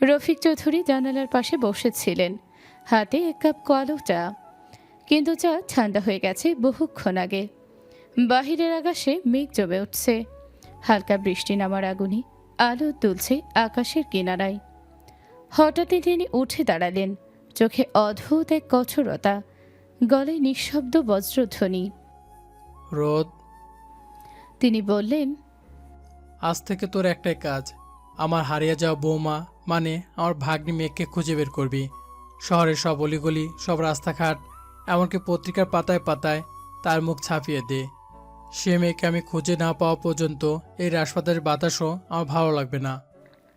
রফিক চৌধুরী জানালার পাশে বসেছিলেন, হাতে এক কাপ কালো চা। কিন্তু চা ঠান্ডা হয়ে গেছে বহুক্ষণ আগে। বাহিরের আকাশে মেঘ জমে উঠছে, হালকা বৃষ্টি নামার আগুনে আলো তুলছে আকাশের কিনারায়। হঠাৎই তিনি উঠে দাঁড়ালেন, চোখে অদ্ভুত এক কঠোরতা, গলায় নিঃশব্দ বজ্রধ্বনি। রোদ, তিনি বললেন, আজ থেকে তোর একটাই কাজ, আমার হারিয়ে যাওয়া বৌমা মানে আমার ভাগ্নি মেয়েকে খুঁজে বের করবি। শহরের সব অলিগলি, সব রাস্তাঘাট, এমনকি পত্রিকার পাতায় পাতায় তার মুখ ছাপিয়ে দে। সে মেয়েকে আমি খুঁজে না পাওয়া পর্যন্ত এই হাসপাতালের বাতাসও আমার ভালো লাগবে না।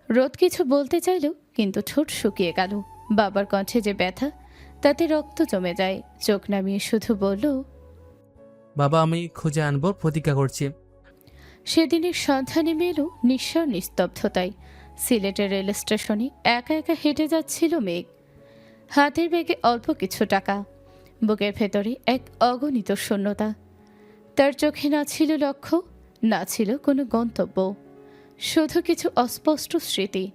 রোদ কিছু বলতে চাইল, কিন্তু ঠোঁট শুকিয়ে গেল। বাবার কণ্ঠে যে ব্যথা, তাতে রক্ত জমে যায়। চোখ নামিয়ে শুধু বলল, বাবা, আমি খুঁজে আনবো, প্রতিজ্ঞা করছি। সেদিনের সন্ধ্যা নেমে এলো নিঃস্বর নিস্তব্ধতায়। সিলেটের রেল স্টেশনে একা একা হেঁটে যাচ্ছিল মেঘ, হাতের ব্যাগে অল্প কিছু টাকা, বুকের ভেতরে এক অগণিত শূন্যতা। তার চোখে না ছিল লক্ষ্য, না ছিল কোনো গন্তব্য, শুধু কিছু অস্পষ্ট স্মৃতি,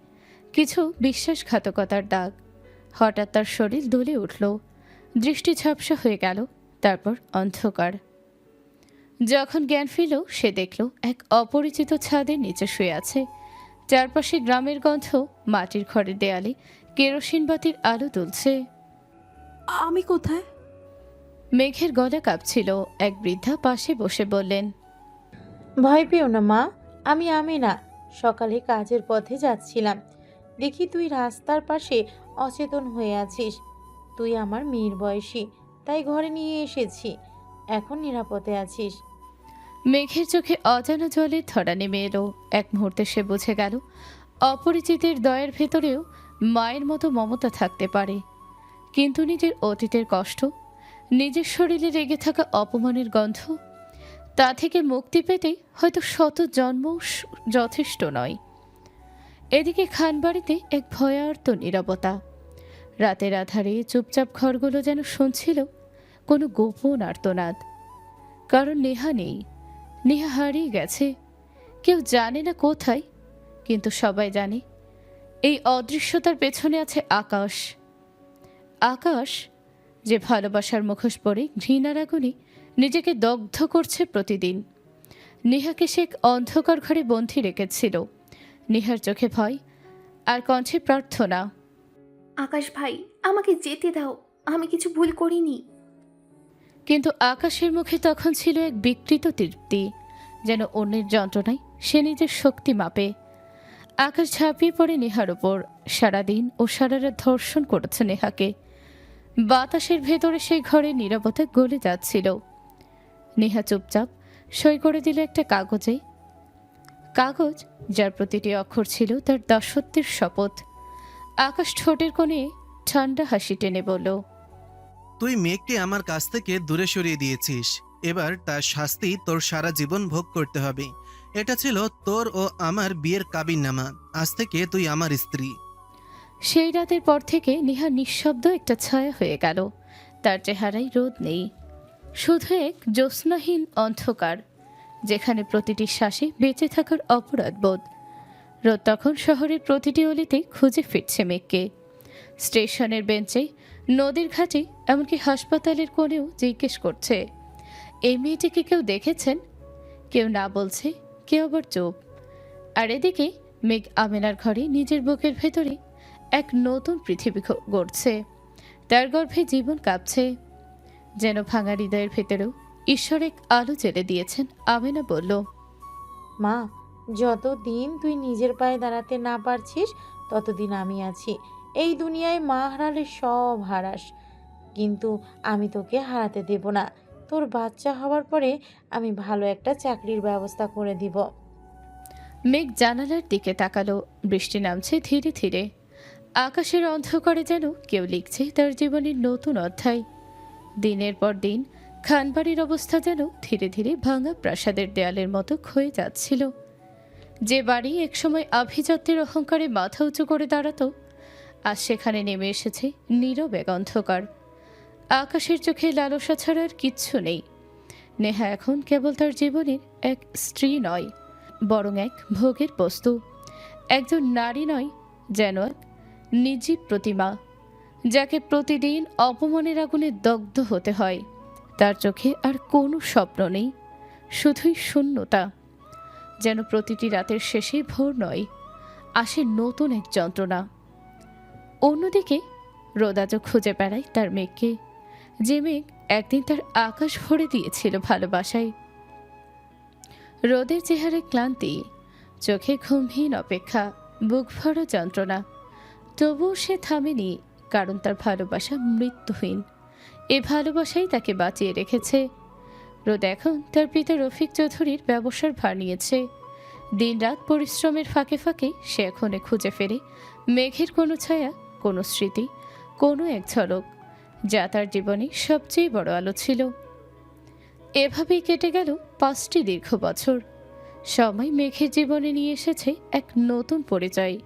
কিছু বিশ্বাসঘাতকতার দাগ। হঠাৎ তার শরীর দুলে উঠল, দৃষ্টি ঝাপসা হয়ে গেল, তারপর অন্ধকার। যখন জ্ঞান ফিরল, সে দেখল এক অপরিচিত ছাদের নিচে শুয়ে আছে। চারপাশে গ্রামের গন্ধ, মাটির ঘরের দেয়ালে কেরোসিন বাতির আলো তুলছে। আমি কোথায়? মেঘের গলা কাঁপছিল। এক বৃদ্ধা পাশে বসে বললেন, ভয় পেও না মা, আমি আমিনা। সকালে কাজের পথে যাচ্ছিলাম, দেখি তুই রাস্তার পাশে অচেতন হয়ে আছিস। তুই আমার মেয়ের বয়সী, তাই ঘরে নিয়ে এসেছি। এখন নিরাপদে আছিস। মেঘের চোখে অজানা জলের ধরা নেমে এলো। এক মুহূর্তে সে বুঝে গেল, অপরিচিতের দয়ের ভেতরেও মায়ের মতো মমতা থাকতে পারে। কিন্তু নিজের অতীতের কষ্ট, নিজের শরীরে রেগে থাকা অপমানের গন্ধ, তা থেকে মুক্তি পেতে হয়তো শত জন্ম যথেষ্ট নয়। এদিকে খানবাড়িতে এক ভয়ার্ত নীরবতা। রাতের আধারে চুপচাপ ঘরগুলো যেন শুনছিল কোনো গোপন আর্তনাদ। কারণ নেহা নেই, নেহা হারিয়ে গেছে। কেউ জানে না কোথায়, কিন্তু সবাই জানে এই অদৃশ্যতার পেছনে আছে আকাশ। আকাশ যে ভালোবাসার মুখোশ পরে ঘৃণার আগুনে নিজেকে দগ্ধ করছে প্রতিদিন। নেহাকে সে এক অন্ধকার ঘরে বন্দী রেখেছিল। নেহার চোখে ভয় আর কণ্ঠে প্রার্থনা। আকাশ ভাই, আমাকে যেতে দাও, আমি কিছু ভুল করিনি। কিন্তু আকাশের মুখে তখন ছিল এক বিকৃত তৃপ্তি, যেন অন্যের যন্ত্রণায় সে নিজের শক্তি মাপে। আকাশ ঝাঁপিয়ে পড়ে নেহার ওপর, সারাদিন ও সারারাত ধর্ষণ করেছে নেহাকে। বাতাসের ভেতরে সেই ঘরে নীরবতা গলে যাচ্ছিল। নেহা চুপচাপ সই করে দিল একটা কাগজে, কাগজ যার প্রতিটি অক্ষর ছিল তার দাসত্বের শপথ। আকাশ ঠোঁটের কোণে ঠান্ডা হাসি টেনে বলল, তুই মেঘকে আমার কাছ থেকে দূরে সরিয়ে দিয়েছিস, এবার তার শাস্তি তোর সারা জীবন ভোগ করতে হবে। এটা ছিল তোর ও আমার বিয়ের কাবিননামা, আজ থেকে তুই আমার স্ত্রী। সেই রাতের পর থেকে নেহা নিঃশব্দ একটা ছায়া হয়ে গেল। তার চেহারায় রোদ নেই, শুধু এক জ্যোৎস্নাহীন অন্ধকার, যেখানে প্রতিটি শ্বাসে বেঁচে থাকার অপরাধ বোধ। রোদ তখন শহরের প্রতিটি অলিতে খুঁজে ফিরছে মেঘকে। স্টেশনের বেঞ্চে, নদীর ঘাটে, এমনকি হাসপাতালের কোণেও জিজ্ঞেস করছে, এই মেয়েটিকে কেউ দেখেছেন? কেউ না বলছে, কেউ আবার চুপ। আর এদিকে মেঘ আমেনার ঘরে নিজের বুকের ভেতরে এক নতুন পৃথিবী গড়ছে। তার গর্ভে জীবন কাঁপছে, যেন ভাঙা হৃদয়ের ভেতরেও ঈশ্বর এক আলো জ্বেলে দিয়েছেন। আমেনা বলল, মা, যতদিন তুই নিজের পায়ে দাঁড়াতে না পারছিস, ততদিন আমি আছি। এই দুনিয়ায় মা হারালে সব হারাস, কিন্তু আমি তোকে হারাতে দেব না। তোর বাচ্চা হওয়ার পরে আমি ভালো একটা চাকরির ব্যবস্থা করে দিব। মেঘ জানালার দিকে তাকালো। বৃষ্টি নামছে ধীরে ধীরে। আকাশের অন্ধকারে যেন কেউ লিখছে তার জীবনের নতুন অধ্যায়। দিনের পর দিন খানবাড়ির অবস্থা যেন ধীরে ধীরে ভাঙা প্রাসাদের দেয়ালের মতো ক্ষয়ে যাচ্ছিল। যে বাড়ি একসময় আভিজাত্যের অহংকারে মাথা উঁচু করে দাঁড়াতো, আজ সেখানে নেমে এসেছে নীরব এক অন্ধকার। আকাশের চোখে লালসা ছাড়া আর কিচ্ছু নেই। নেহা এখন কেবল তার জীবনের এক স্ত্রী নয়, বরং এক ভোগের বস্তু। একজন নারী নয়, যেন এক নির্জীব প্রতিমা, যাকে প্রতিদিন অপমানের আগুনে দগ্ধ হতে হয়। তার চোখে আর কোনো স্বপ্ন নেই, শুধুই শূন্যতা। যেন প্রতিটি রাতের শেষে ভোর নয়, আসে নতুন এক যন্ত্রণা। অন্যদিকে রোদাজও খুঁজে বেড়ায় তার মেঘকে, যে মেঘ একদিন তার আকাশ ভরে দিয়েছিল ভালোবাসায়। রোদের চেহারায় ক্লান্তি, চোখে ঘুমহীন অপেক্ষা, বুক ভরা যন্ত্রণা। তবুও সে থামেনি, কারণ তার ভালোবাসা মৃত্যুহীন। এ ভালোবাসাই তাকে বাঁচিয়ে রেখেছে। রোদ এখন তার পিতা রফিক চৌধুরীর ব্যবসার ভার নিয়েছে। দিনরাত পরিশ্রমের ফাঁকে ফাঁকে সে এখনে খুঁজে ফেরে মেঘের কোনো ছায়া, কোনো স্মৃতি, কোনো এক ঝলক, যা তার জীবনে সবচেয়ে বড় আলো ছিল। এভাবেই কেটে গেল 5টি দীর্ঘ বছর। সময় মেঘের জীবনে নিয়ে এসেছে এক নতুন পরিচয়।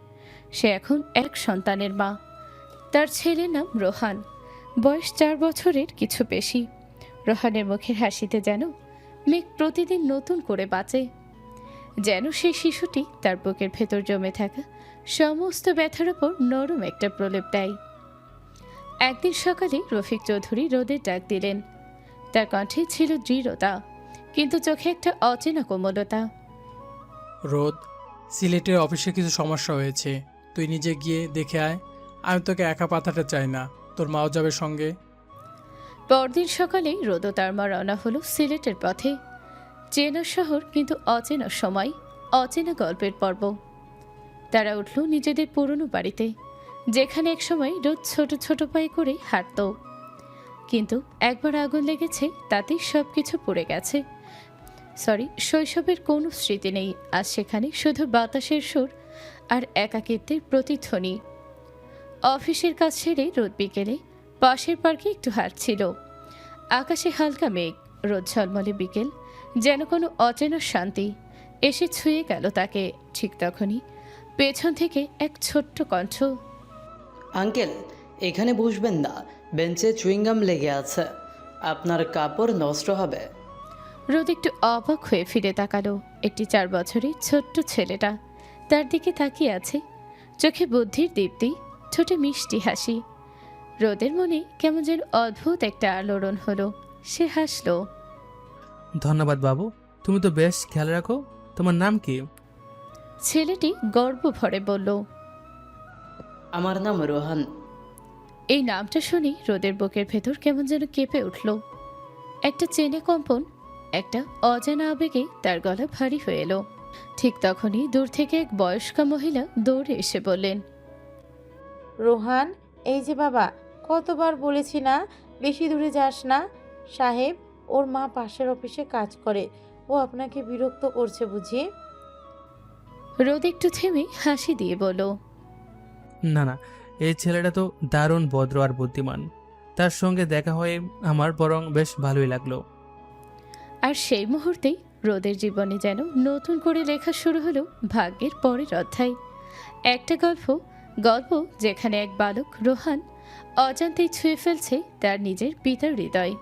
সে এখন এক সন্তানের মা। তার ছেলের নাম রোহান, বয়স 4 বছরের কিছু বেশি। রোহানের মুখের হাসিতে যেন মেঘ প্রতিদিন নতুন করে বাঁচে, যেন সেই শিশুটি তার বুকের ভেতর জমে থাকা সমস্ত ব্যথার ওপর নরম একটা প্রলেপ দেয়। একদিন সকালে রফিক চৌধুরী রোদের ডাক দিলেন। তার কণ্ঠে ছিল দৃঢ়তা, কিন্তু চোখে একটা অচেনা কোমলতা। রোদ, সিলেটের অফিসে কিছু সমস্যা হয়েছে, তুই নিজে গিয়ে দেখে আয়। আমি তোকে একা পাঠাতে চাই না, তোর মাও যাবে সঙ্গে। পরদিন সকালে রোদ ও তার মা রওনা হলো সিলেটের পথে। চেনা শহর, কিন্তু অচেনা সময়, অচেনা গল্পের পর্ব। তারা উঠল নিজেদের পুরনো বাড়িতে, যেখানে একসময় রোদ ছোট ছোট পায়ে করে হাঁটত। কিন্তু একবার আগুন লেগেছে, তাতেই সব কিছু পুড়ে গেছে। শৈশবের কোনো স্মৃতি নেই আজ সেখানে, শুধু বাতাসের সুর আর একাকিত্বের প্রতিধ্বনি। অফিসের কাজ ছেড়ে রোদ বিকেলে পাশের পার্কে একটু হাঁটছিল। আকাশে হালকা মেঘ, রোদ ঝলমলে বিকেল, যেন কোনো অচেনা শান্তি এসে ছুঁয়ে গেল তাকে। ঠিক তখনই পেছন থেকে এক ছোট্ট কণ্ঠ, আঙ্কেল, এখানে বসবেন না, বেঞ্চে চুইংগাম লেগে আছে, আপনার কাপড় নষ্ট হবে। রোদ একটু অবাক হয়ে ফিরে তাকালো। একটি 4 বছরের ছোট্ট ছেলেটা তার দিকে তাকিয়ে আছে, চোখে বুদ্ধির দীপ্তি, ঠোঁটে মিষ্টি হাসি। রোদের মনে কেমন যেন অদ্ভুত একটা আলোড়ন হলো। সে হাসলো। ধন্যবাদ বাবু, তুমি তো বেশ খেয়াল রাখো। তোমার নাম কি? ছেলেটি গর্ব ভরে বলল। আমার নাম রোহান। এই নামটা শুনি রোদের বুকের ভেতর কেমন যেন কেঁপে উঠল। একটা চেনে কম্পন, একটা অজানা আবেগে তার গলা ভারী হয়ে এলো। ঠিক তখনই দূর থেকে এক বয়স্কা মহিলা দৌড়ে এসে বললেন, রোহান, এই যে বাবা, কতবার বলেছি না বেশি দূরে যাস না। সাহেব, ওর মা পাশের অফিসে কাজ করে, ও আপনাকে বিরক্ত করছে বুঝি? রোদ একটু থেমে হাসি দিয়ে বলল, না না, এই ছেলেটা তো দারুণ ভদ্র আর বুদ্ধিমান। তার সঙ্গে দেখা হয়ে আমার বরং বেশ ভালোই লাগলো। আর সেই মুহূর্তেই রোদের জীবনে যেন নতুন করে লেখা শুরু হলো ভাগ্যের পরের অধ্যায়। একটা গল্প যেখানে এক বালক রোহান অজান্তেই ছুঁয়ে ফেলছে তার নিজের পিতার হৃদয়।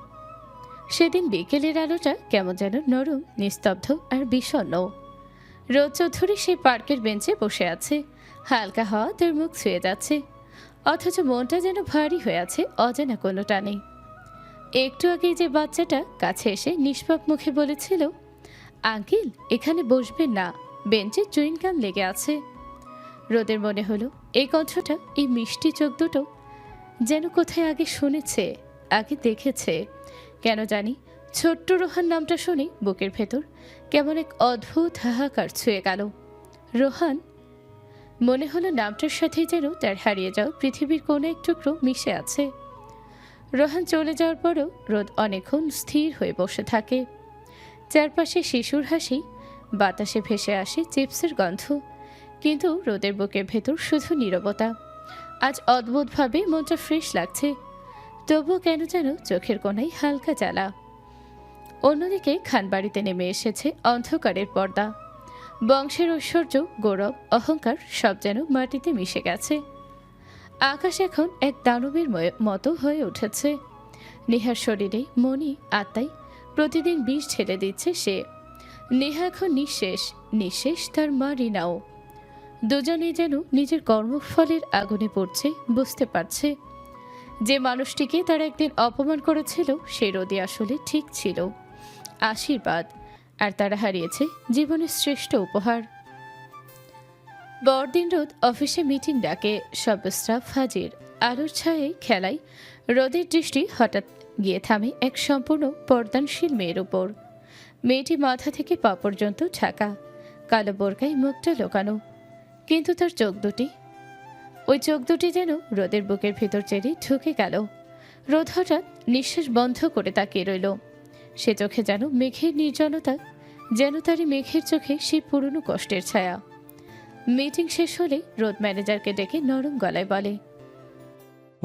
সেদিন বিকেলের আলোটা কেমন যেন নরম, নিস্তব্ধ আর বিষণ্ণ। রোদ চৌধুরী সেই পার্কের বেঞ্চে বসে আছে, হালকা হাওয়া তার মুখ ছুঁয়ে যাচ্ছে, অথচ মনটা যেন ভারী হয়ে আছে অজানা কোনো টানে। একটু আগেই যে বাচ্চাটা কাছে এসে নিষ্পাপ মুখে বলেছিল, আঙ্কেল এখানে বসবেন না, বেঞ্চে চুইংগাম লেগে আছে। রোদের মনে হলো এই কণ্ঠটা, এই মিষ্টি চোখ দুটো যেন কোথায় আগে শুনেছে, আগে দেখেছে। কেন জানি ছোট্ট রোহান নামটা শুনে বুকের ভেতর কেমন এক অদ্ভুত হাহাকার ছুঁয়ে গেল। রোহান, মনে হলো নামটার সাথেই যেন তার হারিয়ে যাওয়া পৃথিবীর কোনো এক টুকরো মিশে আছে। রোহান চলে যাওয়ার পরও রোদ অনেকক্ষণ স্থির হয়ে বসে থাকে। চারপাশে শিশুর হাসি, বাতাসে ভেসে আসে চিপসের গন্ধ, কিন্তু রোদের বুকের ভেতর শুধু নীরবতা। আজ অদ্ভুতভাবে মনটা ফ্রেশ লাগছে, তবুও কেন যেন চোখের কোণায় হালকা জ্বালা। অন্যদিকে খানবাড়িতে নেমে এসেছে অন্ধকারের পর্দা। বংশের ঐশ্বর্য, গৌরব, অহংকার সব যেন মাটিতে মিশে গেছে। আকাশ এখন এক দানবের মতো হয়ে উঠেছে। নেহার শরীরে, মনে, আত্মায় প্রতিদিন বিষ ঢেলে দিচ্ছে সে। নেহা এখন নিঃশেষ তার মা রিনাও। দুজনে যেন নিজের কর্মফলের আগুনে পড়ছে, বুঝতে পারছে যে মানুষটিকে তারা একদিন অপমান করেছিল সে রোদে আসলে ঠিক ছিল আশীর্বাদ, আর তারা হারিয়েছে জীবনের শ্রেষ্ঠ উপহার। পরদিন রোদ অফিসে মিটিং ডাকে, সব স্টাফ হাজির। আলোর ছায়ায় খেলায় রোদের দৃষ্টি হঠাৎ গিয়ে থামে এক সম্পূর্ণ পর্দানশীল মেয়ের উপর। মেয়েটি মাথা থেকে পা পর্যন্ত ঢাকা, কালো বোরকায় মুখটা লোকানো, কিন্তু তার ওই চোখ দুটি যেন রোদের বুকের ভেতর চেড়ে ঢুকে গেল। রোদ হঠাৎ নিঃশ্বাস বন্ধ করে তাকিয়ে রইল। সে চোখে যেন মেঘের নির্জনতা, যেন তারই মেঘের চোখে সেই পুরনো কষ্টের ছায়া। মিটিং শেষ হলে রোদ ম্যানেজারকে ডেকে নরম গলায় বলে,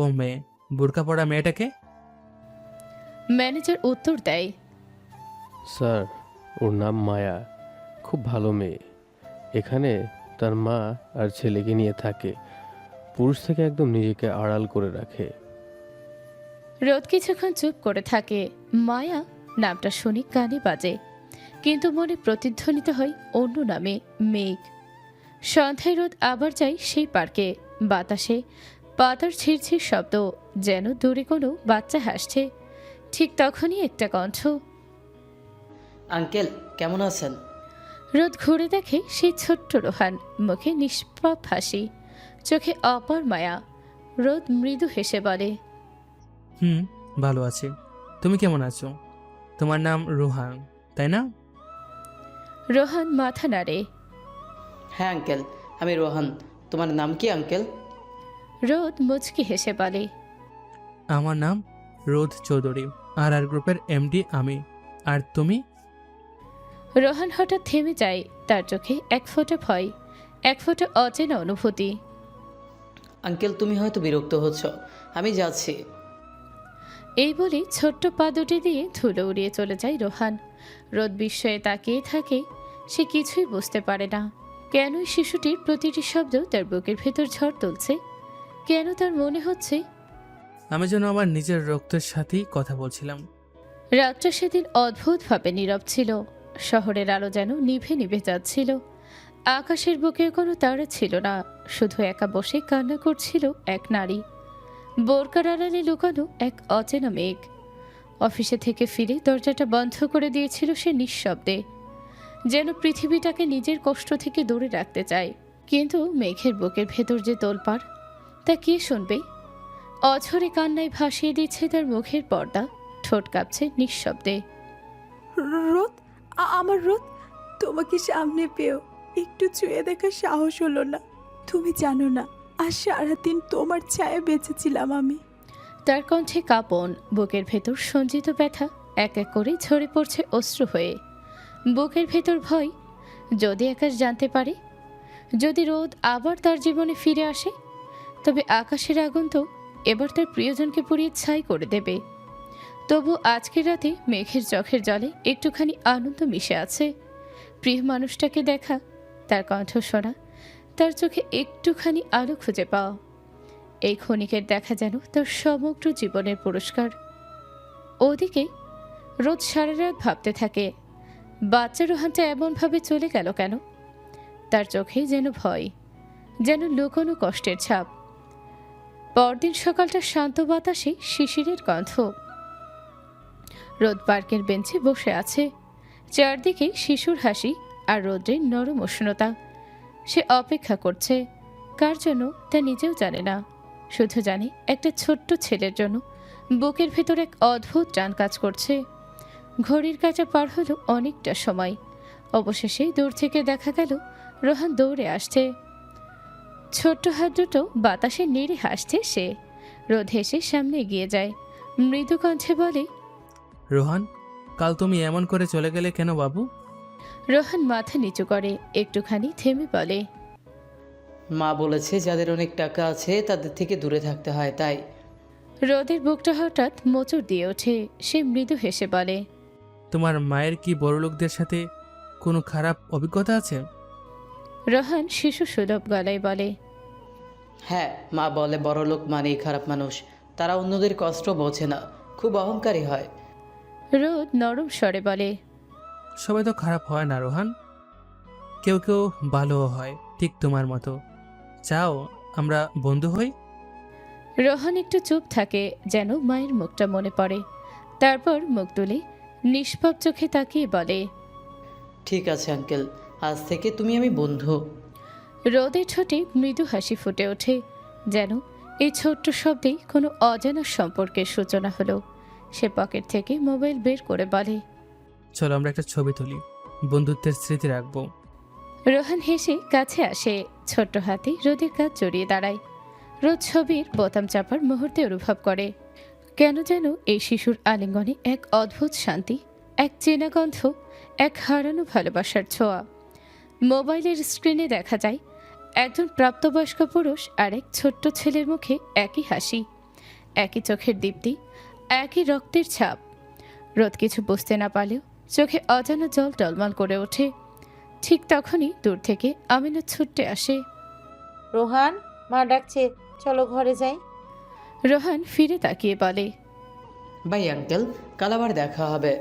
ও মেয়ে, বোরকা পরা মেয়েটাকে? ম্যানেজার উত্তর দেয়, স্যার, ওর নাম মায়া, খুব ভালো মেয়ে। এখানে তার মা আর ছেলেকে নিয়ে থাকে, পুরুষ থেকে একদম নিজেকে আড়াল করে রাখে। রোদ কিছুক্ষণ চুপ করে থাকে। মায়া নামটা শুনি কানে বাজে, কিন্তু মনে প্রতিধ্বনিত হয় অন্য নামে, মেঘ। সন্ধ্যায় রোদ আবার যায় সেই পার্কে। বাতাসে পাতার ছিঁড়ছিঁড় শব্দ, যেন দূরে কোনো বাচ্চা হাসছে। ঠিক তখনই একটা কণ্ঠ। আঙ্কেল কেমন আছেন? রোদ ঘুরে দেখে সেই ছোট্ট রোহান, মুখে নিষ্পাপ হাসি, চোখে অপার মায়া। রোদ মৃদু হেসে বলে, ভালো আছি। তুমি কেমন আছো? তোমার নাম রোহান, তাই না? রোহান মাথা নাড়ে। হ্যাঁ আঙ্কেল, আমি রোহান। তোমার নাম কি আঙ্কেল? রোদ মুচকি হেসে বলে, আমার নাম রোদ চৌধুরী, আর গ্রুপের এমডি আমি। আর তুমি? রোহান হঠাৎ থেমে যায়, তার চোখে এক ফোঁটা ভয়, এক ফোঁটা অচেনা অনুভূতি। আঙ্কেল তুমি হয়তো বিরক্ত হচ্ছ, আমি যাচ্ছি। এই বলে ছোট্ট পা দুটি দিয়ে ধুলো উড়িয়ে চলে যায় রোহান। রোদ বিস্ময়ে তাকিয়ে থাকে। সে কিছুই বুঝতে পারে না কেনই শিশুটির প্রতিটি শব্দ তার বুকের ভেতর ঝড় তুলছে, কেন তার মনে হচ্ছে আমি যেন আমার নিজের রক্তের সাথেই কথা বলছিলাম। রাতটা সেদিন অদ্ভুতভাবে নীরব ছিল। শহরের আলো যেন নিভে নিভে যাচ্ছিল। আকাশের বুকে কোনো তারা ছিল না, শুধু একা বসে কান্না করছিল এক নারী, বোরকার আড়ালে লুকানো এক অচেনা মেঘ। অফিসে থেকে ফিরে দরজাটা বন্ধ করে দিয়েছিল সে নিঃশব্দে, যেন পৃথিবীটাকে নিজের কষ্ট থেকে দূরে রাখতে চায়। কিন্তু মেঘের বুকের ভেতর যে তোলপাড়, তা কে শুনবে? অঝরে কান্নায় ভাসিয়ে দিচ্ছে তার মুখের পর্দা, ঠোঁট কাঁপছে নিঃশব্দে। রোদ, আমার রোদ, তোমাকে সামনে পেয়েও একটু ছুঁয়ে দেখার সাহস হলো না। তুমি জানো না, আজ সারাদিন তোমার ছায়া বেঁচেছিলাম আমি। তার কণ্ঠে কাঁপন, বুকের ভেতর সঞ্চিত ব্যথা এক এক করে ঝরে পড়ছে অশ্রু হয়ে। বুকের ভেতর ভয়, যদি আকাশ জানতে পারে, যদি রোদ আবার তার জীবনে ফিরে আসে, তবে আকাশের আগুন তো এবার তার প্রিয়জনকে পুড়িয়ে ছাই করে দেবে। তবু আজকের রাতে মেঘের চোখের জলে একটুখানি আনন্দ মিশে আছে। প্রিয় মানুষটাকে দেখা, তার কণ্ঠ শোনা, তার চোখে একটুখানি আলো খুঁজে পাওয়া, এই ক্ষণিকের দেখা যেন তার সমগ্র জীবনের পুরস্কার। ওদিকে রোজ সারা রাত ভাবতে থাকে, বাচ্চা রোহানটা এমনভাবে চলে গেল কেন? তার চোখে যেন ভয়, যেন লুকোনো কষ্টের ছাপ। পরদিন সকালটা শান্ত বাতাসে শিশিরের গন্ধ। রোদ পার্কের বেঞ্চে বসে আছে, চারদিকে শিশুর হাসি আর রোদ্রের নরম উষ্ণতা। সে অপেক্ষা করছে, কার জন্য তা নিজেও জানে না, শুধু জানে একটা ছোট্ট ছেলের জন্য বুকের ভেতর এক অদ্ভুত টান কাজ করছে। ঘড়ির কাঁচা পার হলো অনেকটা সময়। অবশেষে দূর থেকে দেখা গেল রোহান দৌড়ে আসছে, ছোট্ট হাত দুটো বাতাসে নেড়ে হাসছে সে। রোদ হেসে সামনে এগিয়ে যায়, মৃদু কণ্ঠে বলে, রোহান, কাল তুমি এমন করে চলে গেলে কেন বাবু? রোহান মাথা নিচু করে একটুখানি থেমে বলে, মা বলেছে যাদের অনেক টাকা আছে তাদের থেকে দূরে থাকতে হয়, তাই। রোদের বুকটা হঠাৎ মোচড় দিয়ে ওঠে। সে মৃদু হেসে বলে, তোমার মায়ের কি বড়লোকদের সাথে কোনো খারাপ অভিজ্ঞতা আছে? রোহান শিশু সুলভ গলায় বলে, হ্যাঁ, মা বলে বড়লোক মানেই খারাপ মানুষ, তারা অন্যদের কষ্ট বোঝে না, খুব অহংকারী হয়। রোদ নরম স্বরে বলে, সবাই তো খারাপ হয় না রোহান, কেউ কেউ ভালোও হয়, ঠিক তোমার মতো। চাও আমরা বন্ধু হই? রোহন একটু চুপ থাকে, যেন মায়ের মুখটা মনে পড়ে। তারপর মুখ তুলে নিষ্পাপ চোখে তাকিয়ে বলে, ঠিক আছে আঙ্কেল, আজ থেকে তুমি আমি বন্ধু। রোদের ঠোঁটে মৃদু হাসি ফুটে ওঠে, যেন এই ছোট্ট শব্দেই কোনো অজানা সম্পর্কের সূচনা হলো। সে পকেট থেকে মোবাইল বের করে বলে, চলো আমরা একটা ছবি তুলি, বন্ধুত্বের স্মৃতি রাখবো। রোহান হেসে কাছে আসে, ছোট্ট হাতে রোদের কাজ জড়িয়ে দাঁড়ায়। রোদ ছবির বোতাম চাপার মুহূর্তে অনুভব করে কেন যেন এই শিশুর আলিঙ্গনে এক অদ্ভুত শান্তি, এক চেনা গন্ধ, এক হারানো ভালোবাসার ছোঁয়া। মোবাইলের স্ক্রিনে দেখা যায় একজন প্রাপ্তবয়স্ক পুরুষ আর এক ছোট্ট ছেলের মুখে একই হাসি, একই চোখের দীপ্তি, একই রক্তের ছাপ। রোদ কিছু বুঝতে না পারলেও চোখে অজানা জল টলমল করে ওঠে। ঠিক তখনই দূর থেকে আমিনা ছুটে আসে। রোহান, মা ডাকছে, চলো ঘরে যাই। রোহান ফিরে তাকিয়ে বলে, বাই আঙ্কেল, কাল আবার দেখা হবে।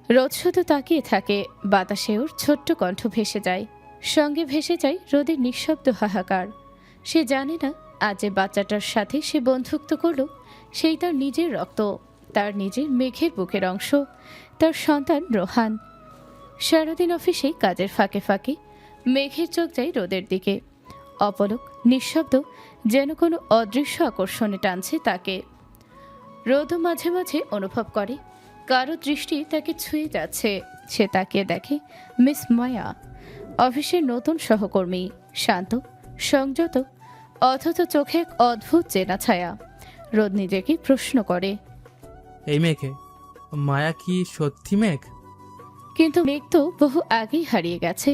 রোদ শুধু তাকিয়ে থাকে, বাতাসে ওর ছোট্ট কণ্ঠ ভেসে যায়, সঙ্গে ভেসে যায় রোদের নিঃশব্দ হাহাকার। সে জানে না আজ যে বাচ্চাটার সাথে সে বন্ধুত্ব করল, সেই তার নিজের রক্ত, তার নিজের মেঘের বুকের অংশ, তার সন্তান রোহান। সারাদিন অফিসে কাজের ফাঁকে ফাঁকে মেঘের চোখ যায় রোদের দিকে, অপলক, নিঃশব্দ, যেন কোনো অদৃশ্য আকর্ষণে টানছে তাকে। রোদও মাঝে মাঝে অনুভব করে কারো দৃষ্টি তাকে ছুঁয়ে যাচ্ছে। সে তাকিয়ে দেখে মিস মায়া, অফিসের নতুন সহকর্মী, শান্ত, সংযত, অথচ চোখে এক অদ্ভুত চেনা ছায়া। রোদ নিজেকে প্রশ্ন করে, এই মেঘে মায়া কি সত্যি মেঘ? কিন্তু মেঘ তো বহু আগেই হারিয়ে গেছে।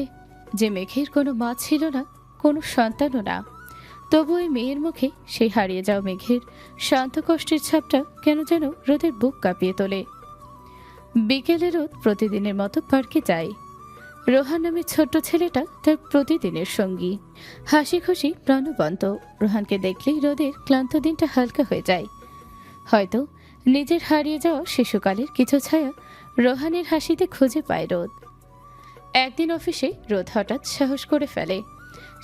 যে মেঘের কোনো মা ছিল না, কোনো সন্তানও না, তবু ওই মেয়ের মুখে সেই হারিয়ে যাওয়া মেঘের শান্ত কষ্টের ছাপটা কেন যেন রোদের বুক কাঁপিয়ে তোলে। বিকেলে রোদ প্রতিদিনের মতো পার্কে যায়। রোহান নামে ছোট্ট ছেলেটা তার প্রতিদিনের সঙ্গী, হাসি খুশি, প্রাণবন্ত। রোহানকে দেখলেই রোদের ক্লান্ত দিনটা হালকা হয়ে যায়। হয়তো নিজের হারিয়ে যাওয়া শিশুকালের কিছু ছায়া রোহানের হাসিতে খুঁজে পায় রোদ। একদিন অফিসে রোদ হঠাৎ সাহস করে ফেলে।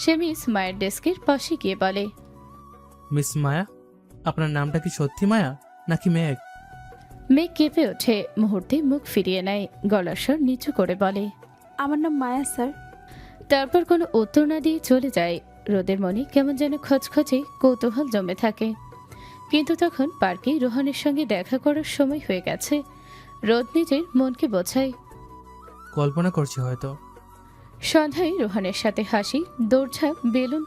সে মিস মায়ের ডেস্কের পাশে গিয়ে বলে, মিস মায়া, আপনার নামটা কি সত্যি মায়া নাকি মেঘ? মেঘ কেঁপে ওঠে, মুহূর্তে মুখ ফিরিয়ে নেয়, গলার স্বর নিচু করে বলে, আমার নাম মায়া স্যার। তারপর কোনো উত্তর না দিয়ে চলে যায়। রোদের মনে কেমন যেন খচখচে কৌতূহল জমে থাকে। কিন্তু তখন পার্কে রোহানের সঙ্গে দেখা করার সময় হয়ে গেছে। রোদ নিজের মনকে বোঝায়, কল্পনা করছি হয়তো। সন্ধ্যায় রোহানের সাথে হাসি, দৌড়ঝাঁপ, বেলুন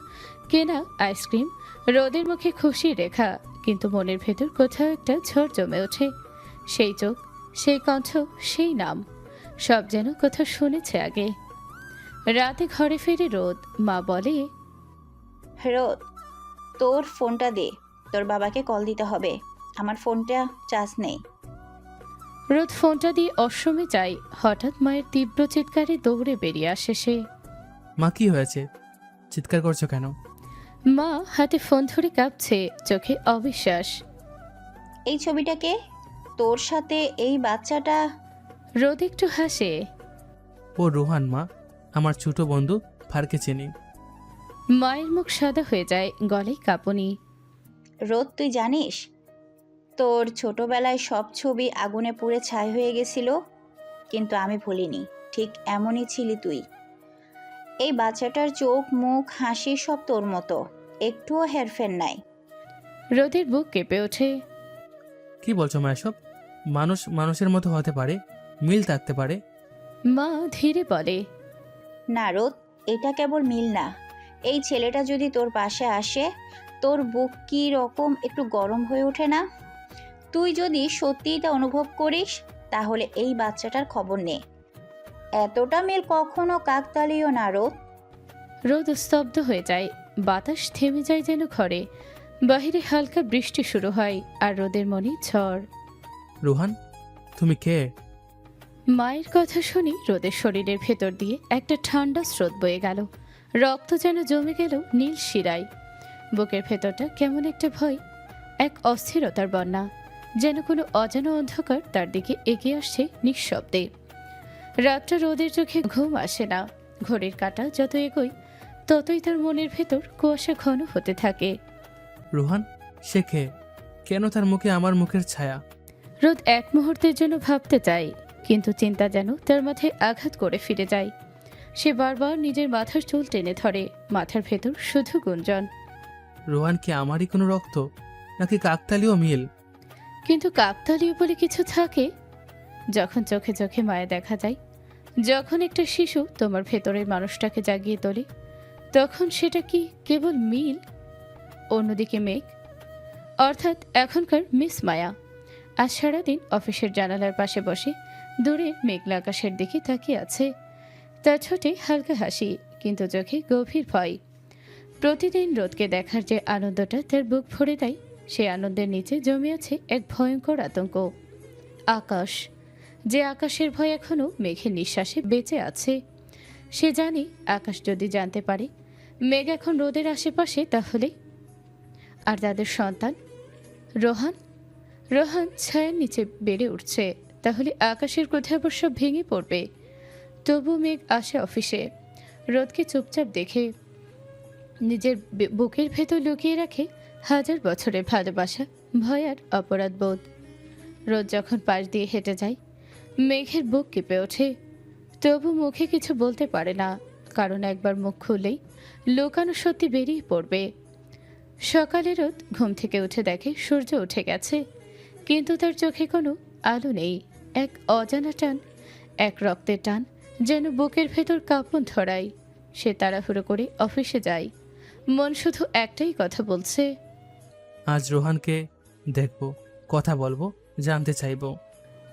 কেনা, আইসক্রিম, রোদের মুখে খুশির রেখা। কিন্তু মনের ভেতর কোথাও একটা ঝড় জমে ওঠে। সেই চোখ, সেই কণ্ঠ, সেই নাম, সব যেন কোথাও শুনেছে আগে। রাতে ঘরে ফিরে রোদ, মা বলে, রোদ, তোর ফোনটা দে, তোর বাবাকে কল দিতে হবে, আমার ফোনটা চার্জ নেই। রোদ ফোনটা দিয়ে অসমে যায়। হঠাৎ মায়ের তীব্র চিৎকারে দৌড়ে বেরিয়ে আসে সে। মা, কি হয়েছে? চিৎকার করছো কেন? মা হাতে ফোন ধরে কাঁপছে, চোখে অবিশ্বাস। এই ছবিটাকে, তোর সাথে এই বাচ্চাটা। রোদ একটু হাসে। ও রোহান মা, আমার ছোট বন্ধু, ফারকে চিনি। মায়ের মুখ সাদা হয়ে যায়, গলায় কাঁপুনি। রোদ, তুই জানিস তোর ছোটবেলায় সব ছবি আগুনে পুড়ে ছাই হয়ে গেছিল, কিন্তু আমি ভুলিনি। ঠিক এমনই ছিলি তুই। এই বাচ্চাটার চোখ, মুখ, হাসি সব তোর মতো, একটুও হেরফের নাই। রোদের বুক কেঁপে ওঠে। কি বলছো মা এসব? মানুষ মানুষের মতো হতে পারে, মিল থাকতে পারে। মা ধীরে বলে, না রোদ, এটা কেবল মিল না। এই ছেলেটা যদি তোর পাশে আসে, তোর বুক কি রকম একটু গরম হয়ে ওঠে না? তুই যদি সত্যি এটা অনুভব করিস, তাহলে এই বাচ্চাটার খবর নে। এতটা মিল কখনো কাকতালীয় না রোদ। রোদ স্তব্ধ হয়ে যায়। বাতাস থেমে যায় যেন ঘরে। বাহিরে হালকা বৃষ্টি শুরু হয়, আর রোদের মনে ঝড়। রোহান, তুমি কে? মায়ের কথা শুনি রোদের শরীরের ভেতর দিয়ে একটা ঠান্ডা স্রোত বয়ে গেল। রক্ত যেন জমে গেল নীল শিরায়। বুকের ভেতরটা কেমন একটা ভয়, এক অস্থিরতার বন্যা, যেন কোনো অজানা অন্ধকার তার দিকে এগিয়ে আসছে নিঃশব্দে। রাতটা রোদের চোখে ঘুম আসে না। ঘড়ির কাঁটা যত এগোয় ততই তার মনের ভেতর কুয়াশা ঘন হতে থাকে। রোহান, সে কে? কেন তার মুখে আমার মুখের ছায়া? রোদ এক মুহূর্তের জন্য ভাবতে চায়, কিন্তু চিন্তা যেন তার মাথায় আঘাত করে ফিরে যায়। সে বারবার নিজের মাথার চুল টেনে ধরে, মাথার ভেতর শুধু গুঞ্জন। রোহান কি আমারই কোনো রক্ত, নাকি কাকতালীয় মিল? কিন্তু কাকতালীয় বলে কিছু থাকে? যখন চোখে চোখে মায়া দেখা যায়, যখন একটা শিশু তোমার ভেতরের মানুষটাকে জাগিয়ে তোলে, তখন সেটা কি কেবল মিল? অন্যদিকে মেঘ, অর্থাৎ এখনকার মিস মায়া, আজ সারাদিন অফিসের জানালার পাশে বসে দূরের মেঘলা আকাশের দিকে তাকিয়ে আছে। তার ঠোঁটে হালকা হাসি, কিন্তু চোখে গভীর ভয়। প্রতিদিন রোদকে দেখার যে আনন্দটা তার বুক ভরে দেয়, সেই আনন্দের নিচে জমে আছে এক ভয়ঙ্কর আতঙ্ক। আকাশ, যে আকাশের ভয় এখনো মেঘের নিঃশ্বাসে বেঁচে আছে। সে জানে আকাশ যদি জানতে পারে মেঘ এখন রোদের আশেপাশে, তাহলে আর তাদের সন্তান রোহান, রোহান ছায়ার নিচে বেড়ে উঠছে, তাহলে আকাশের ক্রোধে আবার সব ভেঙে পড়বে। তবু মেঘ আসে অফিসে, রোদকে চুপচাপ দেখে নিজের বুকের ভেতর লুকিয়ে রাখে হাজার বছরের ভালোবাসা, ভয় আর অপরাধ বোধ। রোদ যখন পাশ দিয়ে হেঁটে যায়, মেঘের বুক কেঁপে ওঠে। তবু মুখে কিছু বলতে পারে না, কারণ একবার মুখ খুললেই লুকানো সত্যি বেরিয়ে পড়বে। সকালে রোদ ঘুম থেকে উঠে দেখে সূর্য উঠে গেছে, কিন্তু তার চোখে কোনো আলো নেই। এক অজানা টান, এক রক্তের টান যেন বুকের ভেতর কাঁপন ধরায়। সে তাড়াহুড়ো করে অফিসে যায়, মন শুধু একটাই কথা বলছে, আজ রোহানকে দেখব, কথা বলবো, জানতে চাইবো।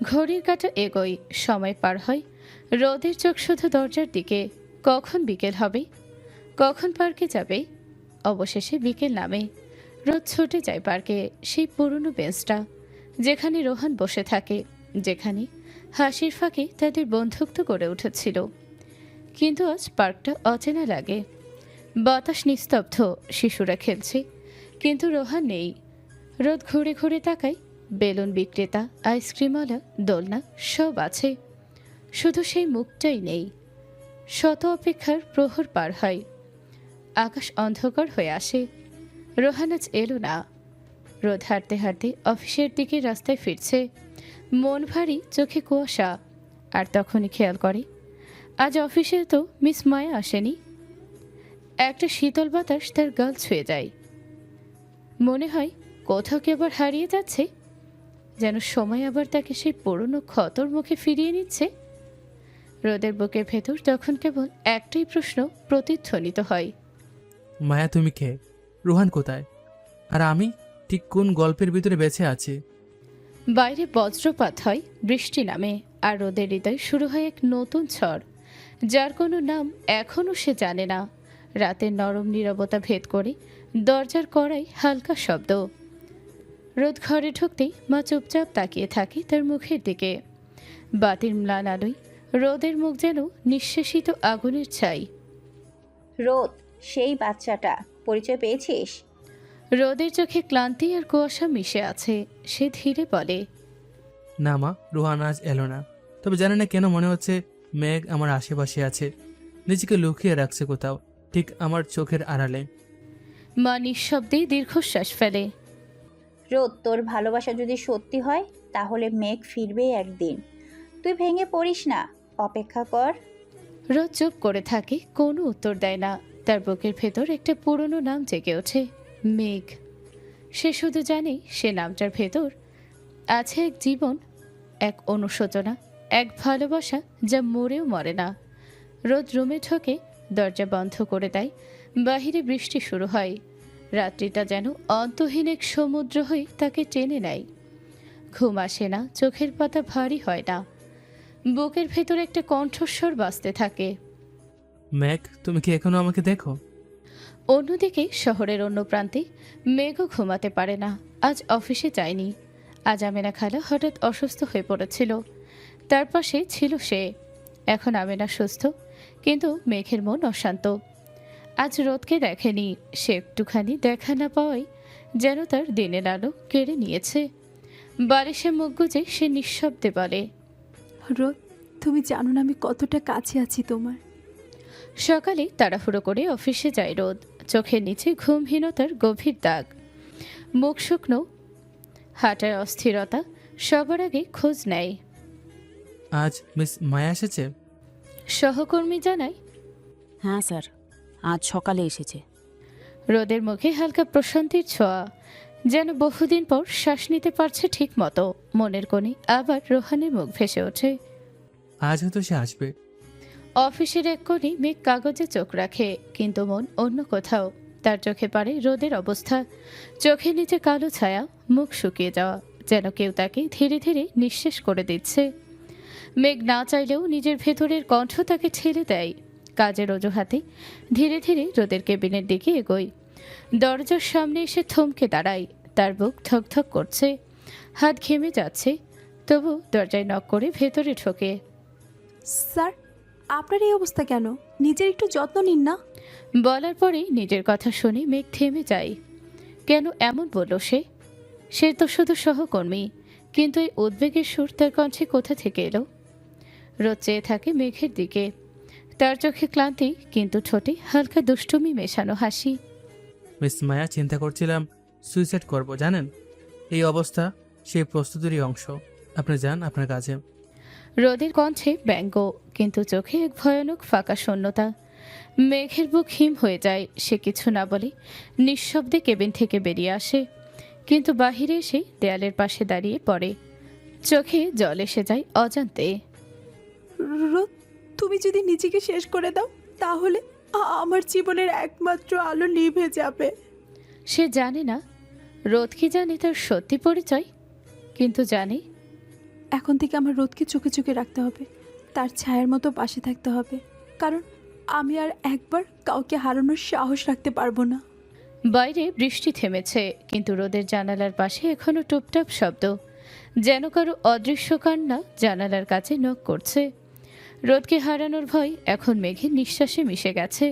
ঘড়ির কাঁটা এগোয়, সময় পার হয়। রোদের চোখ শুধু দরজার দিকে, কখন বিকেল হবে, কখন পার্কে যাবে। অবশেষে বিকেল নামে, রোদ ছুটে যায় পার্কে, সেই পুরনো বেঞ্চটা যেখানে রোহান বসে থাকে, যেখানে হাসির ফাঁকে তাদের বন্ধুত্ব গড়ে উঠেছিল। কিন্তু আজ পার্কটা অচেনা লাগে। বাতাস নিস্তব্ধ, শিশুরা খেলছে, কিন্তু রোহান নেই। রোদ ঘুরে ঘুরে তাকায়, বেলুন বিক্রেতা, আইসক্রিমওয়ালা, দোলনা সব আছে, শুধু সেই মুখটাই নেই। শত অপেক্ষার প্রহর পার হয়, আকাশ অন্ধকার হয়ে আসে। রোহান আজ এলো না। রোদ হাঁটতে হাঁটতে অফিসের দিকে রাস্তায় ফিরছে, মন ভারী, চোখে কুয়াশা। আর তখনই খেয়াল করে আজ অফিসে তো মিস মায়া আসেনি। একটা শীতল বাতাস তার গাল ছুঁয়ে যায়। মনে হয় কোথাও কি আবার হারিয়ে যাচ্ছে, যেন সময় আবার তাকে সেই পুরনো ক্ষতর মুখে ফিরিয়ে নিচ্ছে। রোদের বুকের ভেতর তখন কেবল একটাই প্রশ্ন প্রতিধ্বনিত হয়, মায়া তুমি কে? রোহান কোথায়? আর আমি ঠিক কোন গল্পের ভিতরে বেঁচে আছি? বাইরে বজ্রপাত হয়, বৃষ্টি নামে, আর রোদের হৃদয় শুরু হয় এক নতুন ঝড়, যার কোনো নাম এখনও সে জানে না। রাতের নরম নীরবতা ভেদ করে দরজার কড়াই হালকা শব্দ। রোদ ঘরে ঢুকতেই মা চুপচাপ তাকিয়ে থাকে তার মুখের দিকে। বাতির ম্লান আলোয় রোদের মুখ যেন নিঃশেষিত আগুনের ছাই। রোদ, সেই বাচ্চাটা, পরিচয় পেয়েছিস? রোদের চোখে ক্লান্তি আর কুয়াশা মিশে আছে। সে ধীরে বলে, না মা, রোহান আজ এলো না। তবে জানি না কেন মনে হচ্ছে মেঘ আমার আশেপাশে আছে, নিজেকে লুকিয়ে রাখছে কোথাও, ঠিক আমার চোখের আড়ালে। মা নিঃশব্দেই দীর্ঘশ্বাস ফেলে। রোদ, তোর ভালোবাসা যদি সত্যি হয় তাহলে মেঘ ফিরবে একদিন। তুই ভেঙে পড়িস না, অপেক্ষা কর। রোদ চুপ করে থাকে, কোনো উত্তর দেয় না। তার বুকের ভেতর একটা পুরনো নাম জেগে ওঠে, মেঘ। সে শুধু জানে সে নামটার ভেতর আছে এক জীবন, এক অনুশোচনা, এক ভালোবাসা যা মরেও মরে না। রোদ রুমে ঢোকে, দরজা বন্ধ করে দেয়। বাহিরে বৃষ্টি শুরু হয়। রাত্রিটা যেন অন্তহীন এক সমুদ্র হয়ে তাকে টেনে নেয়। ঘুম আসে না, চোখের পাতা ভারী হয় না, বুকের ভেতর একটা কণ্ঠস্বর বাজতে থাকে, মেঘ তুমি কি এখনো আমাকে দেখো? অন্যদিকে শহরের অন্য প্রান্তে মেঘও ঘুমাতে পারে না। আজ অফিসে যায়নি। আজ আমেনা খালা হঠাৎ অসুস্থ হয়ে পড়েছিল, তার পাশে ছিল সে। এখন আমেনা সুস্থ, কিন্তু মেঘের মন অশান্ত। আজ রোদকে দেখেনি, সে একটুখানি দেখা না পাওয়াই যেন তার দিনের আলো কেড়ে নিয়েছে। বালিশে মুখ গুজে সে নিঃশব্দে বলে, রোদ, তুমি জানো না আমি কতটা কাছে আছি তোমার। সকালে তাড়াহুড়ো করে অফিসে যায় রোদ। চোখের নিচে ঘুমহীনতার গভীর দাগ, মুখ শুকনো, হাঁটায় অস্থিরতা। সবার আগে খোঁজ নেয়। আজ মিস মায়া এসেছে? সহকর্মী জানায়। হ্যাঁ স্যার, আজ সকালে এসেছে। রোদের মুখে হালকা প্রশান্তির ছোঁয়া, যেন বহুদিন পর শ্বাস নিতে পারছে ঠিক মতো। মনের কোণে আবার রোহানের মুখ ভেসে ওঠে। আজ হয়তো সে আসবে। অফিসের এক কোণে মেঘ কাগজে চোখ রাখে, কিন্তু মন অন্য কোথাও। তার চোখে পড়ে রোদের অবস্থা। চোখের নিচে কালো ছায়া, মুখ শুকিয়ে যাওয়া, যেন কেউ তাকে ধীরে ধীরে নিঃশেষ করে দিচ্ছে। মেঘ না চাইলেও নিজের ভেতরের কণ্ঠ তাকে ঠেলে দেয়। কাজের অজুহাতে ধীরে ধীরে রোদের কেবিনের দিকে এগোয়। দরজার সামনে এসে থমকে দাঁড়ায়। তার বুক ধকধক করছে, হাত ঘেমে যাচ্ছে। তবু দরজায় নক করে ভেতরে ঢোকে। স্যার, আপনার এই অবস্থা কেন? নিজের একটু যত্ন নিন না। বলার পরেই নিজের কথা শুনে মেঘ থেমে যায়। কেন এমন বলল সে? সে তো শুধু সহকর্মী, কিন্তু এই উদ্বেগের সুর তার কণ্ঠে কোথা থেকে এলো? রোদ চেয়ে থাকে মেঘের দিকে। তার চোখে ক্লান্তি, কিন্তু ঠোঁটে হালকা দুষ্টুমি মেশানো হাসি। মিস মায়া, চিন্তা করছিলাম সুইসাইড করব, জানেন? এই অবস্থা সেই প্রস্তুতিরই অংশ। আপনি যান আপনার কাজে। রোদের কণ্ঠে ব্যঙ্গ, কিন্তু চোখে এক ভয়ানক ফাঁকা শূন্যতা। মেঘের বুক হিম হয়ে যায়। সে কিছু না বলে নিঃশব্দে কেবিন থেকে বেরিয়ে আসে, কিন্তু বাহিরে এসে দেয়ালের পাশে দাঁড়িয়ে পড়ে। চোখে জল এসে যায় অজান্তে। রোদ, তুমি যদি নিজেকে শেষ করে দাও তাহলে আমার জীবনের একমাত্র আলো নিভে যাবে। সে জানে না রোদ কি জানে তার সত্যি পরিচয়, কিন্তু জানে এখন থেকে আমার রোদকে চোখে চোখে রাখতে হবে, তার ছায়ার মতো পাশে থাকতে হবে, কারণ আমি আর একবার কাউকে হারানোর সাহস রাখতে পারবো না। বাইরে বৃষ্টি থেমেছে, কিন্তু রোদের জানালার পাশে এখনো টুপটাপ শব্দ, যেন কারো অদৃশ্য কান্না জানালার কাছে নক করছে। রোদকে হারানোর ভয় এখন মেঘের নিঃশ্বাসে মিশে গেছে।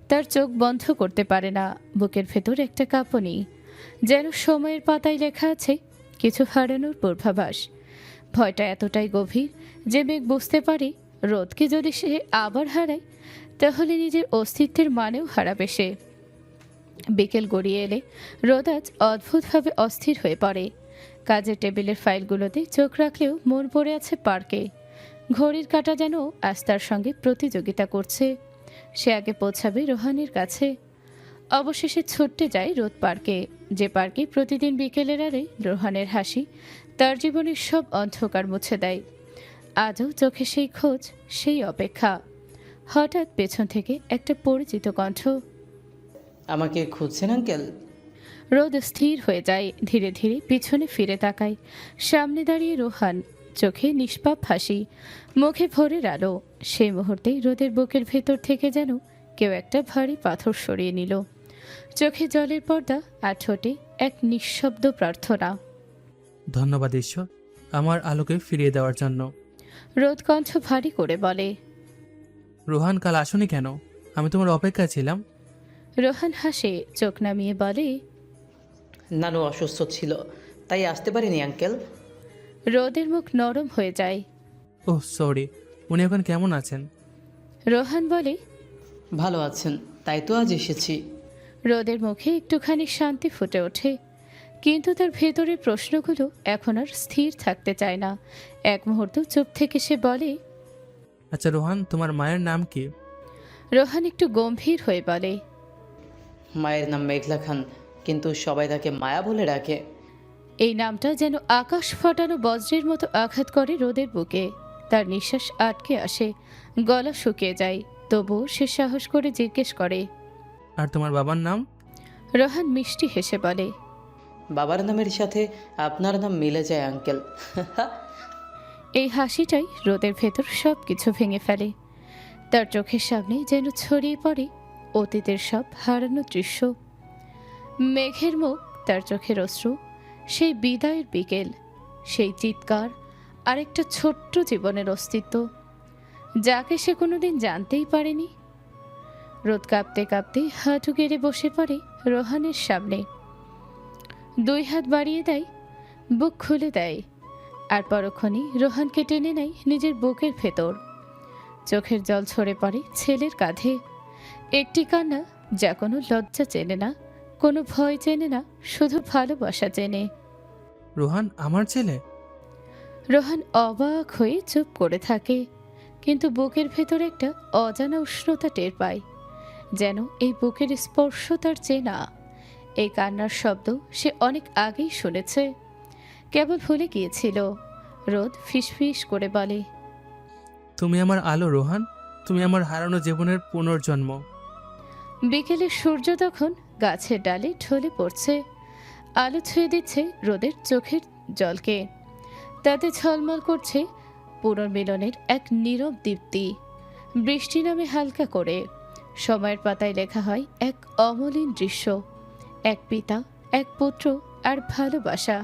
তার চোখ বন্ধ করতে পারে না। বুকের ভেতর একটা কাঁপুনি, যেন সময়ের পাতায় লেখা আছে কিছু হারানোর পূর্বাভাস। ভয়টা এতটাই গভীর যে মেঘ বুঝতে পারে রোদকে যদি সে আবার হারায়, তাহলে নিজের অস্তিত্বের মানেও হারাবে সে। বিকেল গড়িয়ে এলে রোদ আজ অদ্ভুতভাবে অস্থির হয়ে পড়ে। কাজের টেবিলের ফাইলগুলোতে চোখ রাখলেও মন পড়ে আছে পার্কে। ঘড়ির কাঁটা যেন আজ তার সঙ্গে প্রতিযোগিতা করছে। সে আগে পৌঁছাবে রোহানের কাছে। অবশেষে ছুটতে যায় রোদ পার্কে, যে পার্কে প্রতিদিন বিকেলের আগে রোহানের হাসি তার জীবনের সব অন্ধকার মুছে দেয়। আজও চোখে সেই খোঁজ, সেই অপেক্ষা। হঠাৎ পেছন থেকে একটা পরিচিত কণ্ঠ। আমাকে খুঁজছেন আঙ্কেল? রোদ স্থির হয়ে যায়, ধীরে ধীরে পিছনে ফিরে তাকায়। সামনে দাঁড়িয়ে রোহান, চোখে নিষ্পাপ হাসি, মুখে ভোরের আলো। সেই মুহূর্তেই রোদের বুকের ভেতর থেকে যেন কেউ একটা ভারী পাথর সরিয়ে নিল। চোখে জলের পর্দা, আর ঠোঁটে এক নিঃশব্দ প্রার্থনা। ধন্যবাদ ঈশ্বর, আমার আলোকে ফিরিয়ে দেওয়ার জন্য। রোদ কণ্ঠ ভারী করে বলে। রোহান কাল আসনি কেন? আমি তোমার অপেক্ষায় ছিলাম। রোহান হাসে, চোখ নামিয়ে বলে, নানু অসুস্থ ছিল, তাই আসতে পারিনি আঙ্কেল। রোদের মুখ নরম হয়ে যায়। ওহ সরি, উনি এখন কেমন আছেন? রোহান বলে, ভালো আছেন, তাই তো আজ এসেছি। রোদের মুখে একটুখানি শান্তি ফুটে ওঠে, কিন্তু তার ভেতরের প্রশ্নগুলো এখন আর স্থির থাকতে চায় না। এক মুহূর্ত চুপ থেকে সে বলে, আচ্ছা রোহান, তোমার মায়ের নাম কি? রোহান একটু গম্ভীর হয়ে বলে, মায়ের নাম মেঘলা খান, কিন্তু সবাই তাকে মায়া বলে ডাকে। এই নামটা যেন আকাশ ফাটানো বজ্রের মতো আঘাত করে রোদের বুকে। তার নিঃশ্বাস আটকে আসে, গলা শুকিয়ে যায়। তবুও সে সাহস করে জিজ্ঞেস করে, আর তোমার বাবার নাম? রোহান মিষ্টি হেসে বলে, বাবার নামের সাথে আপনার নাম মিলে যায় আঙ্কেল। এই হাসিটাই রোদের ভেতর সব কিছু ভেঙে ফেলে। তার চোখের সামনে যেন ছড়িয়ে পড়ে অতীতের সব হারানো দৃশ্য। মেঘের মুখ, তার চোখের অশ্রু, সেই বিদায়ের বিকেল, সেই চিৎকার, আর একটা ছোট্ট জীবনের অস্তিত্ব যাকে সে কোনোদিন জানতেই পারেনি। রোদ কাঁপতে কাঁপতে হাঁটু গেড়ে বসে পড়ে রোহানের সামনে। দুই হাত বাড়িয়ে দেয়, বুক খুলে দেয়। আর পরক্ষণেই রোহানকে টেনে নেয় নিজের বুকের ভেতর। চোখের জল ঝরে পড়ে ছেলের কাঁধে। একটি কান্না যা কোনো লজ্জা চেনে না, কোনো ভয় চেনে না, শুধু ভালোবাসা চেনে। রোহান আমার ছেলে? রোহান অবাক হয়ে চুপ করে থাকে, কিন্তু বুকের ভেতর একটা অজানা উষ্ণতা টের পায়, যেন এই বুকের স্পর্শ তার চেনা। এই কান্নার শব্দ সে অনেক আগেই শুনেছে, কেবল ভুলে গিয়েছিল। রোদ ফিসফিস করে বলে, তুমি আমার আলো রোহান, তুমি আমার হারানো জীবনের পুনর্জন্ম। বিকেলে সূর্য তখন গাছের ডালে ঢলে পড়ছে, আলো ছুঁয়ে দিচ্ছে রোদের চোখের জলকে। তাতে ঝলমল করছে পুনর্মিলনের এক নীরব দীপ্তি। বৃষ্টি নামে হালকা করে, সময়ের পাতায় লেখা হয় এক অমলিন দৃশ্য, এক পিতা, এক পুত্র আর ভালোবাসা।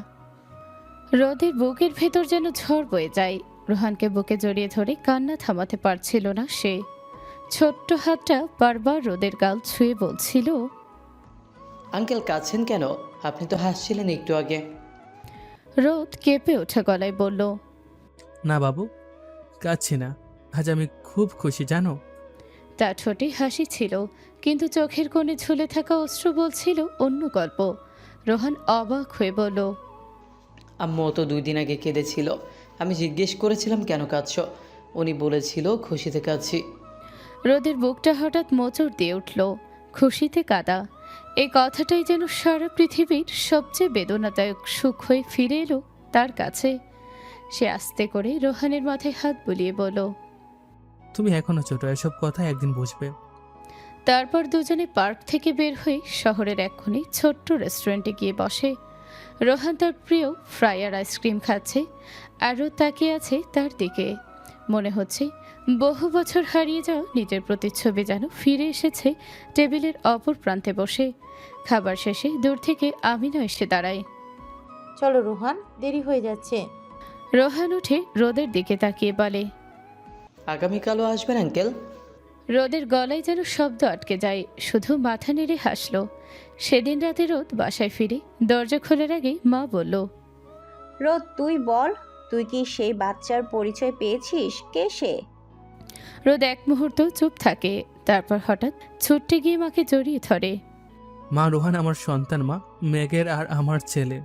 রোদের বুকের ভেতর যেন ঝড় বয়ে যায়। রোহানকে বুকে জড়িয়ে ধরে কান্না থামাতে পারছিল না সে। ছোট্ট হাতটা বারবার রোদের গাল ছুঁয়ে বলছিল, আঙ্কেল কাঁদছেন কেন? আপনি তো হাসছিলেন একটু আগে। রোদ কেঁপে ওঠা গলায় বলল, না বাবু, কাঁদছি না, আজ আমি খুব খুশি জানো। তার ঠোঁটে হাসি ছিল, কিন্তু চোখের কোণে ঝুলে থাকা অশ্রু বলছিল অন্য গল্প। রোহান অবাক হয়ে বলল, আম্মু তো 2 দিন আগে কেঁদেছিল। আমি জিজ্ঞেস করেছিলাম কেন কাঁদছ, উনি বলেছিল খুশিতে কাঁদছি। রোদের বুকটা হঠাৎ মোচড় দিয়ে উঠল। খুশিতে কাঁদা, এই কথাটাই যেন সারা পৃথিবীর সবচেয়ে বেদনাদায়ক সুখ হয়ে ফিরে এলো তার কাছে। সে আস্তে করে রোহানের মাথায় হাত বুলিয়ে বলল, তুমি এখনো ছোট, এসব কথা একদিন বুঝবে। তারপর দুজনে পার্ক থেকে বের হয়ে শহরের এক কোণে ছোট্ট রেস্টুরেন্টে গিয়ে বসে। রোহান তার প্রিয় ফ্রাই আর আইসক্রিম খাচ্ছে, আর রোদ তাকিয়ে আছে তার দিকে। মনে হচ্ছে বহু বছর হারিয়ে যাওয়া নিজের প্রতিচ্ছবি যেন ফিরে এসেছে টেবিলের অপর প্রান্তে বসে। খাবার শেষে দূর থেকে আমিনা এসে দাঁড়ায়। চলো রোহান, দেরি হয়ে যাচ্ছে। রোহান উঠে রোদের দিকে তাকিয়ে বলে, আগামীকালও আসবেন আঙ্কেল? রোদের গলায় যেন শব্দ আটকে যায়, শুধু মাথা নেড়ে হাসল। সেদিন রাতে রোদ বাসায় ফিরে দরজা খোলার আগে মা বলল, রোদ তুই বল, তুই কি সেই বাচ্চার পরিচয় পেয়েছিস? কে সে? রোদ এক মুহূর্ত চুপ থাকে, তারপর হঠাৎ ছুটতে গিয়ে মাকে জড়িয়ে ধরে। মা, রোহান আমার সন্তান মা, মেঘের আর আমার ছেলে।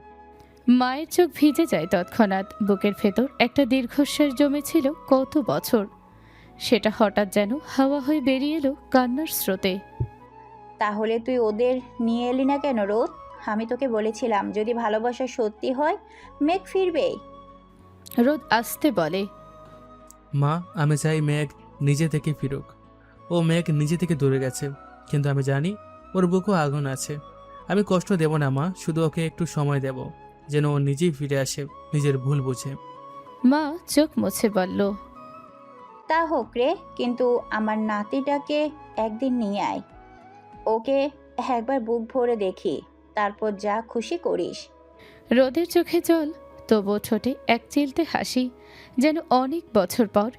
মায়ের চোখ ভিজে যায় তৎক্ষণাৎ। বুকের ভেতর একটা দীর্ঘশ্বাস জমেছিল কত বছর, সেটা হঠাৎ যেন হাওয়া হয়ে বেরিয়ে এলো কান্নার স্রোতে। তাহলে তুই ওদের নিয়ে এলি না কেন রোদ? আমি তোকে বলেছিলাম যদি ভালোবাসা সত্যি হয় মেঘ ফিরবেই। রোদ আস্তে বলে, মা, আমি চাই মেঘ নিজে থেকে ফিরুক। ও মেঘ নিজে থেকে দূরে গেছে, কিন্তু আমি জানি ওর বুকেও আগুন আছে। আমি কষ্ট দেব না মা, শুধু ওকে একটু সময় দেব, যেন ও নিজেই ফিরে আসে নিজের ভুল বুঝে। মা চোখ মুছে বলল, তা হোক রে, কিন্তু আমার নাতিটাকে একদিন নিয়ে আয়, ওকে একবার বুক ভরে দেখি, তারপর যা খুশি করিস। রোদের চোখে জল, তবুও ঠোঁটে এক চিলতে হাসি, যেন অনেক বছর পর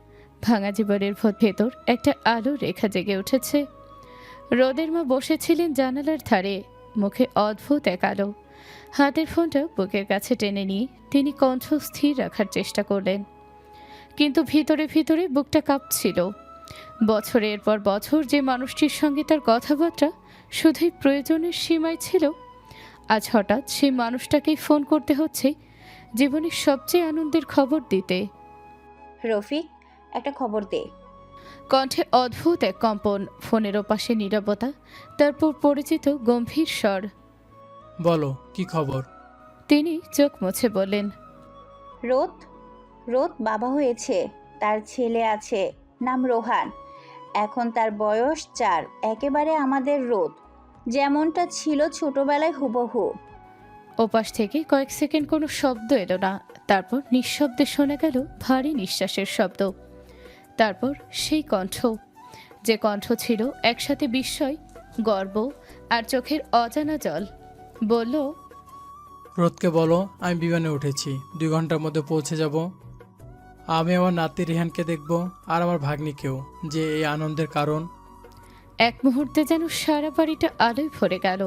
ভাঙা জীবনের ভেতর একটা আলো রেখা জেগে উঠেছে। রোদের মা বসেছিলেন জানালার ধারে, মুখে অদ্ভুত এক আলো। হাতের ফোনটা বুকের কাছে টেনে নিয়ে তিনি কণ্ঠ স্থির রাখার চেষ্টা করলেন, কিন্তু ভিতরে ভিতরে বুকটা কাঁপছিল। বছরের পর বছর যে মানুষটির সঙ্গে তার কথাবার্তা শুধুই প্রয়োজনের সীমায় ছিল, আজ হঠাৎ সেই মানুষটাকেই ফোন করতে হচ্ছে জীবনের সবচেয়ে আনন্দের খবর দিতে। রফিক, একটা খবর দে। কণ্ঠে অদ্ভুত এক কম্পন, ফোনের ওপাশে নীরবতা, তারপর পরিচিত গম্ভীর স্বর। বলো, কি খবর? তিনি চোখ মুছে বললেন, রোদ রোদ বাবা হয়েছে, তার ছেলে আছে, নাম রোহান। এখন তার বয়স 4, একেবারে আমাদের রোদ, যেমনটা ছিল ছোটবেলায় হুবহু। ওপাশ থেকে কয়েক সেকেন্ড কোনো শব্দ এলো না, তারপর নিঃশব্দে শোনা গেল ভারী নিঃশ্বাসের শব্দ। তারপর সেই কণ্ঠ, যে কণ্ঠ ছিল একসাথে বিস্ময়, গর্ব আর চোখের অজানা জল, বলল, রোদকে বলো আমি বিমানে উঠেছি, 2 ঘন্টার মধ্যে পৌঁছে যাব। আমি আমার নাতি রিহানকে দেখব, আর আমার ভাগ্নিকেও, যে এই আনন্দের কারণ। এক মুহূর্তে যেন সারা বাড়িটা আলোয় ভরে গেল।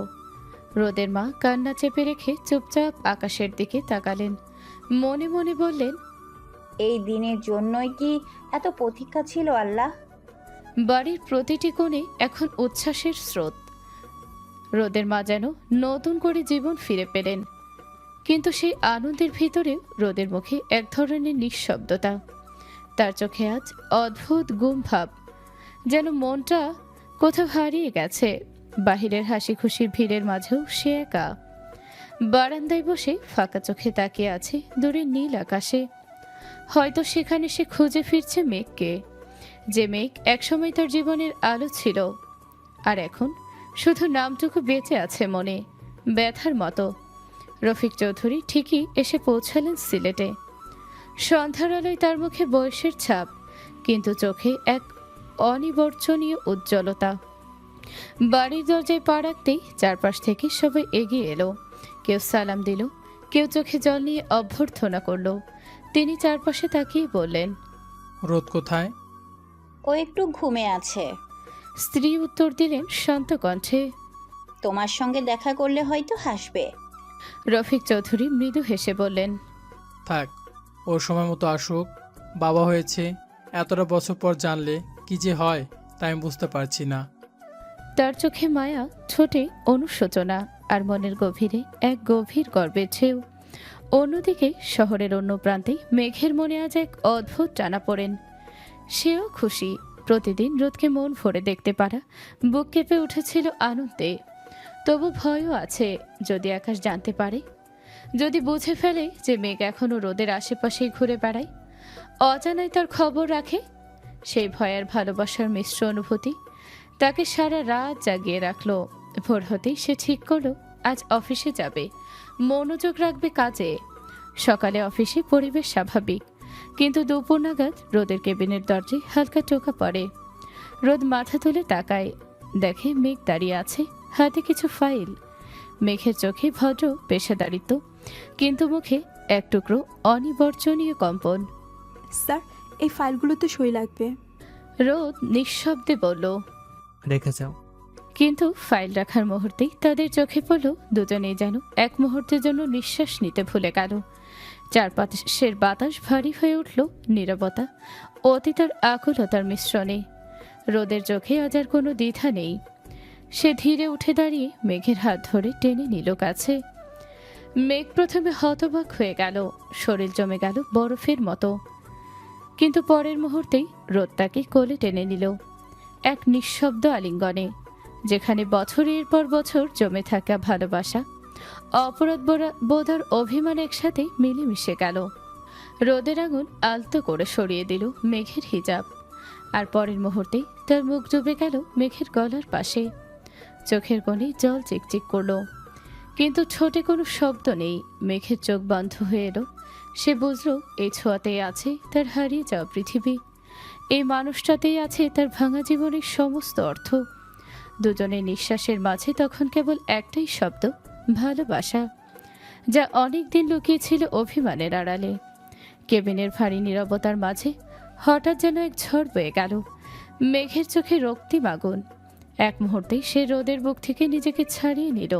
রোদের মা কান্না চেপে রেখে চুপচাপ আকাশের দিকে তাকালেন। মনে মনে বললেন, এই দিনের জন্যই কি এত প্রতীক্ষা ছিল আল্লাহ? বাড়ির প্রতিটি কোণে এখন উচ্ছ্বাসের স্রোত। রোদের মা যেন নতুন করে জীবন ফিরে পেলেন, কিন্তু সেই আনন্দের ভিতরেও রোদের মুখে এক ধরনের নিঃশব্দতা। তার চোখে আজ অদ্ভুত গুম ভাব, যেন মনটা কোথাও হারিয়ে গেছে। বাহিরের হাসি খুশির ভিড়ের মাঝেও সে একা। বারান্দায় বসে ফাঁকা চোখে তাকিয়ে আছে দূরের নীল আকাশে। হয়তো সেখানে সে খুঁজে ফিরছে মেঘকে, যে মেঘ একসময় তার জীবনের আলো ছিল, আর এখন শুধু নামটুকু বেঁচে আছে মনে, ব্যথার মতো। রফিক চৌধুরী ঠিকই এসে পৌঁছালেন সিলেটে। সন্ধ্যার আলোয় তার মুখে বয়সের ছাপ, কিন্তু চোখে এক অনিবর্চনীয় উজ্জ্বলতা। বাড়ির দরজায় পা রাখতেই চারপাশ থেকে সবাই এগিয়ে এলো। কেউ সালাম দিল, কেউ চোখে জল নিয়ে অভ্যর্থনা করল। তিনি চারপাশে তাকিয়ে বললেন, রোদ কোথায়? ও একটু ঘুমে আছে। স্ত্রী উত্তর দিলেন শান্ত কণ্ঠে। তোমার সঙ্গে দেখা করলে হয়তো হাসবে। রফিক চৌধুরী মৃদু হেসে বললেন, থাক, ওর সময় মতো আসুক। বাবা হয়েছে, এতটা বছর পর জানলে কি যে হয় তা আমি বুঝতে পারছি না। তার চোখে মায়া, ঠোঁটে অনুশোচনা, আর মনের গভীরে এক গভীর গর্বের ছেউ। অন্যদিকে শহরের অন্য প্রান্তে মেঘের মনে আজ এক অদ্ভুত টানাপোড়েন। সেও খুশি, প্রতিদিন রোদকে মন ভরে দেখতে পারা বুক কেঁপে উঠেছিল আনন্দে। তবু ভয়ও আছে, যদি আকাশ জানতে পারে, যদি বুঝে ফেলে যে মেঘ এখনও রোদের আশেপাশেই ঘুরে বেড়ায়, অজানায় তার খবর রাখে। সেই ভয়ের ভালোবাসার মিশ্র অনুভূতি তাকে সারা রাত জাগিয়ে রাখলো। ভোর হতেই সে ঠিক করলো আজ অফিসে যাবে, মনোযোগ রাখবে কাজে। সকালে অফিসে পরিবেশ স্বাভাবিক, কিন্তু দুপুর নাগাদ রোদের কেবিনের দরজায় হালকা টোকা পড়ে। রোদ মাথা তুলে তাকায়, দেখে মেঘ দাঁড়িয়ে আছে, হাতে কিছু ফাইল। মেঘের চোখে ভদ্র পেশাদারিত্ব, কিন্তু মুখে এক টুকরো অনিবর্চনীয় কম্পন। স্যার, এই ফাইলগুলোতে সই লাগবে। রোদ নিঃশব্দে বলল, রেখে যাও। কিন্তু ফাইল রাখার মুহূর্তেই তাদের চোখে পড়ল দুজনেই যেন এক মুহূর্তের জন্য নিঃশ্বাস নিতে ভুলে গেল। চারপাশের বাতাস ভারী হয়ে উঠল, নীরবতা, অতীতের আকুলতার মিশ্রণে। রোদের চোখে আজ আর কোনো দ্বিধা নেই। সে ধীরে উঠে দাঁড়িয়ে মেঘের হাত ধরে টেনে নিল কাছে। মেঘ প্রথমে হতবাক হয়ে গেল, শরীর জমে গেল বরফের মতো, কিন্তু পরের মুহূর্তেই রোদ তাকে কোলে টেনে নিল এক নিঃশব্দ আলিঙ্গনে, যেখানে বছরের পর বছর জমে থাকা ভালোবাসা, অপরাধ বোধ আর অভিমান একসাথে মিলেমিশে গেল। রোদের আগুন আলতো করে সরিয়ে দিল মেঘের হিজাব, আর পরের মুহূর্তেই তার মুখ ডুবে গেল মেঘের গলার পাশে। চোখের কোণে জল চিকচিক করলো, কিন্তু ঠোঁটে কোনো শব্দ নেই। মেঘের চোখ বন্ধ হয়ে এলো। সে বুঝল এই ছোঁয়াতেই আছে তার হারিয়ে যাওয়া পৃথিবী, এই মানুষটাতেই আছে তার ভাঙা জীবনের সমস্ত অর্থ। দুজনের নিঃশ্বাসের মাঝে তখন কেবল একটাই শব্দ, ভালোবাসা, যা অনেক দিন লুকিয়েছিল অভিমানের আড়ালে। কেবিনের ভারী নীরবতার মাঝে হঠাৎ যেন এক ঝড় বয়ে গেল। মেঘের চোখে রক্তিম আগুন। এক মুহূর্তেই সে রোদের বুক থেকে নিজেকে ছাড়িয়ে নিল,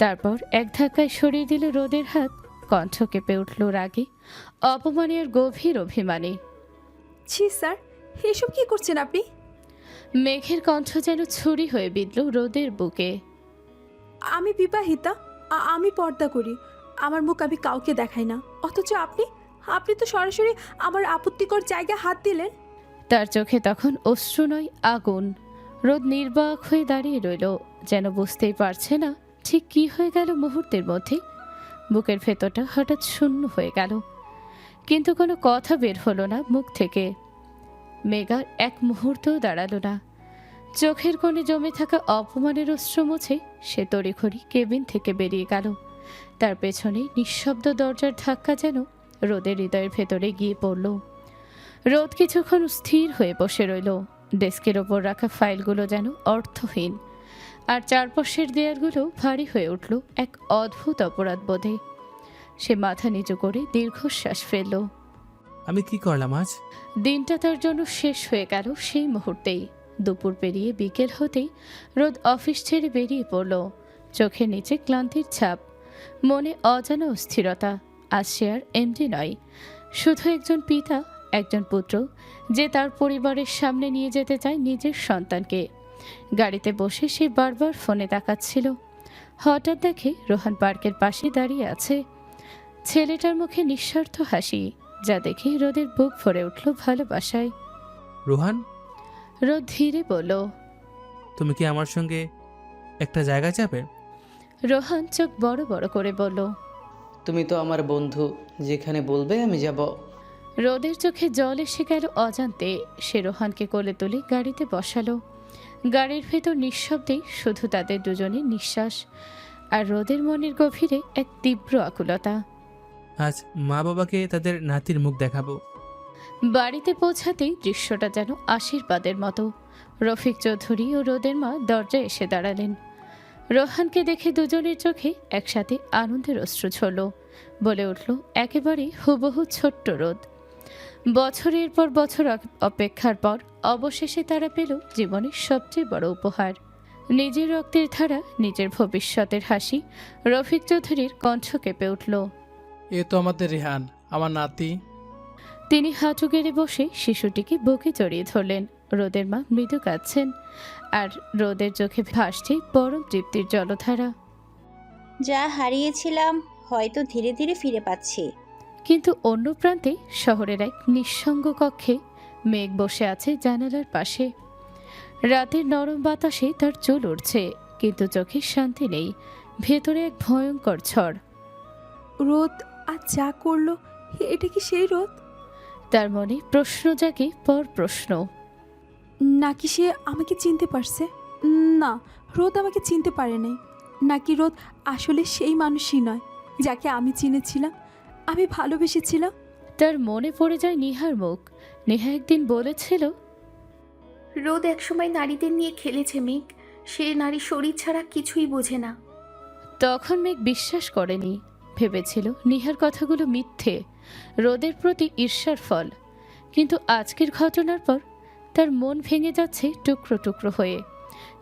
তারপর এক ধাক্কায় সরিয়ে দিল রোদের হাত। কণ্ঠ কেঁপে উঠল রাগে, অপমানে আর গভীর অভিমানে। ছি স্যার, এসব কি করছেন আপনি? মেঘের কণ্ঠ যেন ছুরি হয়ে বিঁধল রোদের বুকে। আমি বিবাহিতা, আমি পর্দা করি, আমার মুখ আমি কাউকে দেখাই না, অথচ আপনি আপনি তো সরাসরি আমার আপত্তিকর জায়গায় হাত দিলেন। তার চোখে তখন অশ্রু নয়, আগুন। রোদ নির্বাক হয়ে দাঁড়িয়ে রইল, যেন বুঝতেই পারছে না ঠিক কি হয়ে গেল মুহূর্তের মধ্যে। বুকের ভেতরটা হঠাৎ শূন্য হয়ে গেল, কিন্তু কোনো কথা বের হলো না মুখ থেকে। মেঘার এক মুহূর্তও দাঁড়ালো না। চোখের কোণে জমে থাকা অপমানের অশ্রু মুছে সে তড়িঘড়ি কেবিন থেকে বেরিয়ে গেল। তার পেছনে নিঃশব্দ দরজার ধাক্কা যেন রোদের হৃদয়ের ভেতরে গিয়ে পড়ল। রোদ কিছুক্ষণ স্থির হয়ে বসে রইল। ডেস্কের ওপর রাখা ফাইলগুলো যেন অর্থহীন, আর চারপাশের দেয়ালগুলো ভারী হয়ে উঠল এক অদ্ভুত অপরাধ বোধে। সে মাথা নিচু করে দীর্ঘশ্বাস ফেলল। আমি কি করলাম আজ? দিনটা তার জন্য শেষ হয়ে গেল সেই মুহূর্তেই। দুপুর পেরিয়ে বিকেল হতেই রোদ অফিস ছেড়ে বেরিয়ে পড়ল। চোখের নিচে ক্লান্তির ছাপ, মনে অজানা অস্থিরতা, আজ সে আর এমডি নয়, শুধু একজন পিতা, একজন পুত্র, যে তার পরিবারের সামনে নিয়ে যেতে চায় নিজের সন্তানকে। গাড়িতে বসে সে বারবার ফোনে তাকাচ্ছিল। হঠাৎ দেখে রোহান পার্কের পাশে দাঁড়িয়ে আছে। ছেলেটার মুখে নিঃস্বার্থ হাসি, যা দেখে রোদের বুক ভরে উঠল ভালোবাসায়। রোহান, রোদ ধীরে বলল, তুমি কি আমার সঙ্গে একটা জায়গায় যাবে? রোহান চোখ বড় বড় করে বলল, তুমি তো আমার বন্ধু, যেখানে বলবে আমি যাব। রোদের চোখে জল এসে গেল অজান্তে। সে রোহানকে কোলে তুলে গাড়িতে বসালো। গাড়ির ভেতর নিঃশব্দেই শুধু তাদের দুজনের নিঃশ্বাস, আর রোদের মনের গভীরে এক তীব্র আকুলতা। আজ মা বাবাকে তাদের নাতির মুখ দেখাবো। বাড়িতে পৌঁছাতেই দৃশ্যটা যেন আশীর্বাদের মতো। রফিক চৌধুরী ও রোদের মা দরজায় এসে দাঁড়ালেন। রোহানকে দেখে দুজনের চোখে একসাথে আনন্দের অশ্রু ঝরল। বলে উঠল, একেবারে হুবহু ছোট্ট রোদ। বছরের পর বছর অপেক্ষার পর অবশেষে তারা পেল জীবনের সবচেয়ে বড় উপহার। নিজের রক্তের ধারা, নিজের ভবিষ্যতের হাসি। রফিক চৌধুরীর কণ্ঠ কেঁপে উঠল। এ তো আমাদের রেহান, আমার নাতি। তিনি হাঁটু গেড়ে বসে শিশুটিকে বুকে জড়িয়ে ধরলেন। রোদের মা মৃদু কাঁদছেন, আর রোদের চোখে ভাসছে পরম তৃপ্তির জলধারা। যা হারিয়েছিলাম হয়তো ধীরে ধীরে ফিরে পাচ্ছি। কিন্তু অন্য প্রান্তে শহরের এক নিঃসঙ্গ কক্ষে মেঘ বসে আছে জানালার পাশে। রাতের নরম বাতাসে তার চুল উড়ছে, কিন্তু চোখে শান্তি নেই, ভেতরে এক ভয়ঙ্কর ঝড়। রোদ আজ যা করলো, এটা কি সেই রোদ? তার মনে প্রশ্ন জাগে পর প্রশ্ন। নাকি সে আমাকে চিনতে পারছে? না, রোদ আমাকে চিনতে পারে নাই। নাকি রোদ আসলে সেই মানুষই নয় যাকে আমি চিনেছিলাম, আমি ভালোবেসেছিলাম। তার মনে পড়ে যায় নিহার মুখ। নেহা একদিন বলেছিল, রোদ একসময় নারীদের নিয়ে খেলেছে মেঘ, সে নারী শরীর ছাড়া কিছুই বোঝে না। তখন মেঘ বিশ্বাস করেনি, ভেবেছিল নিহার কথাগুলো মিথ্যে, রোদের প্রতি ঈর্ষার ফল। কিন্তু আজকের ঘটনার পর তার মন ভেঙে যাচ্ছে টুকরো টুকরো হয়ে।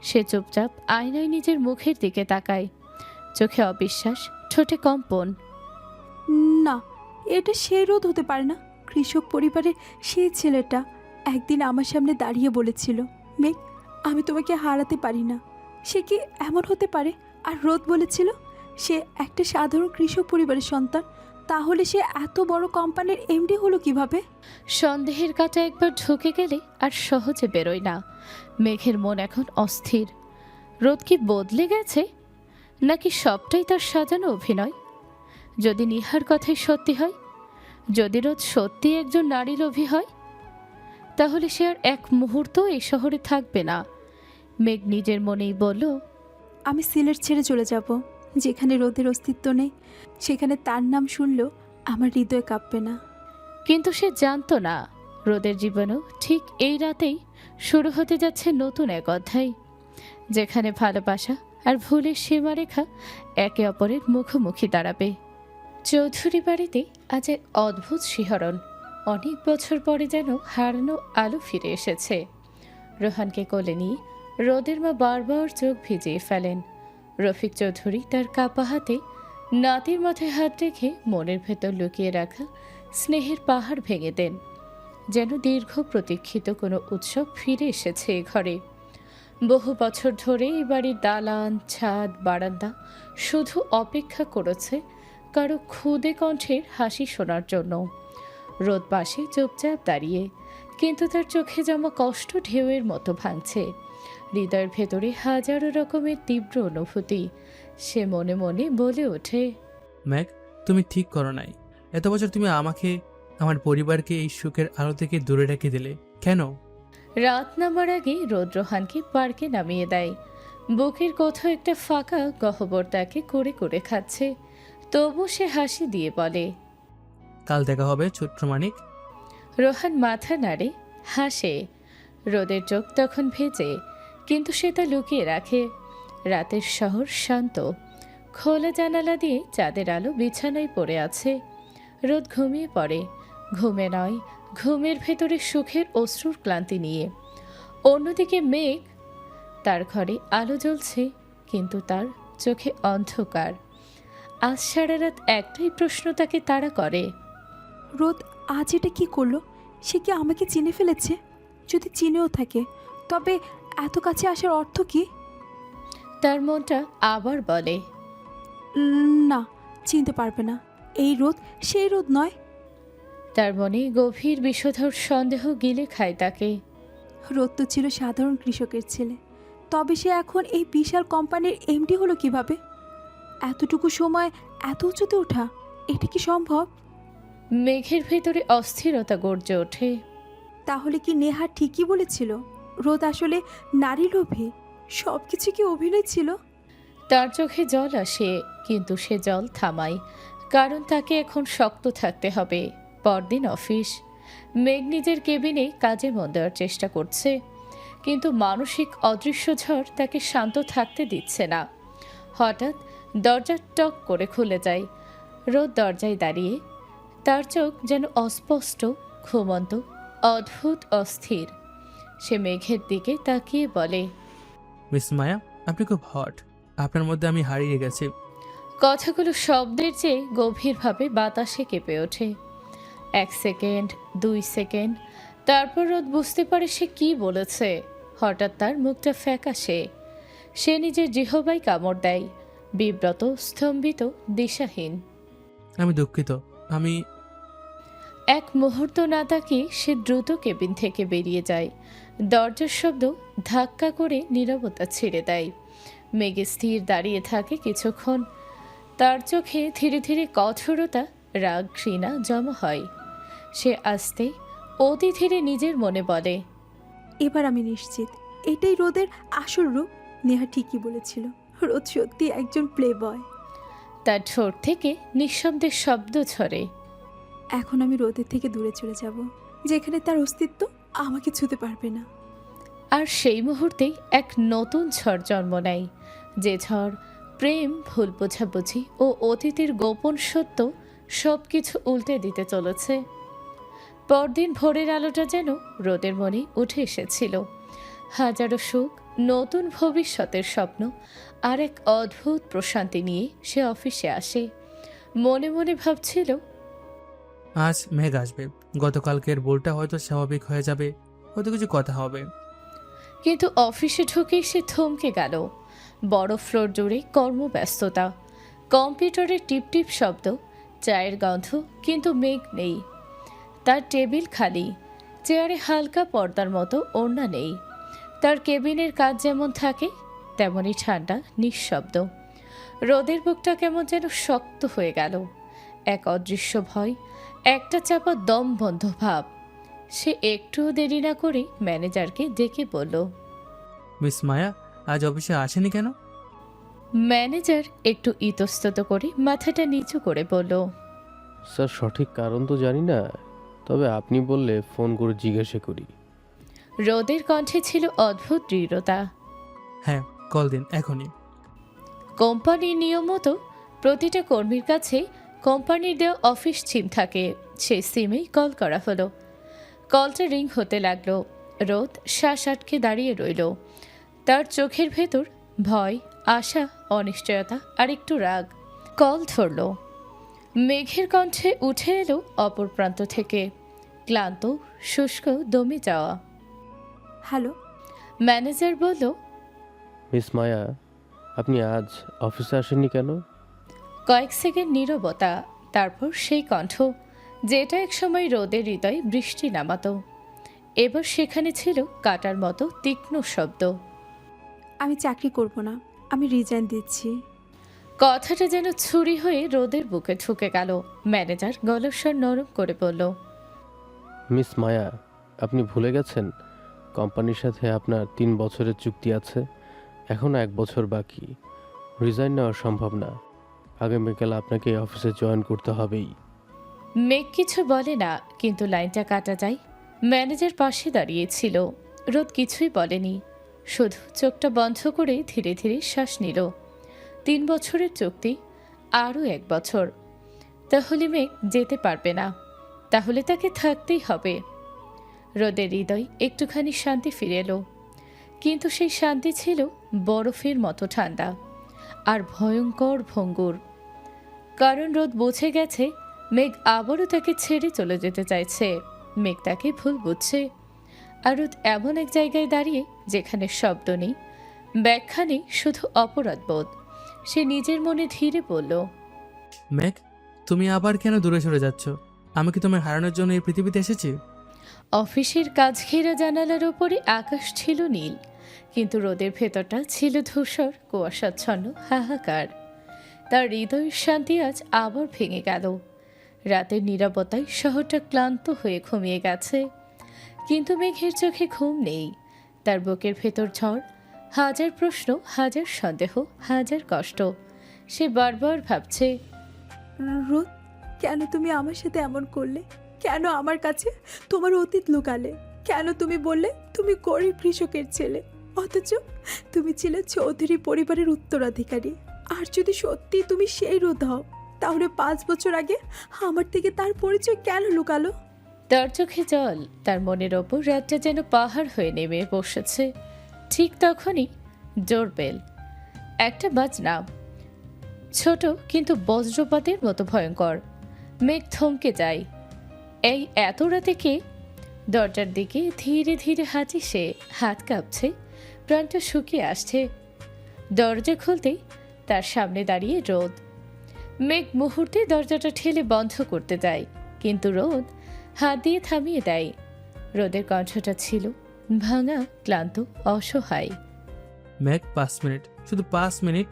সে চুপচাপ আয়নায় নিজের মুখের দিকে তাকায়, চোখে অবিশ্বাস, ঠোঁটে কম্পন। না, এটা সেই রোদ হতে পারে না। কৃষক পরিবারের সেই ছেলেটা একদিন আমার সামনে দাঁড়িয়ে বলেছিল, মেঘ আমি তোমাকে হারাতে পারি না। সে কি এমন হতে পারে? আর রোদ বলেছিল সে একটা সাধারণ কৃষক পরিবারের সন্তান। তাহলে সে এত বড় কোম্পানির এমডি হলো কিভাবে? সন্দেহের কাঁটা একবার ঢুকে গেলে আর সহজে বেরোয় না। মেঘের মন এখন অস্থির। রোদ কি বদলে গেছে, নাকি সবটাই তার সাজানো অভিনয়? যদি নিহার কথাই সত্যি হয়, যদি রোদ সত্যি একজন নারী লোভী হয়, তাহলে সে আর এক মুহূর্ত এই শহরে থাকবে না। মেঘ নিজের মনেই বলল, আমি সিলেট ছেড়ে চলে যাব। যেখানে রোদের অস্তিত্ব নেই, সেখানে তার নাম শুনলেও আমার হৃদয় কাঁপবে না। কিন্তু সে জানতো না, রোদের জীবনও ঠিক এই রাতেই শুরু হতে যাচ্ছে নতুন এক অধ্যায়, যেখানে ভালোবাসা আর ভুলের সীমারেখা একে অপরের মুখোমুখি দাঁড়াবে। চৌধুরী বাড়িতে আজ এক অদ্ভুত শিহরণ। অনেক বছর পরে যেন হারানো আলো ফিরে এসেছে। রোহানকে কোলে নিয়ে রোদের মা বারবার চোখ ভিজিয়ে ফেলেন। রফিক চৌধুরী তার কাপা হাতে নাতির মাথায় হাত রেখে মনের ভেতর লুকিয়ে রাখা স্নেহের পাহাড় ভেঙে দেন, যেন দীর্ঘ প্রতীক্ষিত কোনো উৎসব ফিরে এসেছে এ ঘরে। বহু বছর ধরে এই বাড়ির দালান, ছাদ, বারান্দা শুধু অপেক্ষা করেছে কারো ক্ষুদে কণ্ঠের হাসি শোনার জন্য। রোদ পাশে চুপচাপ দাঁড়িয়ে, কিন্তু তার চোখে জমা কষ্ট ঢেউয়ের মতো ভাঙছে। হৃদয়ের ভেতরে হাজারো রকমের তীব্র অনুভূতি। সে মনে মনে বলে ওঠে, ম্যাক, তুমি ঠিক করো নাই। এত বছর তুমি আমাকে, আমার পরিবারকে এই সুখের আলো থেকে দূরে রেখে দিলে কেন? রাত নামার আগে রোদ রোহানকে পার্কে নামিয়ে দেয়। বুকের কোথাও একটা ফাঁকা গহ্বর তাকে করে করে খাচ্ছে। তবু সে হাসি দিয়ে বলে, কাল দেখা হবে ছোট্ট মানিক। রোহান মাথা নাড়ে, হাসে। রোদের চোখ তখন ভেজে, কিন্তু সে তা লুকিয়ে রাখে। রাতের শহর শান্ত। খোলা জানালা দিয়ে চাঁদের আলো বিছানায় পড়ে আছে। রোদ ঘুমিয়ে পড়ে, ঘুমে নয়, ঘুমের ভেতরে সুখের অশ্রুর ক্লান্তি নিয়ে। অন্যদিকে মেঘ, তার ঘরে আলো জ্বলছে, কিন্তু তার চোখে অন্ধকার। আজ সারা রাত একটাই প্রশ্ন তাকে তাড়া করে। রোদ আজ এটা কি করলো? সে কি আমাকে চিনে ফেলেছে? যদি চিনেও থাকে তবে এত কাছে আসার অর্থ কি? তার মনটা আবার বলে, না, চিনতে পারবে না। এই রোদ সেই রোদ নয়। তার মনে গভীর বিষধর সন্দেহ গিলে খায় তাকে। রোদ তো ছিল সাধারণ কৃষকের ছেলে, তবে সে এখন এই বিশাল কোম্পানির এমডি হলো কিভাবে? এতটুকু সময় এত উঁচুতে ওঠা, এটা কি সম্ভব? মেঘের ভেতরে অস্থিরতা গর্জে ওঠে। তাহলে কি নেহা ঠিকই বলেছিল? রোদ আসলে নারী লোভী? সব কিছু কি অভিনয় ছিল? তার চোখে জল আসে, কিন্তু সে জল থামায়, কারণ তাকে এখন শক্ত থাকতে হবে। পরদিন অফিস। মেঘ নিজের কেবিনে কাজে মন দেওয়ার চেষ্টা করছে, কিন্তু মানসিক অদৃশ্য ঝড় তাকে শান্ত থাকতে দিচ্ছে না। হঠাৎ দরজা টক করে খুলে যায়। রোদ দরজায় দাঁড়িয়ে, তার চোখ যেন অস্পষ্ট, ঘুমন্ত, অদ্ভুত অস্থির। সে মেঘের দিকে তাকিয়ে বলে, মিস মায়া, আপনি খুব হট। আপনার মধ্যে আমি হারিয়ে গেছি। কথাগুলো শব্দের চেয়ে গভীরভাবে বাতাসে কেঁপে ওঠে। 1 সেকেন্ড, 2 সেকেন্ড, তারপর রোদ বুঝতে পারে সে কি বলেছে। হঠাৎ তার মুখটা ফ্যাকাশে। সে নিজের জিহবায় কামড় দেয়, বিব্রত, স্তম্ভিত, দিশাহীন। আমি দুঃখিত। আমি এক মুহূর্ত না তাকিয়ে সে দ্রুত কেবিন থেকে বেরিয়ে যায়। দরজার শব্দ ধাক্কা করে নীরবতা ছেড়ে দেয়। মেঘে স্থির দাঁড়িয়ে থাকে কিছুক্ষণ। তার চোখে ধীরে ধীরে কঠোরতা, রাগ, ঘৃণা জমা হয়। সে আস্তে, অতি ধীরে নিজের মনে বলে, এবার আমি নিশ্চিত এটাই রোদের আসল রূপ। নেহা ঠিকই বলেছিল, রোদ সত্যি একজন প্লে বয়। তার ঠোঁট থেকে নিঃশব্দের শব্দ ঝরে। এখন আমি রোদের থেকে দূরে চলে যাব, যেখানে তার অস্তিত্ব আমাকে ছুতে পারবে না। আর সেই মুহূর্তেই এক নতুন ঝড় জন্ম নেয়, যে ঝড় প্রেম, ভুল বোঝাবুঝি ও অতীতের গোপন সত্য সব কিছু উল্টে দিতে চলেছে। পরদিন ভোরের আলোটা যেন রোদের মনে উঠে এসেছিল। হাজারো সুখ, নতুন ভবিষ্যতের স্বপ্ন আর এক অদ্ভুত প্রশান্তি নিয়ে সে অফিসে আসে। মনে মনে ভাবছিল, আজ মেঘ আসবে, গতকালকের বোলটা হয়তো স্বাভাবিক হয়ে যাবে, হয়তো কিছু কথা হবে। কিন্তু অফিসে ঢুকেই সে থমকে গেল। বড় ফ্লোর জুড়ে কর্মব্যস্ততা, কম্পিউটারের টিপটিপ শব্দ, চায়ের গন্ধ, কিন্তু মেঘ নেই। তার টেবিল খালি, চেয়ারে হালকা পর্দার মতো ওড়না নেই। তার কেবিনের কাজ যেমন থাকে তেমনই ঠান্ডা, নিঃশব্দ। রোদের বুকটা কেমন যেন শক্ত হয়ে গেল। এক অদৃশ্য ভয়, একটা চাপা দম বন্ধ ভাব। সে একটুও দেরি না করে ম্যানেজারকে ডেকে বলল, মিস মায়া আজ অফিসে আসেনি কেন? ম্যানেজার একটু ইতস্তত করে মাথাটা নিচু করে বলল, স্যার, সঠিক কারণ তো জানি না, তবে আপনি বললে ফোন করে জিজ্ঞাসা করি। রোদের কণ্ঠে ছিল অদ্ভুত দৃঢ়তা। হ্যাঁ, কল দিন এখনই। কোম্পানির নিয়ম মতো প্রতিটা কর্মীর কাছে কোম্পানির দেওয়া অফিস সিম থাকে, সেই সিমেই কল করা হলো। কলটা রিং হতে লাগলো। রোদ শ্বাস আটকে দাঁড়িয়ে রইল। তার চোখের ভেতর ভয়, আশা, অনিশ্চয়তা আর একটু রাগ। কল ধরল। মেঘের কণ্ঠে উঠে এলো অপর প্রান্ত থেকে, ক্লান্ত, শুষ্ক, দমে যাওয়া। হ্যালো। ম্যানেজার বলল, মিস মায়া, আপনি আজ অফিসে আসেননি কেন? কয়েক সেকেন্ড নীরবতা, তারপর সেই কণ্ঠ যেটা একসময় রোদের হৃদয়ে বৃষ্টি নামাতো, এবার সেখানে ছিল কাটার মতো তীক্ষ্ণ শব্দ। আমি চাকরি করব না, আমি রিজাইন দিচ্ছি। কথাটা যেন ছুরি হয়ে রোদের বুকে ঢুকে গেল। ম্যানেজার গলার স্বর নরম করে বলল, মিস মায়া, আপনি ভুলে গেছেন কোম্পানির সাথে আপনার 3 বছরের চুক্তি আছে, এখনও 1 বছর বাকি। রিজাইন নেওয়া সম্ভব না, আগামীকাল আপনাকে অফিসে জয়েন করতে হবেই। মেঘ কিছু বলে না, কিন্তু লাইনটা কাটা যায়। ম্যানেজার পাশে দাঁড়িয়েছিল। রোদ কিছুই বলেনি, শুধু চোখটা বন্ধ করে ধীরে ধীরে শ্বাস নিল। 3 বছরের চুক্তি, আরও 1 বছর। তাহলে মেঘ যেতে পারবে না, তাহলে তাকে থাকতেই হবে। রোদের হৃদয় একটুখানি শান্তি ফিরে এলো, কিন্তু সেই শান্তি ছিল বরফের মতো ঠান্ডা আর ভয়ঙ্কর ভঙ্গুর। কারণ রোদ বুঝে গেছে মেঘ আবারও তাকে ছেড়ে চলে যেতে চাইছে। মেঘ তাকে ভুল বুঝছে। আর রোদ এমন এক জায়গায় দাঁড়িয়ে যেখানে শব্দ নেই, ব্যাখ্যা নেই, শুধু অপরাধবোধ। সে নিজের মনে ধীরে বলল, মেঘ, তুমি আবার কেন দূরে সরে যাচ্ছ? আমি কি তোমার হারানোর জন্য এই পৃথিবীতে এসেছি? অফিসের কাজ ঘেরা জানালার ওপরে আকাশ ছিল নীল, কিন্তু রোদের ভেতরটা ছিল ধূসর কুয়াশাচ্ছন্ন হাহাকার। তার হৃদয়ের শান্তি আজ আবার ভেঙে গেল। রাতের নীরবতায় শহরটা ক্লান্ত হয়ে ঘুমিয়ে গেছে, কিন্তু মেঘের চোখে ঘুম নেই। তার বুকের ভেতর ঝড়, হাজার প্রশ্ন, হাজার সন্দেহ, হাজার কষ্ট। সে বারবার ভাবছে, রোদ, কেন তুমি আমার সাথে এমন করলে? কেন আমার কাছে তোমার অতীত লুকালে? কেন তুমি বললে তুমি গরিব কৃষকের ছেলে, অথচ তুমি ছিলে চৌধুরী পরিবারের উত্তরাধিকারী? আর যদি সত্যি তুমি সেই রোদ হও, তাহলে 5 বছর আগে আমার থেকে তার পরিচয় কেন লুকালো? তার চোখে জল, তার মনের ওপর রাতটা যেন পাহাড় হয়ে নেমে বসেছে। ঠিক তখনই ডোরবেল, একটা বাজনা, ছোট কিন্তু বজ্রপাতের মতো ভয়ঙ্কর। মেঘ থমকে যায়। এই এত রাতে কে? দরজার দিকে ধীরে ধীরে হাঁচি সে, হাত কাঁপছে, প্রাণটা শুকিয়ে আসছে। দরজা খুলতেই তার সামনে দাঁড়িয়ে রোদ। মেঘ মুহূর্তে দরজাটা ঠেলে বন্ধ করতে যায়, কিন্তু রোদ হাত দিয়ে থামিয়ে দেয়। রোদের কণ্ঠটা ছিল ভাঙা, ক্লান্ত, অসহায়। মেঘ, 5 মিনিট, শুধু 5 মিনিট,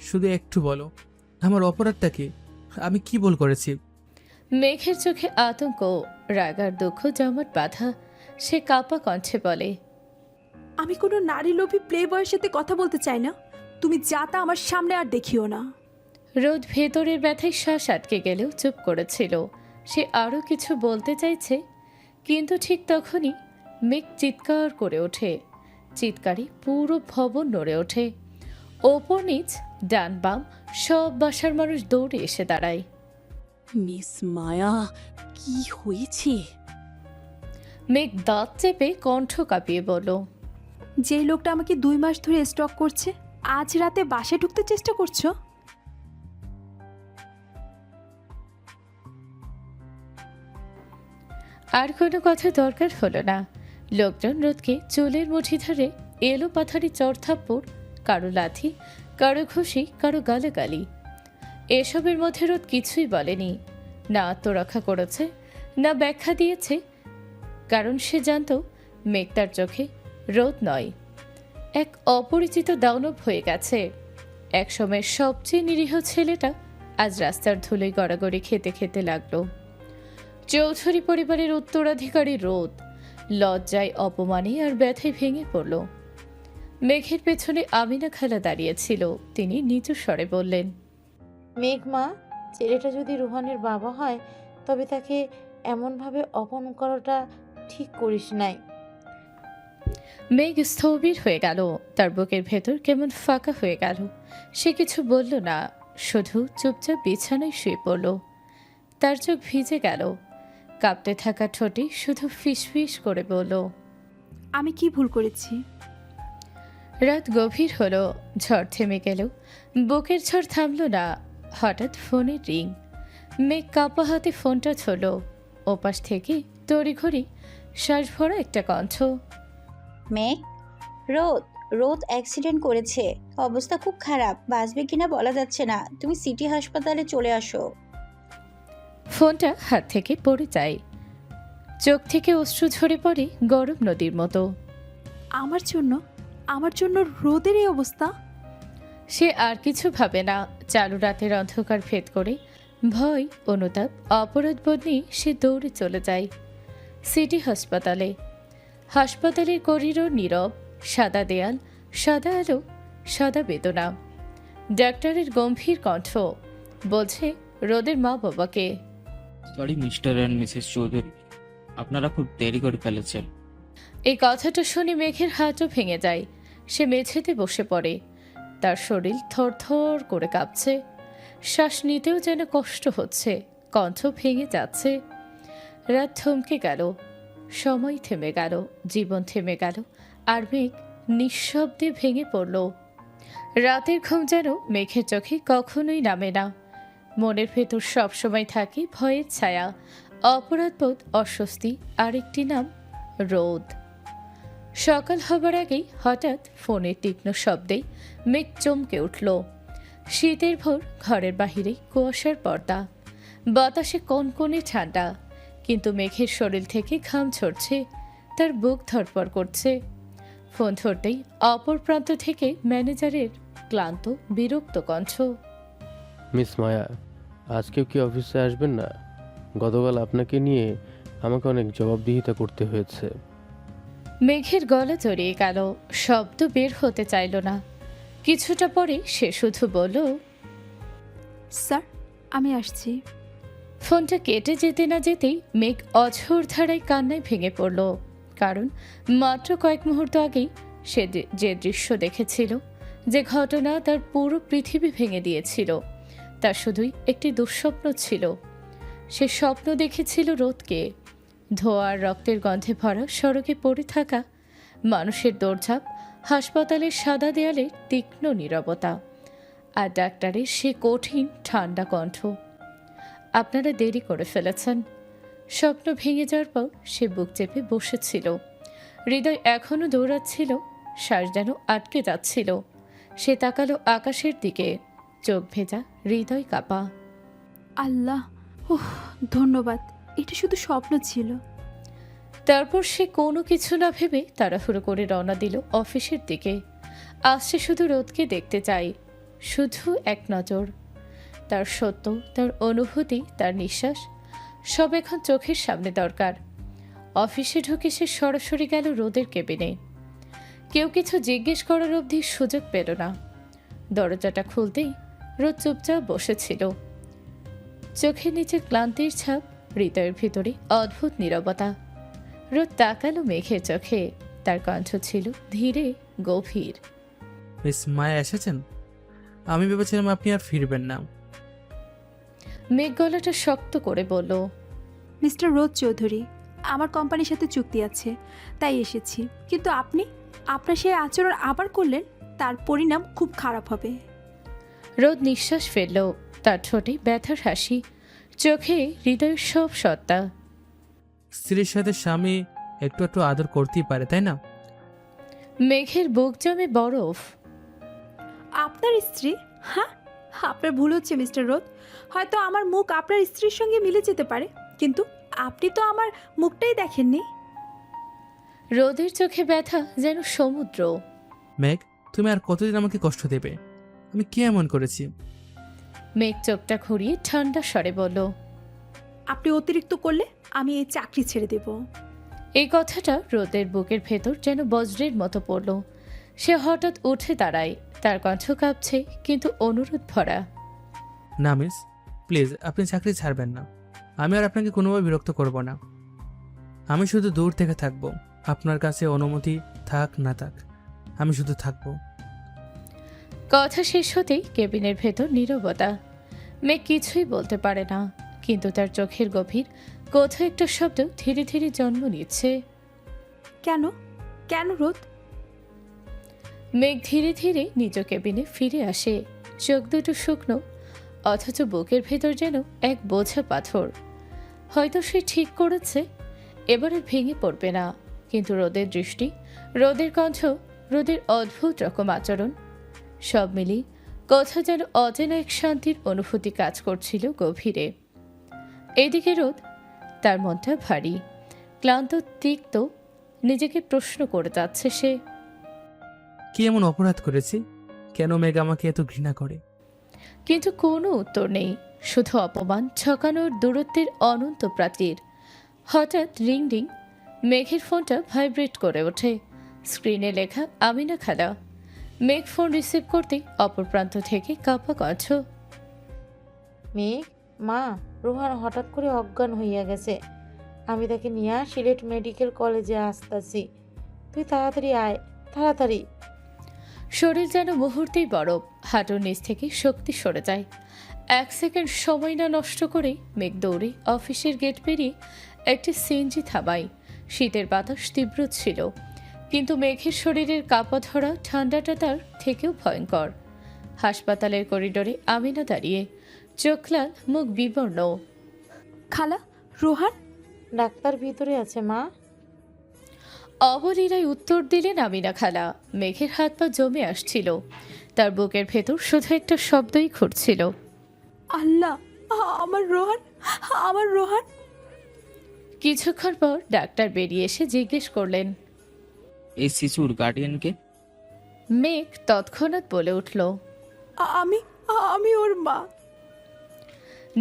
শুধু একটু বলো, আমার অপরাধটা কি? আমি কি ভুল করেছি? মেঘের চোখে আতঙ্ক, রাগ আর দুঃখ জমাট বাঁধা। সে কাঁপা কণ্ঠে বলে, আমি কোনো নারী লোভী প্লে বয়ের সাথে কথা বলতে চাই না। তুমি যা তা আমার সামনে আর দেখিও না। রোদ ভেতরের ব্যথায় শ্বাস আটকে গেলেও চুপ করেছিল। সে আরও কিছু বলতে চাইছে, কিন্তু ঠিক তখনই মেঘ চিৎকার করে ওঠে। চিৎকারে পুরো ভবন নড়ে ওঠে। ওপর নিচ, ডান বাম সব বাসার মানুষ দৌড়ে এসে দাঁড়ায়। মিস মায়া, কি হয়েছে? মেঘ দাঁত চেপে কণ্ঠ কাঁপিয়ে বলল, যেই লোকটা আমাকে 2 মাস ধরে স্টক করছে, আজ রাতে বাসায় ঢুকতে চেষ্টা করছো? আর কোনো কথা দরকার হলো না। লোকজন রোদকে চুলের মুঠি ধরে এলো পাথারি চড়থাপ্পড়, কারো লাথি, কারো ঘুষি, কারো গালাগালি। এসবের মধ্যে রোদ কিছুই বলেনি, না আত্মরক্ষা করেছে, না ব্যাখ্যা দিয়েছে, কারণ সে জানত মেঘ তার চোখে রোদ নয়, এক অপরিচিত দানব হয়ে গেছে। একসময়ের সবচেয়ে নিরীহ ছেলেটা আজ রাস্তার ধুলোয় গড়াগড়ি খেতে খেতে লাগলো। চৌধুরী পরিবারের উত্তরাধিকারী রোদ লজ্জায়, অপমানে আর ব্যথায় ভেঙে পড়ল। মেঘের পেছনে আমিনা খালা দাঁড়িয়েছিল। তিনি নিচু স্বরে বললেন, মেঘ মা, ছেলেটা যদি রুহানের বাবা হয় তবে তাকে এমনভাবে অপমান করাটা ঠিক করিস নাই। মেঘ স্থবির হয়ে গেল। তার বুকের ভেতর কেমন ফাঁকা হয়ে গেল। সে কিছু বলল না, শুধু চুপচাপ বিছানায় শুয়ে পড়ল। তার চোখ ভিজে গেল। কাঁপতে থাকা ঠোঁটে শুধু ফিসফিস করে বলল, আমি কি ভুল করেছি? রাত গভীর হলো, ঝড় থেমে গেলেও বুকের ঝড় থামল না। হঠাৎ ফোনের রিং। মেঘ কাঁপা হাতে ফোনটা ছুঁল। ওপাশ থেকে তড়িঘড়ি শ্বাস ভরা একটা কণ্ঠ, মেঘ, রোদ, রোদ অ্যাক্সিডেন্ট করেছে, অবস্থা খুব খারাপ, বাঁচবে কিনা বলা যাচ্ছে না, তুমি সিটি হাসপাতালে চলে আসো। ফোনটা হাত থেকে পড়ে যায়। চোখ থেকে অশ্রু ঝরে পড়ে গরম নদীর মতো। আমার জন্য রোদের এই অবস্থা? সে আর কিছু ভাবে না। চালু রাতের অন্ধকার ভেদ করে ভয়, অনুতাপ, অপরাধবোধ নিয়ে সে দৌড়ে চলে যায় সিটি হাসপাতালে। হাসপাতালের করিডোর নীরব, সাদা দেয়াল, সাদা আলো, সাদা বেদনা। ডাক্তারের গম্ভীর কণ্ঠ বলছে রোদের মা বাবাকে, sorry mister and Mrs Chowdhury, আপনারা খুব দেরি করে ফেলেছেন। এই কথাটা শুনে মেঘের হাতও ভেঙে যায়। সে মেঝেতে বসে পড়ে। তার শরীর থরথর করে কাঁপছে। শ্বাস নিতেও যেন কষ্ট হচ্ছে, কণ্ঠ ভেঙে যাচ্ছে। রাত থমকে গেল, সময় থেমে গেল, জীবন থেমে গেল, আর মেঘ নিঃশব্দে ভেঙে পড়ল। রাতের ঘুম যেন মেঘের চোখে কখনোই নামে না। মনের ভেতর সবসময় থাকে ভয়ের ছায়া, অপরাধবোধ, অস্বস্তি, আরেকটি নাম রোদ। সকাল হবার আগেই হঠাৎ ফোনের তীক্ষ্ণ শব্দেই মেঘ চমকে উঠল। শীতের ভোর, ঘরের বাহিরে কুয়াশার পর্দা, বাতাসে কনকনে ঠান্ডা, কিন্তু মেঘের শরীর থেকে ঘাম ঝরছে, তার বুক ধড়ফড় করছে। ফোন ধরতেই অপর প্রান্ত থেকে ম্যানেজারের ক্লান্ত বিরক্ত কণ্ঠ। মিস মায়া, আজকেও কি অফিসে আসবেন না? গতকাল আপনাকে নিয়ে আমাকে অনেক জবাবদিহিতা করতে হয়েছে। মেঘের গলা জড়িয়ে গেল, শব্দ বের হতে চাইল না। কিছুটা পরে সে শুধু বলল, স্যার আমি আসছি। ফোনটা কেটে যেতে না যেতেই মেঘ অঝোর ধারায় কান্নায় ভেঙে পড়ল। কারণ মাত্র কয়েক মুহূর্ত আগেই সে যে দৃশ্য দেখেছিল, যে ঘটনা তার পুরো পৃথিবী ভেঙে দিয়েছিল, তা শুধুই একটি দুঃস্বপ্ন ছিল। সে স্বপ্ন দেখেছিল রোদকে, ধোয়ার রক্তের গন্ধে ভরা সড়কে পড়ে থাকা, মানুষের দৌড়ঝাঁপ, হাসপাতালের সাদা দেয়ালের তীক্ষ্ণ নীরবতা, আর ডাক্তারের সে কঠিন ঠান্ডা কণ্ঠ। আপনারা দেরি করে ফেলেছেন। স্বপ্ন ভেঙে যাওয়ার পর সে বুক চেপে বসেছিল। হৃদয় এখনো দৌড়াচ্ছিল, শ্বাস যেন আটকে যাচ্ছিল। সে তাকালো আকাশের দিকে, চোখ ভেজা, হৃদয় কাঁপা। আল্লাহ, ওহ ধন্যবাদ, এটা শুধু স্বপ্ন ছিল। তারপর সে কোনো কিছু না ভেবে তাড়াহুড়ো করে রওনা দিল অফিসের দিকে। আসছে শুধু রোদকে দেখতে চাই, শুধু এক নজর। তার সত্য, তার অনুভূতি, তার নিঃশ্বাস, সব এখন চোখের সামনে দরকার। অফিসে ঢুকে সে সরাসরি গেল রোদের কেবিনে। কেউ কিছু জিজ্ঞেস করার অবধি সুযোগ পেল না। দরজাটা খুলতেই রোদ চুপচাপ বসেছিল, চোখের নিচে ক্লান্তির ছাপ, হৃদয়ের ভিতরে অদ্ভুত নীরবতা। রোদ তাকালো মেঘের চোখে, তার কণ্ঠ ছিল ধীরে, গভীর। মিস মায়া এসেছেন? আমি ভেবেছিলাম আপনি আর ফিরবেন না। মেঘ গলাটা শক্ত করে বলল, মিস্টার রোদ চৌধুরী, আমার কোম্পানির সাথে চুক্তি আছে, তাই এসেছি। কিন্তু আপনি আপনার সেই আচরণ আবার করলেন, তার পরিণাম খুব খারাপ হবে। রোদ নিঃশ্বাস ফেলল, তার ঠোঁটে ব্যথার হাসি, চোখে হৃদয়ের সব সত্তা। স্ত্রীর সাথে স্বামী একটু একটু আদর করতেই পারে, তাই না? মেঘের বুক জমে বরফ। আপনার স্ত্রী? হ্যাঁ, আপনার ভুল হচ্ছে মিস্টার রোদ। হয়তো আমার মুখ আপনার স্ত্রীর সঙ্গে মিলে যেতে পারে, কিন্তু আপনি তো আমার মুখটাই দেখেননি। রোদের চোখে ব্যথা যেন সমুদ্র। মেঘ, তুমি আর কতদিন আমাকে কষ্ট দেবে? আমি কি এমন করেছি? মেঘ চোখটা ঘুরিয়ে ঠান্ডা স্বরে বলল, আপনি অতিরিক্ত করলে আমি এই চাকরি ছেড়ে দেব। এই কথাটা রোদের বুকের ভেতর যেন বজ্রের মতো পড়ল। সে হঠাৎ উঠে দাঁড়ায়, তার কণ্ঠ কাঁপছে, কিন্তু অনুরোধ ভরা। না মিস, প্লিজ আপনি চাকরি ছাড়বেন না। আমি আর আপনাকে কোনোভাবে বিরক্ত করব না। আমি শুধু দূর থেকে থাকব। আপনার কাছে অনুমতি থাক না থাক, আমি শুধু থাকব। কথা শেষ হতেই কেবিনের ভেতর নীরবতা। মেঘ কিছুই বলতে পারে না, কিন্তু তার চোখের গভীর কোথাও একটা শব্দ ধীরে ধীরে জন্ম নিচ্ছে। কেন কেন রোদ? মেঘ ধীরে ধীরে নিজ কেবিনে ফিরে আসে, চোখ দুটো শুকনো, অথচ বুকের ভেতর যেন এক বোঝা পাথর। হয়তো সে ঠিক করেছে, এবারে ভেঙে পড়বে না। কিন্তু রোদের দৃষ্টি, রোদের কণ্ঠ, রোদের অদ্ভুত রকম আচরণ, সব মিলিয়ে কোথাও যেন অচেনা এক শান্তির অনুভূতি কাজ করছিল গভীরে। এদিকে রোদ, তার মনটা ভারী, ক্লান্ত, তিক্ত। নিজেকে প্রশ্ন করে যাচ্ছে সে, কি এমন অপরাধ করেছি? কেন মেঘ আমাকে এত ঘৃণা করে? কিন্তু কোনো উত্তর নেই, শুধু অপমান, ঠকানোর দূরত্বের অনন্ত প্রাচীর। হঠাৎ রিং রিং, মেঘের ফোনটা ভাইব্রেট করে ওঠে। স্ক্রিনে লেখা আমিনা খালা। মেঘ ফোন রিসিভ করতেই অপর প্রান্ত থেকে কাঁপা কণ্ঠ, মেঘ, মা, রোহান হঠাৎ করে অজ্ঞান হইয়া গেছে। আমি তাকে নিয়ে সিলেট মেডিকেল কলেজে আসতেছি, তুই তাড়াতাড়ি আয়, তাড়াতাড়ি। শরীর যেন মুহূর্তেই বরফ, হাঁটুর নিচ থেকে শক্তি সরে যায়। 1 সেকেন্ড সময় না নষ্ট করে মেঘ দৌড়ে অফিসের গেট পেরিয়ে একটি সিএনজি থামায়। শীতের বাতাস তীব্র ছিল, কিন্তু মেঘের শরীরের কাঁপা ধরা ঠান্ডাটা তার থেকেও ভয়ঙ্কর। হাসপাতালের করিডোরে আমিনা দাঁড়িয়ে, চোখ লাল, মুখ বিবর্ণ। খালা, রোহান? ডাক্তার ভিতরে আছে মা। অবলীলায় উত্তর দিলেন আমিনা খালা। মেঘের হাত পা জমে আসছিল, তার বুকের ভেতর শুধু একটা শব্দই ঘুরছিল, আল্লাহ, আমার রোহান, আমার রোহান। কিছুক্ষণ পর ডাক্তার বেরিয়ে এসে জিজ্ঞেস করলেন। এই শিশুর গার্ডিয়ানকে? মেঘ তৎক্ষণাৎ বলে উঠল, আমি আমি ওর মা।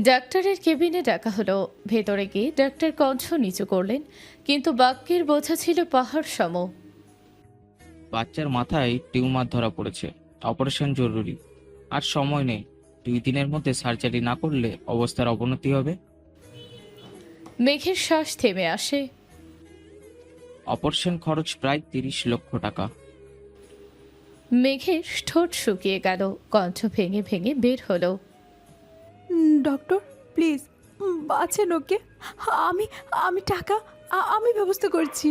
ডাক্তারের কেবিনে ডাকা হলো। ভেতরে গিয়ে ডাক্তার কণ্ঠ নিচু করলেন, কিন্তু বাক্যের বোঝা ছিল পাহাড় সম। বাচ্চার মাথায় টিউমার ধরা পড়েছে, অপারেশন জরুরি। আর সময় নেই, 2 দিনের মধ্যে সার্জারি না করলে অবস্থার অবনতি হবে। মেঘের শ্বাস থেমে আসে। অপারেশন খরচ প্রায় 30 লক্ষ টাকা। মেঘের ঠোঁট শুকিয়ে গেল, কণ্ঠ ভেঙে ভেঙে বের হলো। ডক্টর, প্লিজ বাঁচান ওকে। আমি আমি টাকা আমি ব্যবস্থা করছি।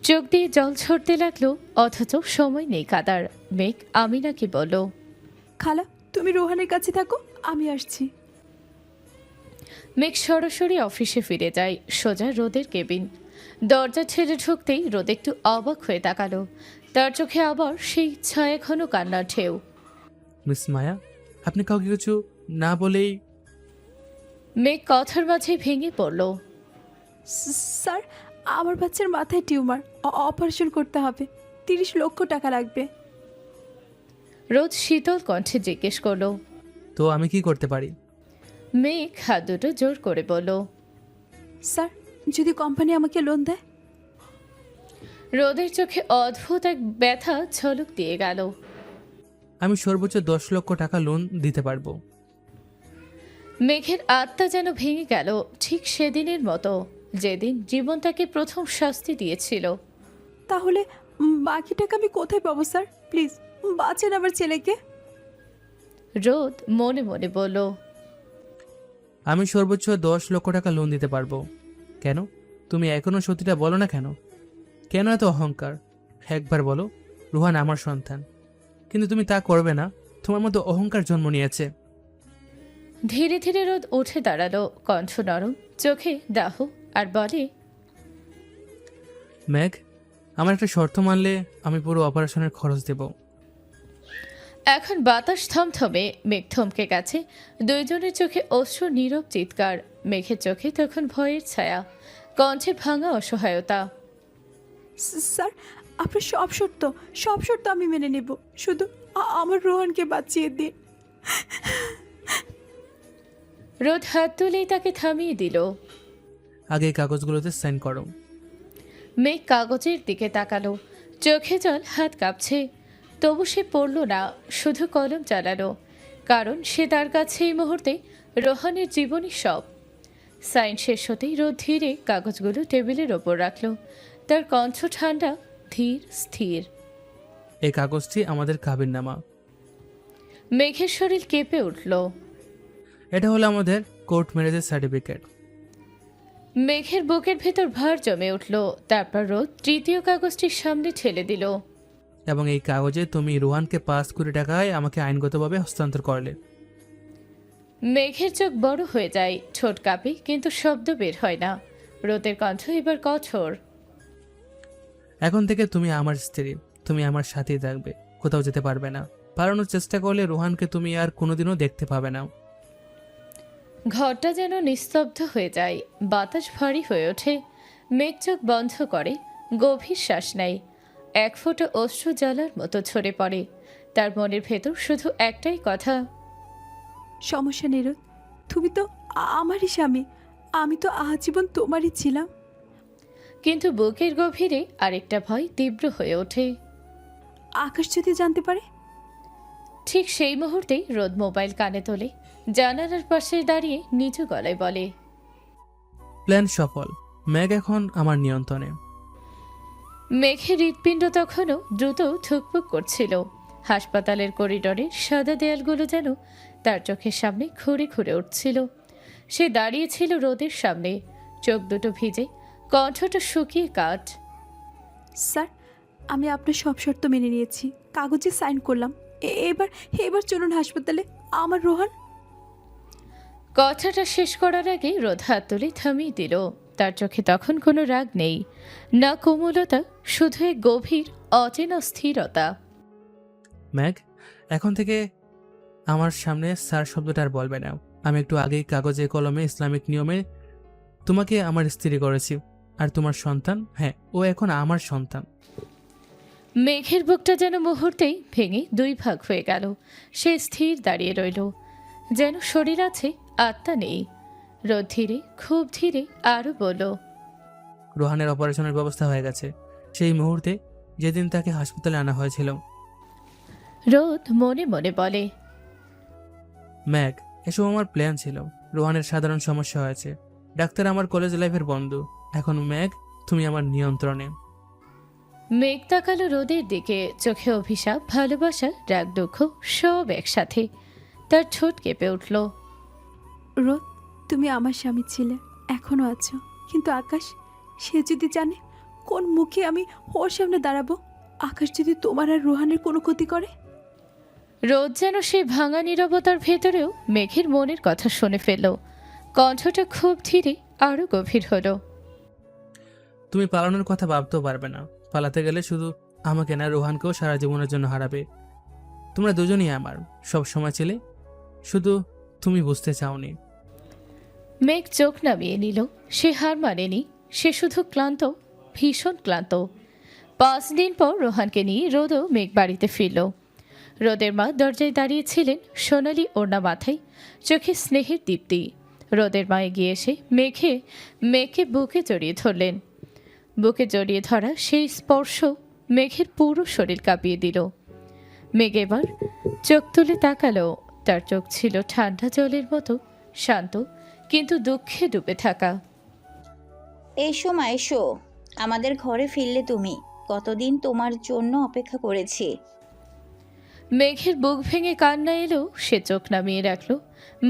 চোখ দিয়ে জল ঝরতে লাগলো, অথচ সময় নেই কাদার। মেঘ আমিনাকে বলল, খালা, তুমি রোহানের কাছে থাকো, আমি আসছি। মেঘ সরাসরি অফিসে ফিরে যায়, সোজা রোদের কেবিন। দরজা ছেড়ে ঢুকতেই রোদ একটু অবাক হয়ে তাকালো। তার চোখে আবার সেই ছায়াঘন কান্নার ঢেউ। মিস মায়া, আপনি কাউকে কিছু না বলেই? মেঘ কথার মাঝে ভেঙে পড়ল। স্যার, আমার বাচ্চার মাথায় টিউমার, অপারেশন করতে হবে, 30 লক্ষ টাকা লাগবে। রোদ শীতল কণ্ঠে জিজ্ঞেস করলো। তো আমি কি করতে পারি? মেঘ হাত দুটো জোর করে বলল, স্যার, যদি কোম্পানি আমাকে লোন দেয়। রোদের চোখে অদ্ভুত এক ব্যথা ঝলক দিয়ে গেল। আমি সর্বোচ্চ 10 লক্ষ টাকা লোন দিতে পারবো। মেঘের আত্মা যেন ভেঙে গেল, ঠিক সেদিনের মতো যেদিন জীবন তাকে প্রথম শাস্তি দিয়েছিল। তাহলে বাকি টাকা আমি কোথায় পাবো স্যার? প্লিজ বাঁচেন আমার ছেলেকে। রোদ মনে মনে বলল, আমি সর্বোচ্চ 10 লক্ষ টাকা লোন দিতে পারবো। কেন? তুমি এখনো সত্যিটা বলো না কেন? কেন এত অহংকার? একবার বলো, রোহান আমার সন্তান। কিন্তু তুমি তা করবে না, তোমার মতো অহংকার জন্ম নিয়েছে। ধীরে ধীরে রোদ উঠে দাঁড়ালো, কণ্ঠ নরম, চোখে দাহ, আর বলে, মেঘ, আমার একটা শর্ত মানলে আমি পুরো অপারেশনের খরচ দেব। এখন বাতাস থমথমে। মেঘ থমকে গেছে, দুইজনের চোখে অশ্রু, নীরব চিৎকার। মেঘের চোখে তখন ভয়ের ছায়া, কণ্ঠে ভাঙা অসহায়তা। স্যার, আপনার সব শর্ত আমি মেনে নেব, শুধু আমার রোহানকে বাঁচিয়ে দিন। রোদ হাত তুলেই তাকে থামিয়ে দিল। আগে এই কাগজগুলোতে সাইন করো। মেঘ কাগজের দিকে তাকালো, চোখে জল, হাত কাঁপছে। তবু সে পড়ল না, শুধু কলম চালালো, কারণ সে তার কাছে এই মুহূর্তে রোহানের জীবনই সব। সাইন শেষ হতেই রোদ ধীরে কাগজগুলো টেবিলের ওপর রাখল, তার কণ্ঠ ঠান্ডা, ধীর, স্থির। এই কাগজটি আমাদের কাবিননামা। মেঘের শরীর কেঁপে উঠল। এটা হলো আমাদের কোর্ট ম্যারেজের সার্টিফিকেট। মেঘের বুকের ভেতর ভার জমে উঠল। তারপর রোদ তৃতীয় কাগজটির সামনে ঠেলে দিল। এবং এই কাগজে তুমি রোহানকে 5 কোটি টাকায় আমাকে আইনগতভাবে হস্তান্তর করলে। মেঘের চোখ বড় হয়ে যায়, ঠোঁট কাঁপে, কিন্তু শব্দ বের হয় না। রোদের কণ্ঠ এবার কঠোর। এখন থেকে তুমি আমার স্ত্রী, তুমি আমার সাথেই থাকবে, কোথাও যেতে পারবে না। পালানোর চেষ্টা করলে রোহানকে তুমি আর কোনোদিনও দেখতে পাবে না। ঘরটা যেন নিস্তব্ধ হয়ে যায়, বাতাস ভারী হয়ে ওঠে। মেঘ চোখ বন্ধ করে, গভীর শ্বাস নেয়। 1 ফোঁটা অশ্রু জ্বালার মতো ঝরে পড়ে। তার মনের ভেতর শুধু একটাই কথা, সমস্যা নেই রোদ, তুমি তো আমারই স্বামী, আমি তো আজীবন তোমারই ছিলাম। কিন্তু বুকের গভীরে আরেকটা ভয় তীব্র হয়ে ওঠে। আকাশ যদি জানতে পারে? ঠিক সেই মুহূর্তেই রোদ মোবাইল কানে তোলে, জানালার পাশে দাঁড়িয়ে নিচু গলায় বলে, প্ল্যান সফল। মেঘ এখন আমার নিয়ন্ত্রণে। মেঘের হৃৎপিণ্ড তখনও দ্রুত ধুকপুক করছিল। হাসপাতালের করিডোরের সাদা দেয়ালগুলো যেন তার চোখের সামনে ঘুরে ঘুরে উঠছিল। সে দাঁড়িয়েছিল রোদের সামনে, চোখ দুটো ভিজে, কণ্ঠটা শুকিয়ে কাঠ। স্যার, আমি আপনার সব শর্ত মেনে নিয়েছি, কাগজে সাইন করলাম। এবার চলুন হাসপাতালে। আমার রোহান। কথাটা শেষ করার আগে রোদ হাত তুলে থামিয়ে দিল। তার চোখে তখন কোনো রাগ নেই, না কোমলতা, শুধু এক গভীর অচেনা স্থিরতা। ম্যাগ, এখন থেকে আমার সামনে স্যার শব্দটা আর বলবে না। আমি একটু আগেই কাগজে কলমে ইসলামিক নিয়মে তোমাকে আমার স্ত্রী করেছি। আর তোমার সন্তান, হ্যাঁ, ও এখন আমার সন্তান। মেঘের বুকটা যেন মুহূর্তেই ভেঙে দুই ভাগ হয়ে গেল। সে স্থির দাঁড়িয়ে রইল, যেন শরীর আছে আত্মা নেই। রোদ ধীরে, খুব ধীরে আরও বলল, রোহানের অপারেশনের ব্যবস্থা হয়ে গেছে। সেই মুহূর্তে যেদিন তাকে হাসপাতালে আনা হয়েছিল। রোদ মনে মনে বলে, ম্যাগ, এসব আমার প্ল্যান ছিল। রোহানের সাধারণ সমস্যা হয়েছে। ডাক্তার আমার কলেজ লাইফের বন্ধু। এখন ম্যাগ, তুমি আমার নিয়ন্ত্রণে। মেঘ তাকালো রোদের দিকে, চোখে অভিশাপ, ভালোবাসা, রাগ, দুঃখ সব একসাথে। তার ঠোঁট কেঁপে উঠল। রোদ, তুমি আমার স্বামী ছিলে, এখনও আছো। কিন্তু আকাশ, সে যদি জানে কোন মুখে আমি ওর সামনে দাঁড়াবো, আকাশ যদি তোমার আর রোহানের কোনো ক্ষতি করে। রোদ যেন সেই ভাঙা নীরবতার ভেতরেও মেঘের মনের কথা শুনে ফেলল। কণ্ঠটা খুব ধীরে আরও গভীর হলো। তুমি পালানোর কথা ভাবতেও পারবে না। পালাতে গেলে শুধু আমাকে না, রোহানকেও সারা জীবনের জন্য হারাবে। তোমরা দুজনই আমার সব সময় ছিলে, শুধু তুমি বুঝতে চাওনি। মেঘ চোখ নামিয়ে নিল। সে হার মানেনি, সে শুধু ক্লান্ত, ভীষণ ক্লান্ত। 5 দিন পর রোহানকে নিয়ে রোদও মেঘ বাড়িতে ফিরল। রোদের মা দরজায় দাঁড়িয়েছিলেন, সোনালি ওড়না মাথায়, চোখে স্নেহের দীপ্তি। রোদের মা এগিয়ে এসে মেঘকে বুকে জড়িয়ে ধরলেন। বুকে জড়িয়ে ধরা সেই স্পর্শ মেঘের পুরো শরীর কাঁপিয়ে দিল। মেঘ এবার চোখ তুলে তাকালো। তার চোখ ছিল ঠান্ডা জলের মতো শান্ত, কিন্তু দুঃখে ডুবে থাকা। এসো মা, এসো। আমাদের ঘরে ফিরলে তুমি। কতদিন তোমার জন্য অপেক্ষা করেছি। মেঘের বুক ভেঙে কান্না এলো। সে চোখ নামিয়ে রাখল।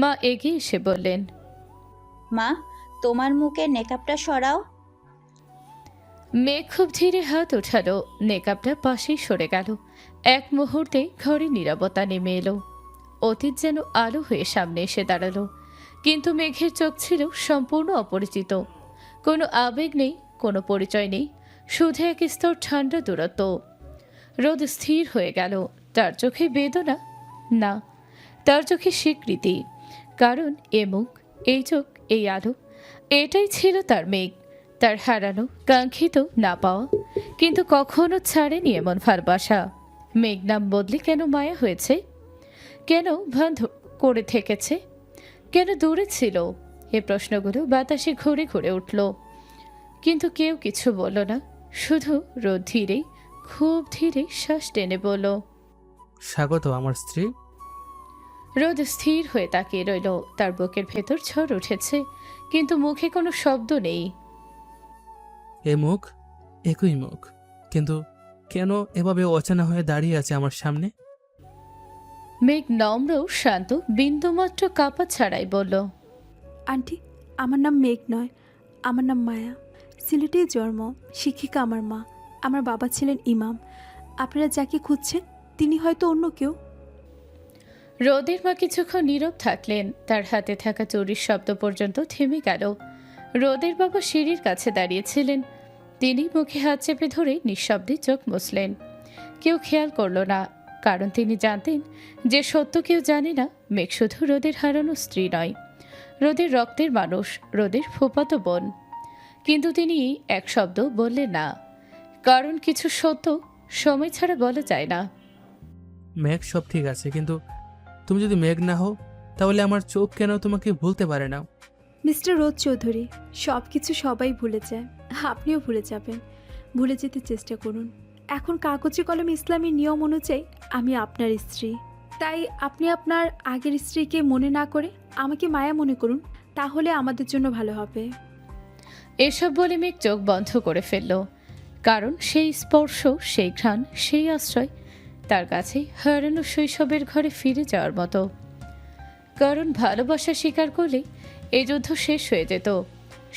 মা এগিয়ে এসে বললেন, মা, তোমার মুখের নেকাবটা সরাও। মেঘ খুব ধীরে হাত ওঠালো। নেকাবটা পাশেই সরে গেল। এক মুহূর্তে ঘরে নীরবতা নেমে এলো। অতীত যেন আলো হয়ে সামনে এসে দাঁড়ালো। কিন্তু মেঘের চোখ ছিল সম্পূর্ণ অপরিচিত। কোনো আবেগ নেই, কোনো পরিচয় নেই, শুধু এক স্তর ঠান্ডা দূরত্ব। রোদ স্থির হয়ে গেল। তার চোখে বেদনা না, তার চোখে স্বীকৃতি। কারণ এ মুখ, এই চোখ, এই আলো, এটাই ছিল তার মেঘ। তার হারানো, কাঙ্ক্ষিত, না পাওয়া, কিন্তু কখনো ছাড়েনি এমন ভালোবাসা। মেঘ নাম বদলে কেন মায়া হয়েছে? কেন ভান করে থেকেছে? কেন দূরে ছিল? এ প্রশ্নগুলো বাতাসে ঘুরে ঘুরে উঠল। কিন্তু কেউ কিছু বলল না। শুধু রোদ ধীরে, খুব ধীরে শ্বাস টেনে বলল, স্বাগত আমার স্ত্রী। রোদ স্থির হয়ে তাকিয়ে রইল। তার বুকের ভেতর ঝড় উঠেছে, কিন্তু মুখে কোনো শব্দ নেই। এ মুখ, একই মুখ, কিন্তু কেন এভাবে অচেনা হয়ে দাঁড়িয়ে আছে আমার সামনে? মেঘ নম্র, শান্ত, বিন্দুমাত্র কাপা ছাড়াই বলল, আন্টি, আমার নাম মেঘ নয়, আমার নাম মায়া। সিলেটেই জন্ম, শিক্ষিকা আমার মা। আমার বাবা ছিলেন ইমাম। আপনারা যাকে খুঁজছেন তিনি হয়তো অন্য কেউ। রোদের মা কিছুক্ষণ নীরব থাকলেন। তার হাতে থাকা চুরির শব্দ পর্যন্ত থেমে গেল। রোদের বাবা সিঁড়ির কাছে দাঁড়িয়েছিলেন। তিনি মুখে হাত চেপে ধরে নিঃশব্দে চোখ মুছলেন। কেউ খেয়াল করল না, কারণ তিনি জানতেন যে সত্য কেউ জানে না। মেঘ শুধু রোদের হারানো স্ত্রী নয়, রোদের রক্তের মানুষ, রোদের ফুফাতো বোন। কিন্তু তিনি এক শব্দ বললেন না, কারণ কিছু সত্য সময় ছাড়া বলা যায় না। মেঘ, সব ঠিক আছে, কিন্তু তুমি যদি মেঘ না হও, তাহলে আমার চোখ কেন তোমাকে ভুলতে পারে না? মিস্টার রোদ চৌধুরী, সব কিছু সবাই ভুলে যায়, আপনিও ভুলে যাবেন। ভুলে যেতে চেষ্টা করুন। এখন কাগজে কলমে ইসলামী নিয়ম অনুযায়ী আমি আপনার স্ত্রী। তাই আপনি আপনার আগের স্ত্রীকে মনে না করে আমাকে মায়া মনে করুন, তাহলে আমাদের জন্য ভালো হবে। এসব বলে মেঘ চোখ বন্ধ করে ফেলল। কারণ সেই স্পর্শ, সেই ঘ্রাণ, সেই আশ্রয় তার কাছে হারানো শৈশবের ঘরে ফিরে যাওয়ার মতো। কারণ ভালোবাসা স্বীকার করলে এই যুদ্ধ শেষ হয়ে যেত।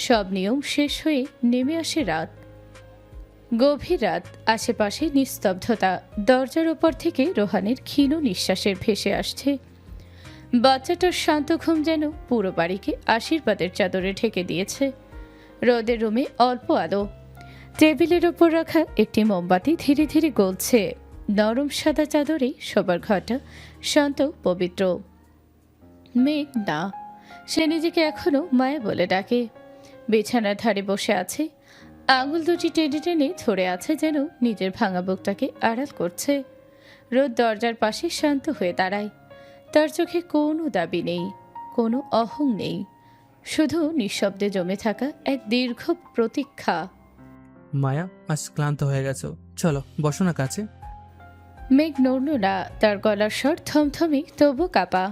সব নিয়ম শেষ হয়ে নেমে আসে রাত, গভীর রাত। আশেপাশে নিস্তব্ধতা। দরজার ওপর থেকে রোহানের ক্ষীণ নিঃশ্বাসের ভেসে আসছে। বাচ্চাটার শান্ত ঘুম যেন পুরো বাড়িকে আশীর্বাদের চাদরে ঢেকে দিয়েছে। রোদের রুমে অল্প আলো, টেবিলের ওপর রাখা একটি মোমবাতি ধীরে ধীরে গলছে। নরম সাদা চাদরে সবার ঘরটা শান্ত পবিত্র। মেঘ না, সে নিজেকে এখনো মায়া বলে ডাকে। বিছানার ধারে বসে আছে, আঙুল দুটি টেনে টেনে ধরে আছে, যেন নিজের ভাঙা বুকটাকে আড়াল করছে। রোদ দরজার পাশে শান্ত হয়ে দাঁড়ায়। তার চোখে কোনো দাবি নেই, কোনো অহং নেই, শুধু নিঃশব্দে জমে থাকা এক দীর্ঘ প্রতীক্ষা। মায়া, আজ ক্লান্ত হয়ে গেছো, চলো বসো না কাছে। মেঘ নড়ল না, তার গলার স্বর থমথমে তবু কাপা।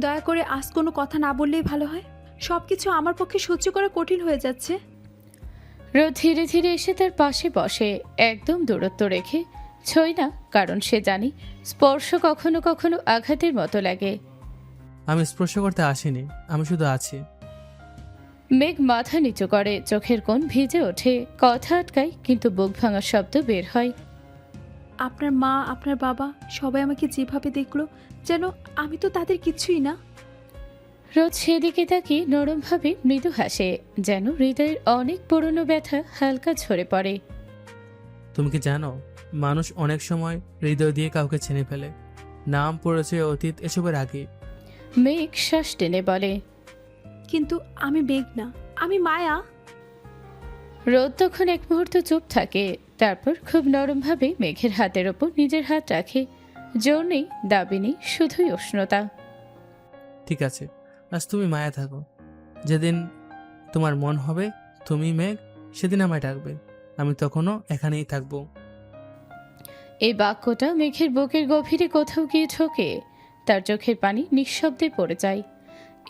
দয়া করে আজ কোনো কথা না বললেই ভালো হয়, সব কিছু আমার পক্ষে সহ্য করা কঠিন হয়ে যাচ্ছে। রোদ ধীরে ধীরে এসে তার পাশে বসে, একদম দূরত্ব রেখে। ছই না, কারণ সে জানি স্পর্শ কখনো কখনো আঘাতের মতো লাগে। আমি স্পর্শ করতে আসিনি, আমি শুধু আছি। মেঘ মাথা নিচু করে, চোখের কোণ ভিজে ওঠে, কথা আটকায়, কিন্তু বুক ভাঙার শব্দ বের হয়। আপনার মা, আপনার বাবা সবাই আমাকে যেভাবে দেখলো, যেন আমি তো তাদের কিছুই না। রোদ সেদিকে তাকিয়ে নরমভাবে মৃদু হাসে, যেন হৃদয়ের অনেক পুরনো ব্যথা হালকা ঝরে পড়ে। তুমি কি জানো, মানুষ অনেক সময় হৃদয় দিয়ে কাউকে ছেনে ফেলে, নাম, পরিচয়, অতীত এসবের আগে। মেঘ শ্বাস টেনে বলে, কিন্তু আমি মেঘ না, আমি মায়া। রোদ তখন এক মুহূর্ত চুপ থাকে, তারপর খুব নরমভাবে মেঘের হাতের ওপর নিজের হাত রাখে। জোর নেই, দাবি নেই, শুধুই উষ্ণতা। ঠিক আছে, আজ তুমি মায়া থাকো। যেদিন তোমার মন হবে তুমি মেঘ, সেদিন আমায় ডাকবে, আমি তখনও এখানেই থাকবো। এই বাক্যটা মেঘের বুকের গভীরে কোথাও গিয়ে ঠোকে, তার চোখের পানি নিঃশব্দে পড়ে যায়।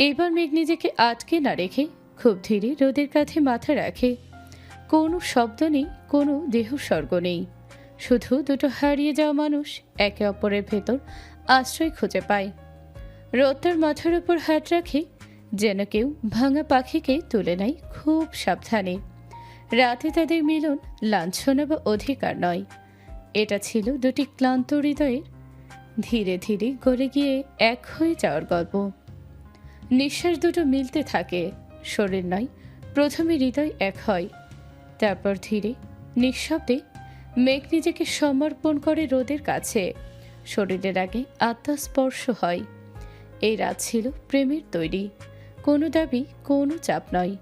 এইবার মেঘ নিজেকে আটকে না রেখে খুব ধীরে রোদের কাঁধে মাথা রাখে। কোনো শব্দ নেই, কোনো দেহস্বর্গ নেই, শুধু দুটো হারিয়ে যাওয়া মানুষ একে অপরের ভেতর আশ্রয় খুঁজে পায়। রোদ তার মাথার উপর হাত রাখে, যেন কেউ ভাঙা পাখিকে তুলে নেয় খুব সাবধানে। রাতে তাদের মিলন লাঞ্ছনা বা অধিকার নয়, এটা ছিল দুটি ক্লান্ত হৃদয়ের ধীরে ধীরে গড়ে গিয়ে এক হয়ে যাওয়ার গল্প। নিঃশ্বাস দুটো মিলতে থাকে, শরীর নয়, প্রথমে হৃদয় এক হয়, তারপর ধীরে নিঃশব্দে মেঘ নিজেকে সমর্পণ করে রোদের কাছে। শরীরের আগে আত্মা স্পর্শ হয়। এই রাত ছিল প্রেমের তৈরি, কোনো দাবি, কোনো চাপ নয়,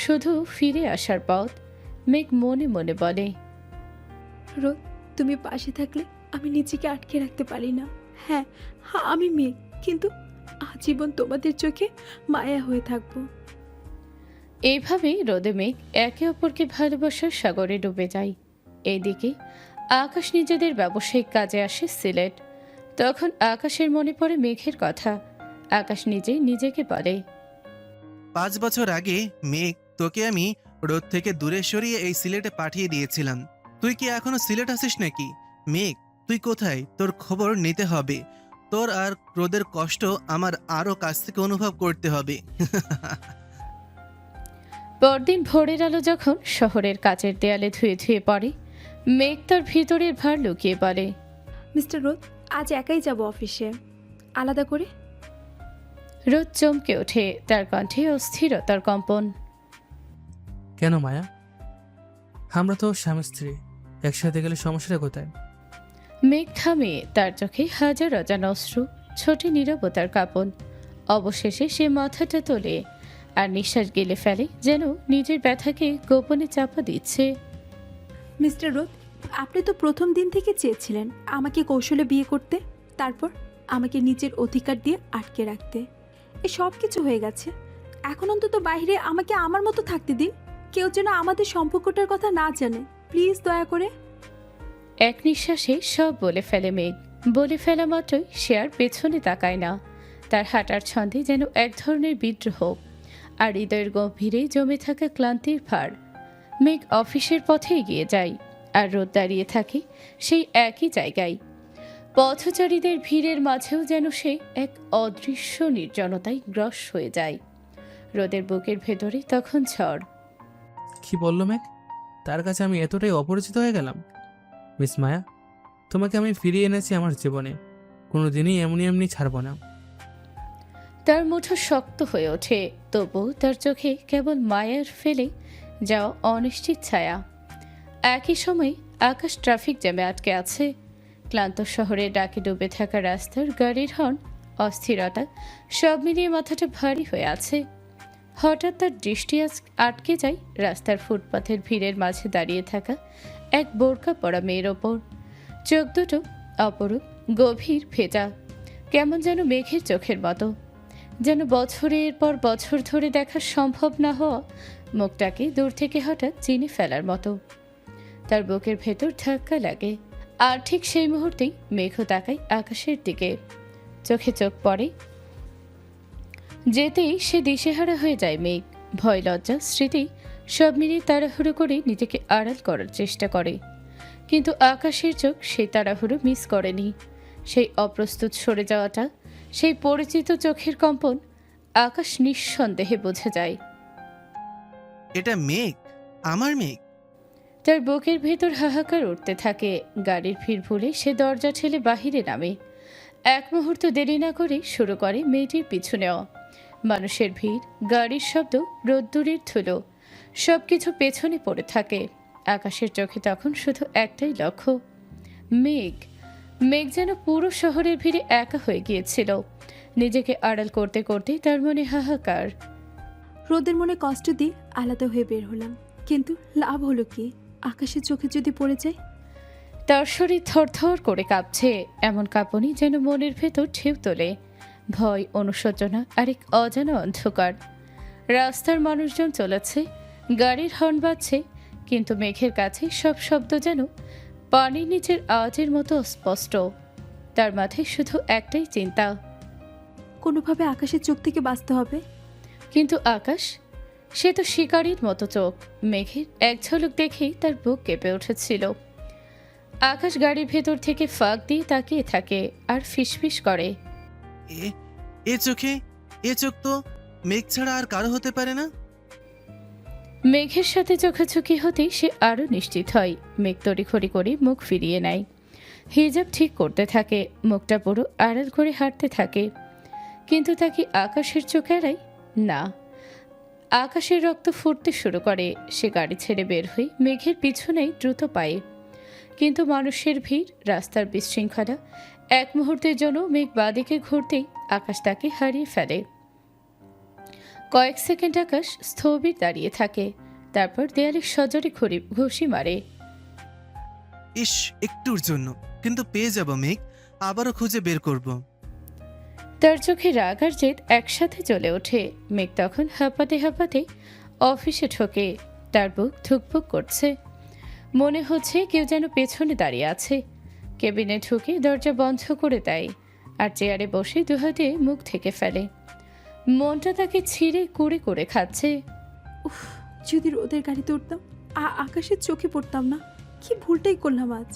শুধু ফিরে আসার পথ। মেঘ মনে মনে বলে, রোদ, তুমি পাশে থাকলে আমি নিজেকে আটকে রাখতে পারি না। হ্যাঁ, আমি মেঘ, কিন্তু আজীবন তোমাদের চোখে মায়া হয়ে থাকবো। এইভাবেই রোদে মেঘ একে অপরকে ভালোবাসার সাগরে ডুবে যায়। এইদিকে আকাশ নিজেদের ব্যবসায়িক কাজে আসে সিলেট। তখন আকাশের মনে পড়ে মেঘের কথা। আকাশ নিজেই নিজেকে বলে, 5 বছর আগে মেঘ, তোকে আমি রোদ থেকে দূরে সরিয়ে এই সিলেটে পাঠিয়ে দিয়েছিলাম। তুই কি এখনো সিলেট আসিস নাকি? মেঘ, তুই কোথায়? তোর খবর নিতে হবে। তোর আর রোদের কষ্ট আমার আরো কাছ থেকে অনুভব করতে হবে। পরদিন ভোরের আলো যখন শহরের কাচের দেয়ালে ধুয়ে ধুয়ে পড়ে, মেঘ তার ভিতরের ভার লুকিয়ে বলে, মিস্টার রোদ, আজ একাই যাব অফিসে, আলাদা করে। রোদ চমকে ওঠে, তার কণ্ঠে অস্থিরতার কম্পন। কেন মায়া? আমরা তো স্বামী স্ত্রী, একসাথে গেলে সমস্যাটা কোথায়? মেঘ থামে, তার চোখে হাজার অজানা অশ্রু, ছোটি নীরবতার কাঁপন। অবশেষে সে মাথাটা তোলে আর নিঃশ্বাস গেলে ফেলে, যেন নিজের ব্যথাকে গোপনে চাপা দিচ্ছে। মিস্টার রোদ, আপনি তো প্রথম দিন থেকে চেয়েছিলেন আমাকে কৌশলে বিয়ে করতে, তারপর আমাকে নিজের অধিকার দিয়ে আটকে রাখতে। এ সব কিছু হয়ে গেছে, এখন অন্তত বাইরে আমাকে আমার মতো থাকতে দিন। কেউ যেন আমাদের সম্পর্কটার কথা না জানে, প্লিজ দয়া করে। এক নিঃশ্বাসে সব বলে ফেলে মেঘ। বলে ফেলা মাত্রই সে আর পেছনে তাকায় না। তার হাঁটার ছন্দে যেন এক ধরনের বিদ্রোহ, আর হৃদয়ের গভীরে জমে থাকা ক্লান্তির ভার। মেঘ অফিসের পথে এগিয়ে যায়, আর রোদ দাঁড়িয়ে থাকে সেই একই জায়গায়। পথচারীদের ভিড়ের মাঝেও যেন সে এক অদৃশ্য নির্জনতায় গ্রস হয়ে যায়। রোদের বুকের ভেতরে তখন ঝড়। কি বললো মেঘ? তার কাছে আমি এতটাই অপরিচিত হয়ে গেলাম? মিস মায়া, তোমাকে আমি ফিরিয়ে এনেছি আমার জীবনে, কোনো দিনই এমনি এমনি ছাড়বো না। তার মুঠো শক্ত হয়ে ওঠে, তবু তার চোখে কেবল মায়ার ফেলে যাওয়া অনিশ্চিত ছায়া। একই সময় আকাশ ট্রাফিক জ্যামে আটকে আছে। ক্লান্ত শহরে ডাকে ডুবে থাকা রাস্তার গাড়ির হর্ন, অস্থিরতা সব মিলিয়ে মাথাটা ভারী হয়ে আছে। হঠাৎ তার দৃষ্টি আটকে যায় রাস্তার ফুটপাথের ভিড়ের মাঝে দাঁড়িয়ে থাকা এক বোরকা পরা মেয়ের ওপর। চোখ দুটো অপরূপ, গভীর, ভেজা, কেমন যেন মেঘের চোখের মতো, যেন বছরের পর বছর ধরে দেখা সম্ভব না হওয়া মুখটাকে দূর থেকে হঠাৎ চিনে ফেলার মতো। তার বুকের ভেতর ধাক্কা লাগে, আর ঠিক সেই মুহূর্তেই মেঘও তাকায় আকাশের দিকে। চোখে চোখ পড়ে, যেতেই সে দিশেহারা হয়ে যায় মেঘ। ভয়, লজ্জা, স্মৃতি সব মিলিয়ে তাড়াহুড়ো করে নিজেকে আড়াল করার চেষ্টা করে, কিন্তু আকাশের চোখ সেই তাড়াহুড়ো মিস করেনি। সেই অপ্রস্তুত সরে যাওয়াটা, সেই পরিচিত চোখের কম্পন, আকাশ নিঃসন্দেহে বুঝে যায় এটা মেঘ, আমার মেঘ। তার বুকের ভেতর হাহাকার উঠতে থাকে। গাড়ির ভিড় ভুলে সে দরজা ঠেলে বাহিরে নামে। এক মুহূর্ত দেরি না করে শুরু করে মেয়েটির পিছু নেওয়া। মানুষের ভিড়, গাড়ির শব্দ, রোদ্দুরের ধুলো, সবকিছু পেছনে পড়ে থাকে। আকাশের চোখে তখন শুধু একটাই লক্ষ্য, মেঘ। মেঘ যেন পুরো শহরের ভিড়ে একা হয়ে গিয়েছিল। নিজেকে আড়াল করতে করতে তার মনে হাহাকার। রোদের মনে কষ্ট দিয়ে আলাদা হয়ে বের হলাম, কিন্তু লাভ হলো কি? আকাশের চোখে যদি পড়ে যায়? তার শরীর থরথর করে কাঁপছে, এমন কাঁপুনি যেন মনের ভেতর ঢেউ তোলে। ভয়, অনুশোচনা আর এক অজানা অন্ধকার। রাস্তার মানুষজন চলেছে, গাড়ির হর্ন বাজছে, কিন্তু মেঘের কাছে সব শব্দ যেন পানির নিচের আওয়াজের মতো স্পষ্ট। তার মাথায় শুধু একটাই চিন্তা, কোনোভাবে আকাশের চোখ থেকে বাঁচতে হবে। কিন্তু আকাশ, সে তো শিকারীর মতো চোখ। মেঘের এক ঝলক দেখেই তার বুক কেঁপে উঠেছিল। আকাশ গাড়ির ভেতর থেকে ফাঁক দিয়ে তাকিয়ে থাকে আর ফিসফিস করে, এ চোখ তো মেঘ ছাড়া আর কারো হতে পারে না। মেঘের সাথে চোখাচোখি হতেই সে আরো নিশ্চিত হয়। মেঘ তড়িঘড়ি করে মুখ ফিরিয়ে নেয়, হিজাব ঠিক করতে থাকে, মুখটা পুরো আড়াল করে হাঁটতে থাকে। কিন্তু তা কি আকাশের চোখ এড়ায়? না। আকাশের রক্ত ফুটতে শুরু করে। সে গাড়ি ছেড়ে বের হয়ে মেঘের পিছনেই দ্রুত পায়ে। কিন্তু মানুষের ভিড়, রাস্তার বিশৃঙ্খলা, এক মুহূর্তের জন্য মেঘ বাঁদিকে ঘুরতেই আকাশ তাকে হারিয়ে ফেলে। কয়েক সেকেন্ড আকাশ স্থবির দাঁড়িয়ে থাকে, তারপর দেয়ালে সজোরে ঘুষি মারে। ইস, একটুর জন্য, কিন্তু পেয়ে যাব মেঘ, আবারও খুঁজে বের করব। তার চোখে রাগ আর জেদ একসাথে জ্বলে ওঠে। মেঘ তখন হাঁপাতে হাঁপাতে অফিসে ঢোকে। তার বুক ধুকপুক করছে, মনে হচ্ছে কেউ যেন পেছনে দাঁড়িয়ে আছে। কেবিনে ঢুকে দরজা বন্ধ করে দেয় আর চেয়ারে বসে দুহাতে মুখ ঢেকে ফেলে। মনটা তাকে ছিঁড়ে কুড়ে করে খাচ্ছে। উফ, যদি রোদের গাড়িতে উঠতাম, আকাশের চোখে পড়তাম না। কি ভুলটাই করলাম আজ।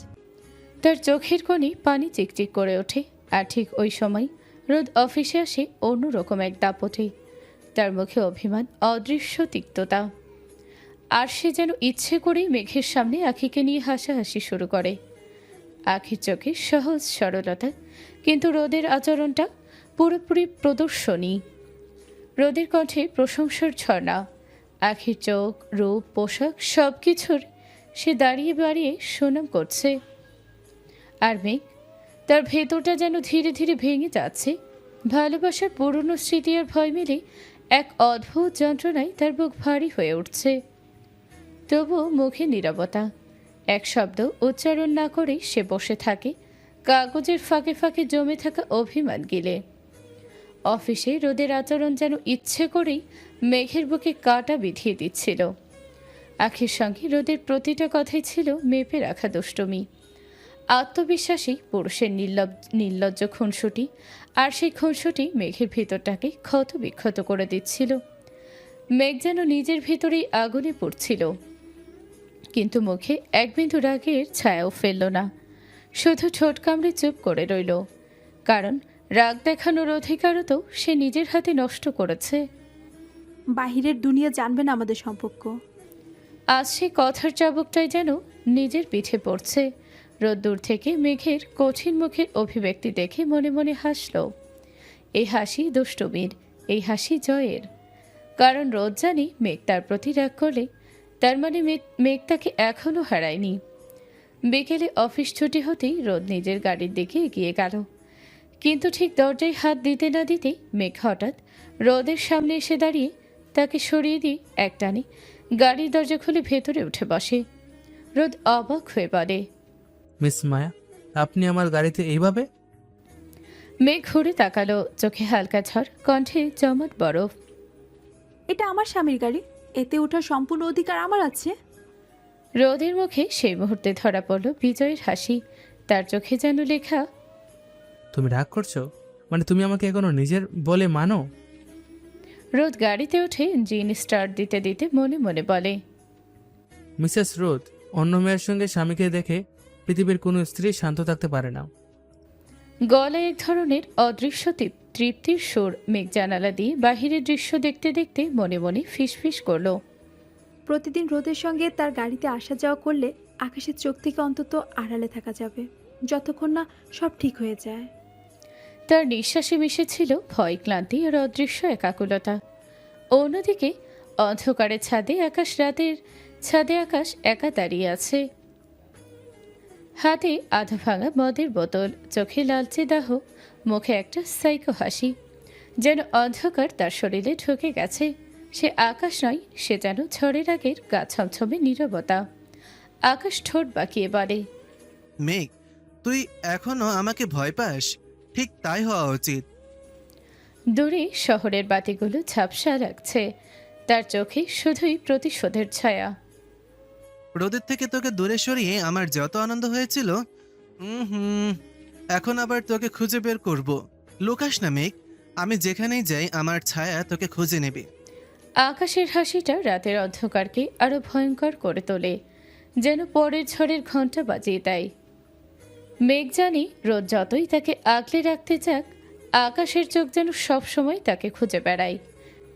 তার চোখের কোণে পানি চিকচিক করে ওঠে। আর ঠিক ওই সময় রোদ অফিসে আসে অন্যরকম এক দাপটে। তার মুখে অভিমান, অদৃশ্য তিক্ততা। আর সে যেন ইচ্ছে করেই মেঘের সামনে আখিকে নিয়ে হাসাহাসি শুরু করে। আখির চোখে সহজ সরলতা, কিন্তু রোদের আচরণটা পুরোপুরি প্রদর্শনী। রোদের কণ্ঠে প্রশংসার ঝর্ণা। আখির চোখ, রূপ, পোশাক সব কিছুর সে দাঁড়িয়ে দাঁড়িয়ে সুনাম করছে। আর মেঘ, তার ভেতরটা যেন ধীরে ধীরে ভেঙে যাচ্ছে। ভালোবাসার পুরনো স্মৃতি আর ভয় মিলে এক অদ্ভুত যন্ত্রণায় তার বুক ভারী হয়ে উঠছে। তবুও মুখে নীরবতা। এক শব্দ উচ্চারণ না করেই সে বসে থাকে, কাগজের ফাঁকে ফাঁকে জমে থাকা অভিমান গিলে। অফিসে রোদের আচরণ যেন ইচ্ছে করেই মেঘের বুকে কাঁটা বিধিয়ে দিচ্ছিল। আখির সঙ্গে রোদের প্রতিটা কথাই ছিল মেপে রাখা দুষ্টুমি। আত্মবিশ্বাসী পুরুষের নির্লজ্জ খুনসুটি, আর সেই খুনসুটি মেঘের ভিতরটাকে ক্ষত বিক্ষত করে দিচ্ছিল। মেঘ যেন নিজের ভিতরেই আগুনে পড়ছিল, কিন্তু মুখে এক বিন্দু রাগের ছায়াও ফেলল না। শুধু ঠোঁট কামড়ে চুপ করে রইল, কারণ রাগ দেখানোর অধিকারও তো সে নিজের হাতে নষ্ট করেছে। বাহিরের দুনিয়া জানবে না আমাদের সম্পর্ক। আজ সে কথার চাবুকটাই যেন নিজের পিঠে পড়ছে। রোদ্দুর থেকে মেঘের কঠিন মুখের অভিব্যক্তি দেখে মনে মনে হাসল। এই হাসি দুষ্টুমির, এই হাসি জয়ের। কারণ রোদ জানি মেঘ তার প্রতি রাগ করলে তার মানে মেঘ তাকে এখনও হারায়নি। বিকেলে অফিস ছুটি হতেই রোদ নিজের গাড়ির দিকে এগিয়ে গেল, কিন্তু ঠিক দরজায় হাত দিতে না দিতেই মেঘ হঠাৎ রোদের সামনে এসে দাঁড়িয়ে তাকে সরিয়ে দিয়ে একটানে গাড়ির দরজা খুলে ভেতরে উঠে বসে। রোদ অবাক হয়ে বলে, মিস মায়া, আপনি আমার গাড়িতে এইভাবে? মেঘ ঘুরে তাকালো, চোখে হালকা ঝড়, কণ্ঠে জমাট বরফ। এটা আমার স্বামীর গাড়ি, এতে ওঠার সম্পূর্ণ অধিকার আমার আছে। রোদের মুখে সেই মুহূর্তে ধরা পড়ল বিজয়ের হাসি, তার চোখে যেন লেখা। তুমি রাগ করছো? মানে তুমি আমাকে এখনো নিজের বলে মানো? রোদ গাড়িতে উঠে ইঞ্জিন স্টার্ট দিতে দিতে মনে মনে বলে, মিসেস রোদ, অন্য মেয়ের সঙ্গে স্বামীকে দেখে পৃথিবীর কোনো স্ত্রী শান্ত থাকতে পারে না। গলায় এক ধরনের অদৃশ্য তৃপ্তির সুর। মেঘ জানালা দিয়ে বাহিরের দৃশ্য দেখতে দেখতে মনে মনে ফিসফিস করলো। প্রতিদিন রোদের সঙ্গে তার গাড়িতে আসা যাওয়া করলে আকাশের চোখ থেকে অন্তত আড়ালে থাকা যাবে, যতক্ষণ না সব ঠিক হয়ে যায়। তার নিঃশ্বাসে মিশেছিল ভয়, ক্লান্তি আর অদৃশ্য একাকুলতা। অন্যদিকে অন্ধকারের ছাদে আকাশ একা দাঁড়িয়ে আছে, হাতে আধা ভাঙা মদের বোতল, চোখে লালচে দাহ, মুখে একটা সাইকো হাসি। যেন অন্ধকার তার শরীরে ঢুকে গেছে। সে আকাশ নয়, সে যেন ঝড়ের আগের গা ছমছমে নীরবতা। আকাশ ঠোঁট বাঁকিয়ে বলে, মেঘ, তুই এখনো আমাকে ভয় পাস? ঠিক তাই হওয়া উচিত। দূরে শহরের বাতিগুলো ঝাপসা লাগছে, তার চোখে শুধুই প্রতিশোধের ছায়া। রোদের থেকে তোকে দূরে সরিয়ে আমার যত আনন্দ হয়েছিল, এখন আবার তোকে খুঁজে বের করব। লুকাস না মেঘ, আমি যেখানেই যাই আমার ছায়া তোকে খুঁজে নেবে। আকাশের হাসিটা রাতের অন্ধকারকে আরো ভয়ঙ্কর করে তোলে, যেন পরের ঝড়ের ঘণ্টা বাজিয়ে দেয়। মেঘ জানি রোদ যতই তাকে আগলে রাখতে চাক, আকাশের চোখ যেন সবসময় তাকে খুঁজে বেড়ায়।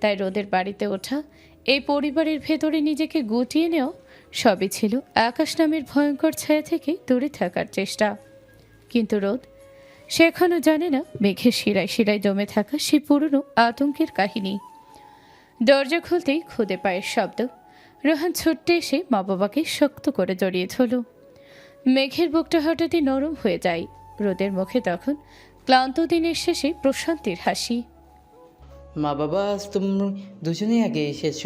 তাই রোদের বাড়িতে ওঠা, এই পরিবারের ভেতরে নিজেকে গুটিয়ে নেওয়া, সবই ছিল আকাশ নামের ভয়ঙ্কর ছায়া থেকে দূরে থাকার চেষ্টা। কিন্তু রোদ, সে এখনও জানে না মেঘের শিরায় শিরায় জমে থাকা সেই পুরনো আতঙ্কের কাহিনী। দরজা খুলতেই খুদে পায়ের শব্দ। রোহান ছুটতে এসে মা বাবাকে শক্ত করে জড়িয়ে ধরল। মেঘের বুকটা হঠাৎই নরম হয়ে যায়। রোদের মুখে তখন ক্লান্ত দিনের শেষে প্রশান্তির হাসি। মা বাবা, আজ তুমি দুজনেই আগে এসেছ।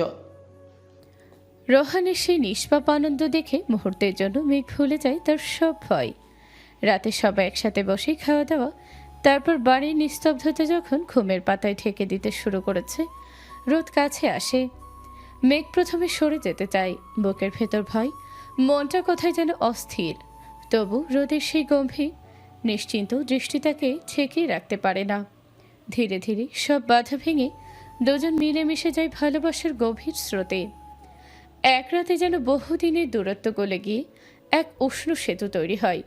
রোহানের সেই নিষ্পাপ আনন্দ দেখে মুহূর্তের জন্য মেঘ ভুলে যায় তার সব ভয়। রাতে সবাই একসাথে বসে খাওয়া দাওয়া, তারপর বাড়ির নিস্তব্ধতা যখন ঘুমের পাতায় ঢেকে দিতে শুরু করেছে, রোদ কাছে আসে। মেঘ প্রথমে সরে যেতে চায়, বুকের ভেতর ভয়, মনটা কোথায় যেন অস্থির। তবু রোদের সেই গম্ভীর নিশ্চিন্ত দৃষ্টি তাকে ঠেকিয়ে রাখতে পারে না। ধীরে ধীরে সব বাধা ভেঙে দুজন মিলেমিশে যায় ভালোবাসার গভীর স্রোতে। এক রাতে যেন বহুদিনের দূরত্ব গলে গিয়ে এক উষ্ণ সেতু তৈরি হয়।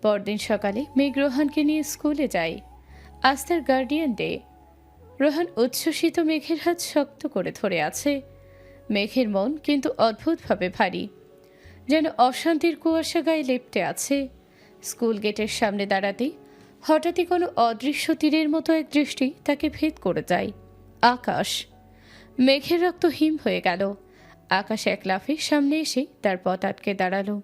পরদিন সকালে মেঘ রোহানকে নিয়ে স্কুলে যায়। আজ তার গার্ডিয়ান ডে। রোহান উচ্ছ্বসিত মেঘের হাত শক্ত করে ধরে আছে। মেঘের মন কিন্তু অদ্ভুতভাবে ভারী, যেন অশান্তির কুয়াশা গায়ে লেপ্টে আছে। স্কুল গেটের সামনে দাঁড়াতেই হঠাৎই কোনো অদৃশ্য তীরের মতো এক দৃষ্টি তাকে ভেদ করে যায়। আকাশ। মেঘের রক্ত হিম হয়ে গেল। আকাশ এক লাফে সামনে এসে তার পথ আটকে দাঁড়ালো।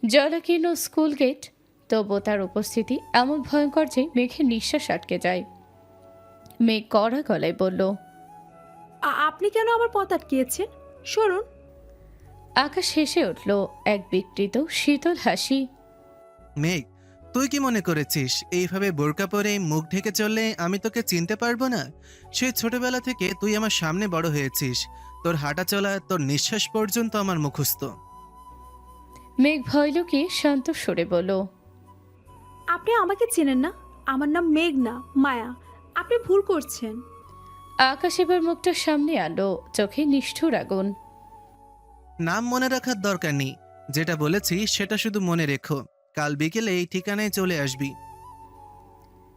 জলাকীর্ণ স্কুল গেট, তবু তার উপস্থিতি এমন ভয়ঙ্কর যে মেঘের নিঃশ্বাস আটকে যায়। মেঘ কড়া গলায় বলল, আপনি কেন আমার পথ আটকিয়েছেন? সরুন। আকাশ হেসে উঠল, এক বিকৃত শীতল হাসি। মেঘ, তুই কি মনে করেছিস এইভাবে বোরকা পরে মুখ ঢেকে চললে আমি তোকে চিনতে পারবো না? সেই ছোটবেলা থেকে তুই আমার সামনে বড় হয়েছিস। তোর হাঁটা চলা, তোর নিঃশ্বাস পর্যন্ত আমার মুখস্থ। মেঘ ভয় লুকিয়ে শান্ত সুরে বলল, আপনি আমাকে চেনেন না। আমার নাম মেঘ না, মায়া। আপনি ভুল করছেন। আকাশ এবার মুখটা সামনে আনলো, চোখে নিষ্ঠুর আগুন। নাম মনে রাখার দরকার নেই, যেটা বলেছি সেটা শুধু মনে রেখো। কাল বিকেলে এই ঠিকানায় চলে আসবি।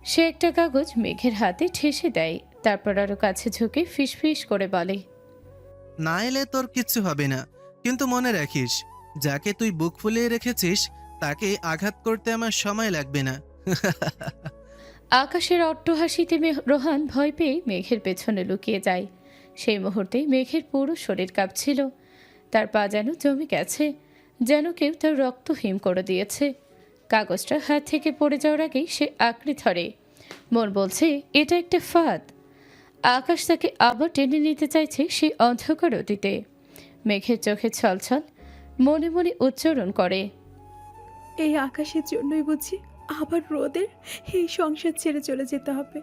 সে একটা কাগজ মেঘের হাতে ঠেসে দেয়, তারপর আরো কাছে ঝুঁকে ফিসফিস করে বলে, না এলে তোর কিচ্ছু হবে না, কিন্তু মনে রাখিস, যাকে তুই বুক ফুলিয়ে রেখেছিস তাকে আঘাত করতে আমার সময় লাগবে না। আকাশের অট্টহাসিতে রোহান ভয় পেয়ে মেঘের পেছনে লুকিয়ে যায়। সেই মুহূর্তে মেঘের পুরো শরীর কাঁপছিল। তার পা যেন জমে গেছে, যেন কেউ তার রক্ত হিম করে দিয়েছে। কাগজটা হাত থেকে পড়ে যাওয়ার আগেই সে আঁকড়ে ধরে। মন বলছে এটা একটা ফাঁদ। আকাশ তাকে আবার টেনে নিতে চাইছে সেই অন্ধকার অতীতে। মেঘের চোখে ছলছল, মনে মনে উচ্চারণ করে, এই আকাশের জন্যই বুঝি আবার রোদের এই সংসার ছেড়ে চলে যেতে হবে।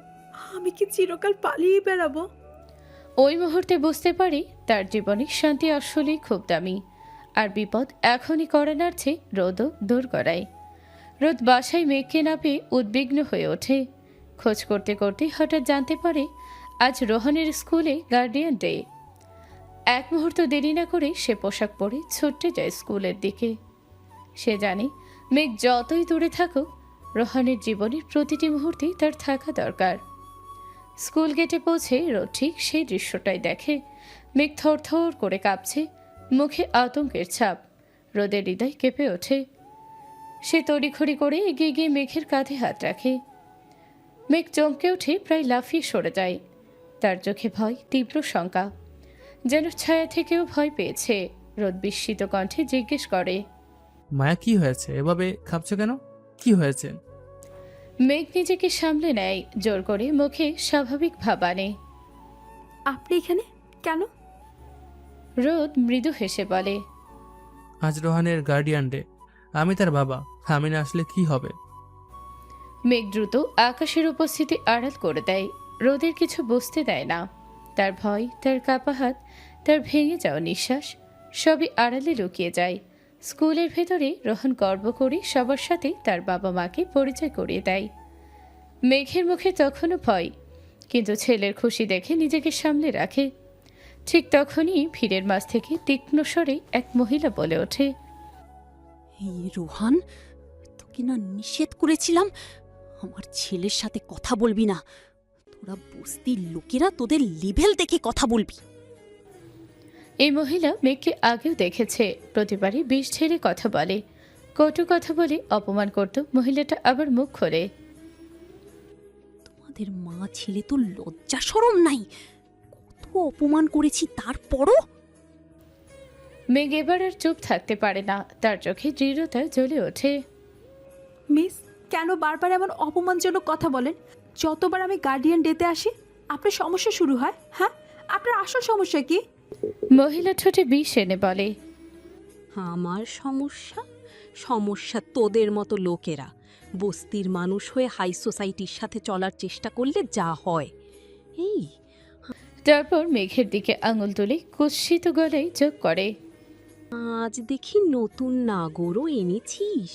আমি কি চিরকাল পালিয়ে বেড়াবো? ওই মুহূর্তে বুঝতে পারি তার জীবনে শান্তি আসলেই খুব দামি, আর বিপদ এখনই করে নাড়ছে রোদও দূর করায়। রোদ বাসায় মেঘকে না পেয়ে উদ্বিগ্ন হয়ে ওঠে। খোঁজ করতে করতে হঠাৎ জানতে পারে আজ রোহনের স্কুলে গার্ডিয়ান ডে। এক মুহূর্ত দেরি না করে সে পোশাক পরে ছুটে যায় স্কুলের দিকে। সে জানে মেঘ যতই দূরে থাকুক, রোহনের জীবনের প্রতিটি মুহূর্তেই তার থাকা দরকার। স্কুল গেটে পৌঁছে রোদ ঠিক সেই দৃশ্যটাই দেখে। মেঘ থরথর করে কাঁপছে, মুখে আতঙ্কের ছাপ। রোদের হৃদয় কেঁপে ওঠে। সে তড়িঘড়ি করে এগিয়ে গিয়ে মেঘের কাঁধে হাত রাখে। মেঘ চমকে উঠে প্রায় লাফিয়ে সরে যায়। তার চোখে ভয়, তীব্র শঙ্কা, যেন ছায়া থেকেও ভয় পেয়েছে। রোদ বিস্মিত কণ্ঠে জিজ্ঞেস করে, মায়া কি হয়েছে? এভাবে খাপছো কেন? কি হয়েছে? মেঘ নিজেকে সামলে নেয়, জোর করে মুখে স্বাভাবিক ভাব আনে। আপনি এখানে কেন? রোদ মৃদু হেসে বলে, আজ রোহানের গার্ডিয়ান ডে, আমি তার বাবা। আমি না আসলে কি হবে? মেঘ দ্রুত আকাশের উপস্থিতি আড়াল করে দেয়। রোদের কিছু বুঝতে দেয় না। তার ভয়, তার কাঁপা হাত, তার ভেঙে যাওয়া নিঃশ্বাস সবই আড়ালে লুকিয়ে যায়। স্কুলের ভেতরে রোহন গর্ব করে সবার সাথে তার বাবা মাকে পরিচয় করিয়ে দেয়। মেঘের মুখে তখনও ভয়, কিন্তু ছেলের খুশি দেখে নিজেকে সামলে রাখে। ঠিক তখনই ভিড়ের মাঝ থেকে তীক্ষ্ণ স্বরে এক মহিলা বলে ওঠে, এই রোহান, তোকে না নিষেধ করেছিলাম আমার ছেলের সাথে কথা বলবি না। তোরা বস্তির লোকেরা তোদের লেভেল দেখে কথা বলবি। এই মহিলা মেঘকে আগেও দেখেছে। প্রতিবারই বিষ ছেড়ে কথা বলে, কটু কথা বলে অপমান করত। মহিলাটা আবার মুখ খোলে, তোমাদের মা ছেলে তো লজ্জা শরম নাই। কত অপমান করেছি তারপরও। মেঘ এবার আর চুপ থাকতে পারে না। তার চোখে দৃঢ়তা জ্বলে ওঠে। মিস, কেন বারবার এমন অপমানজনক কথা বলেন? যতবার আমি গার্ডিয়ান ডেতে আসি আপনার সমস্যা শুরু হয়। হ্যাঁ, আপনার আসল সমস্যা কি? মহিলা ঠোঁটে বিষ এনে বলে, আমার সমস্যা? সমস্যা তোদের মতো লোকেরা বস্তির মানুষ হয়ে হাই সোসাইটির সাথে চলার চেষ্টা করলে যা হয়। এই তারপর মেঘের দিকে আঙুল তুলে কুৎসিত গলায় যোগ করে, আজ দেখি নতুন নাগরও এনেছিস।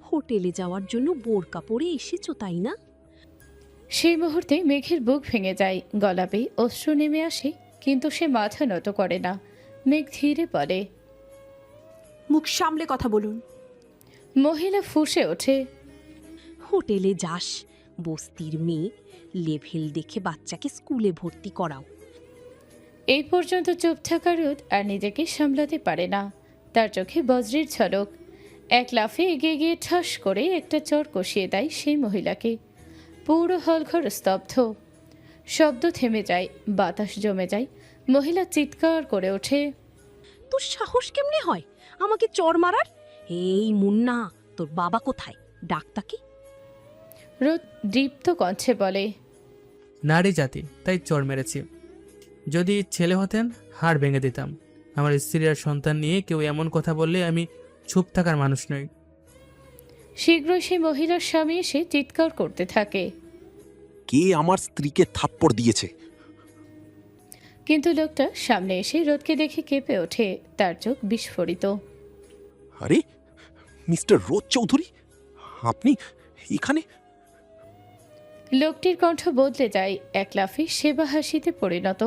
হোটেলে যাওয়ার জন্য বোরকা পরে এসেছো তাই না? সেই মুহূর্তে মেঘের বুক ভেঙে যায়, গলা বেয়ে অশ্রু নেমে আসে, কিন্তু সে মাথা নত করে না। মেঘ ধীরে বলে, মুখ সামলে কথা বলুন। মহিলা ফুঁসে ওঠে, হোটেলে যাস, বস্তির মেয়ে, লেভেল দেখে বাচ্চাকে স্কুলে ভর্তি করাও। এই পর্যন্ত চুপ থাকা রোদ আর নিজেকে সামলাতে পারে না। তার চোখে বজ্রের ঝলক। এক লাফে এগিয়ে গিয়ে ঠাস করে একটা চর কষিয়ে দেয় সেই মহিলাকে। পুরো হলঘর স্তব্ধ। শব্দ থেমে যায়, বাতাস জমে যায়। মহিলা চিৎকার করে ওঠে, তোর সাহস কেমনে হয় আমাকে চর মারার? এই মুন্না, তোর বাবা কোথায়? ডাক্তারকে। রোদ দীপ্ত কণ্ঠে বলে, নারী জাতি, তাই চড় মেরেছি। যদি ছেলে হতেন হাড় ভেঙে দিতাম। আমার স্ত্রী আর সন্তান নিয়ে কেউ এমন কথা বললে আমি চুপ থাকার মানুষ নই। শীঘ্রই সেই মহিলার স্বামী এসে চিৎকার করতে থাকে, কে আমার স্ত্রীকে থাপ্পড় দিয়েছে? কিন্তু লোকটা সামনে এসে রোদকে দেখে কেঁপে ওঠে। তার চোখ বিস্ফোরিত। আরে মিস্টার রোদ চৌধুরী, আপনি এখানে? লোকটির কণ্ঠ বদলে যায়, এক লাফে সেবা হাসিতে পরিণত।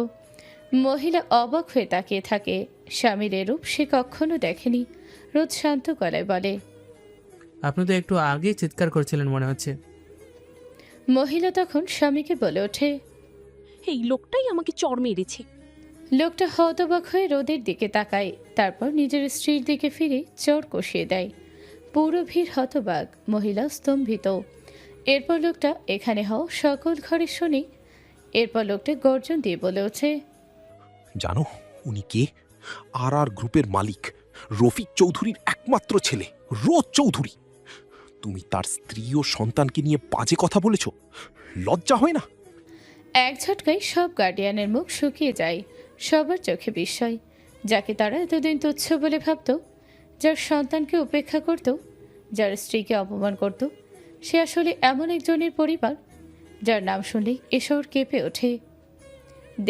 মহিলা অবাক হয়ে তাকিয়ে থাকে। স্বামীর এরূপ সে কখনো দেখেনি। রোদ শান্ত গলায় বলে, আপনি তো একটু আগেই চিৎকার করছিলেন মনে হচ্ছে। মহিলা তখন স্বামীকে বলে ওঠে, এই লোকটাই আমাকে চর মেরেছে। লোকটা হতবাক হয়ে রোদের দিকে তাকায়, তারপর নিজের স্ত্রীর দিকে ফিরে চর কষিয়ে দেয়। পুরো ভিড় হতবাক, মহিলা স্তম্ভিত। এরপর লোকটা এখানে হও সকল ঘরে শুনি। এরপর লোকটা গর্জন দিয়ে বলে ওঠে, জানো উনি কে? আর গ্রুপের মালিক রফিক চৌধুরীর একমাত্র ছেলে রোজ চৌধুরী। তুমি তার স্ত্রী ও সন্তানকে নিয়ে বাজে কথা বলেছ, লজ্জা হয় না? এক ঝটকায় সব গার্ডিয়ানের মুখ শুকিয়ে যায়। সবার চোখে বিস্ময়। যাকে তারা এতদিন তুচ্ছ বলে ভাবত, যার সন্তানকে উপেক্ষা করত, যার স্ত্রীকে অপমান করত, সে আসলে এমন একজনের পরিবার যার নাম শুনলেই এ শহর কেঁপে ওঠে।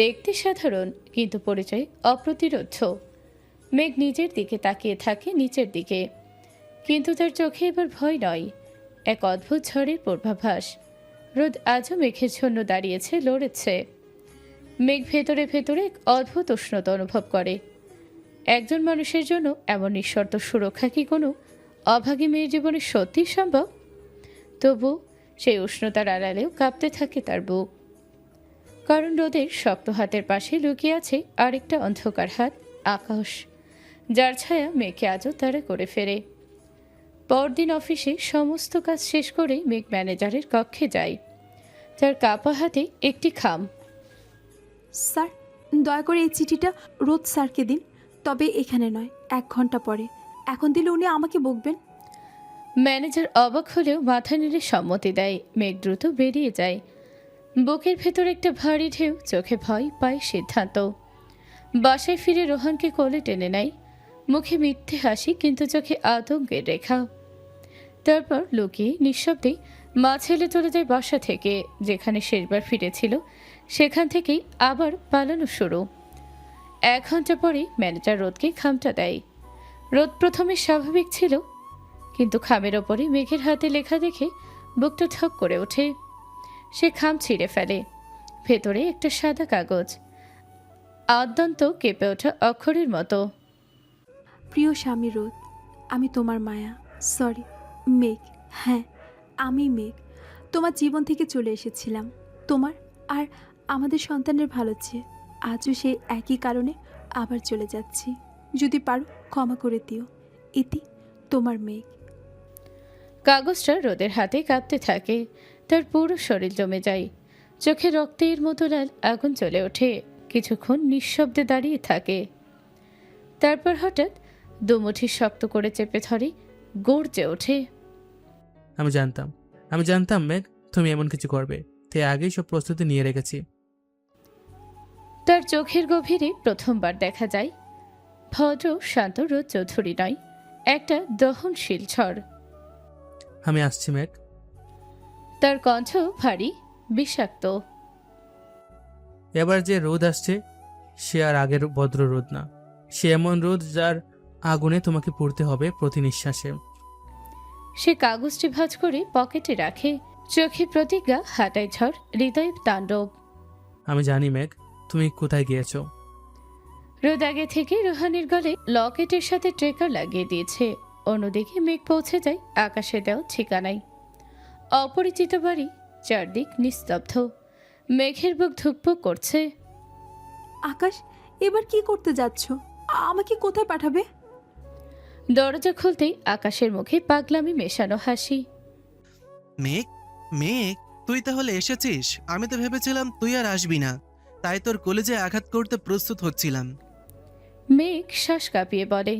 দেখতে সাধারণ কিন্তু পরিচয় অপ্রতিরোধ্য। মেঘ নিজের দিকে তাকিয়ে থাকে, নিচের দিকে, কিন্তু তার চোখে এবার ভয় নয়, এক অদ্ভুত ঝড়ের পূর্বাভাস। রোদ আজও মেঘের জন্য দাঁড়িয়েছে, লড়েছে। মেঘ ভেতরে ভেতরে এক অদ্ভুত উষ্ণতা অনুভব করে। একজন মানুষের জন্য এমন নিঃশর্ত সুরক্ষা কি কোনো অভাগী মেয়ের জীবনে সত্যি সম্ভব? তবু সেই উষ্ণতার আড়ালেও কাঁপতে থাকে তার বুক, কারণ রোদের শক্ত হাতের পাশে লুকিয়ে আছে আরেকটা অন্ধকার হাত, আকাশ, যার ছায়া মেঘকে আজও তারা করে ফেরে। পরদিন অফিসে সমস্ত কাজ শেষ করে মেঘ ম্যানেজারের কক্ষে যায়। তার কাপা হাতে একটি খাম। স্যার, দয়া করে এই চিঠিটা রোদ স্যারকে দিন, তবে এখানে নয়, 1 ঘন্টা পরে। এখন দিলে উনি আমাকে বকবেন। ম্যানেজার অবাক হলেও মাথা নেড়ে সম্মতি দেয়। মেঘ দ্রুত বেরিয়ে যায়। বুকের ভেতর একটা ভারী ঢেউ, চোখে ভয় পায় সিদ্ধান্ত। বাসায় ফিরে রোহানকে কোলে টেনে নেয়। মুখে মিথ্যে হাসি, কিন্তু চোখে আতঙ্কের রেখা। তারপর লুকিয়ে নিঃশব্দে মা ছেলে চলে যায় বাসা থেকে। যেখানে শেষবার ফিরেছিল সেখান থেকেই আবার পালানো শুরু। 1 ঘন্টা পরে ম্যানেজার রোদকে খামটা দেয়। রোদ প্রথমে স্বাভাবিক ছিল, কিন্তু খামের ওপরে মেঘের হাতে লেখা দেখে বুকটা ঠক করে ওঠে। সে খাম ছিঁড়ে ফেলে। ভেতরে একটা সাদা কাগজ, আদ্যন্ত কেঁপে ওঠা অক্ষরের মতো। প্রিয় স্বামী রোদ, আমি তোমার মায়া, সরি মেঘ, হ্যাঁ আমি মেঘ, তোমার জীবন থেকে চলে এসেছিলাম তোমার আর আমাদের সন্তানের ভালো চেয়ে। আজও সেই একই কারণে আবার চলে যাচ্ছি। যদি পারো ক্ষমা করে দিও। ইতি, তোমার মেঘ। কাগজটা রোদের হাতে কাঁপতে থাকে। তার পুরো শরীর জমে যায়। চোখে রক্তের মতো লাল আগুন জ্বলে ওঠে। কিছুক্ষণ নিঃশব্দে দাঁড়িয়ে থাকে। তারপর হঠাৎ দুমুঠি শক্ত করে চেপে ধরে, গর্জে ওঠে। আমি জানতাম মেঘ তুমি এমন কিছু করবে, তাই আগেই সব প্রস্তুতি নিয়ে রেখেছি। তার চোখের গভীরে প্রথমবার দেখা যায় ভদ্র শান্ত রোদ চৌধুরী নয়, একটা দহনশীল ঝড়। আমি আসছি মেঘ। তার কণ্ঠ ভারী, বিষাক্ত। এবার যে রোদ আসছে সে আর আগের ভদ্র রোদ না, সে এমন রোদ যার আগুনে তোমাকে পড়তে হবে প্রতি নিঃশ্বাসে। সে কাগজটি ভাঁজ করে পকেটে রাখে। চোখে প্রতিজ্ঞা, হাঁটায় ঝড়, হৃদয়ে তাণ্ডব। আমি জানি মেঘ তুমি কোথায় গিয়েছো। রোদ আগে থেকে রোহানের গলে লকেটের সাথে ট্রেকার লাগিয়ে দিয়েছে। অন্যদিকে মেঘ পৌঁছে যায় আকাশে দেওয়া ঠিকানায়। অপরিচিত বাড়ি, চারদিক নিস্তব্ধ। মেঘের বুক ধুকপুক করছে। আকাশ, এবার কি করতে যাচ্ছ? আমাকে কোথায় পাঠাবে? দরজা খুলতেই আকাশের মুখে পাগলামি মেশানো হাসি। মেঘ, মেঘ, তুই তাহলে এসেছিস? আমি তো ভেবেছিলাম তুই আর আসবি না, তাই তোর কলেজে আঘাত করতে প্রস্তুত হচ্ছিলাম। মেঘ শ্বাস কাঁপিয়ে বলে,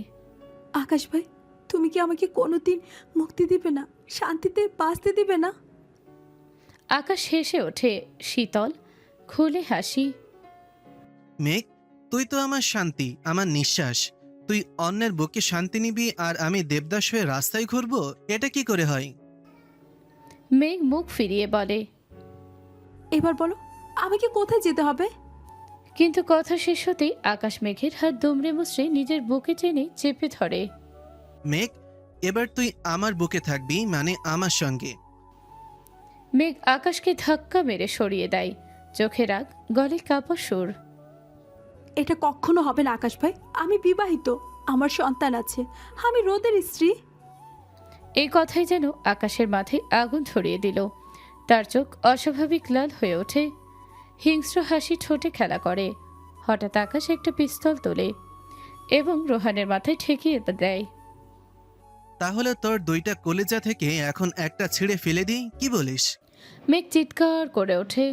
আকাশ ভাই, তুমি কি আমাকে কোনোদিন মুক্তি দিবে না? শান্তিতে বাঁচতে দিবে না? আকাশ হেসে ওঠে, শীতল খুলে হাসি। মেঘ, তুই তো আমার শান্তি, আমার নিঃশ্বাস। তুই অন্যের বুকে শান্তি নিবি আর আমি দেবদাস হয়ে রাস্তায় ঘুরবো? এটা কি করে হয়? মেঘ মুখ ফিরিয়ে বলে, এবার বলো আমাকে কোথায় যেতে হবে? কিন্তু কথা শেষ হতেই আকাশ মেঘের হাত দুমড়ে মুচড়ে নিজের বুকে টেনে চেপে ধরে। মেঘ, এবার তুই আমার বুকে থাকবি, মানে আমার সঙ্গে। মেঘ আকাশকে ধাক্কা মেরে সরিয়ে দেয়। চোখে রাগ, গলে কাঁপা সুর। এটা কখনো হবে না আকাশ ভাই, আমি বিবাহিত, আমার সন্তান আছে, আমি রোদের স্ত্রী। এই কথাই যেন আকাশের মাথায় আগুন ধরিয়ে দিল। তার চোখ অস্বাভাবিক লাল হয়ে ওঠে। হিংস্র হাসি ঠোঁটে খেলা করে। হঠাৎ আকাশ একটা পিস্তল তোলে এবং রোহানের মাথায় ঠেকিয়ে দেয়। তাহলে তোর দুইটা কলিজা থেকে এখন একটা ছিঁড়ে ফেলে দিই, কি বলিস? মেঘ চিৎকার করে ওঠে।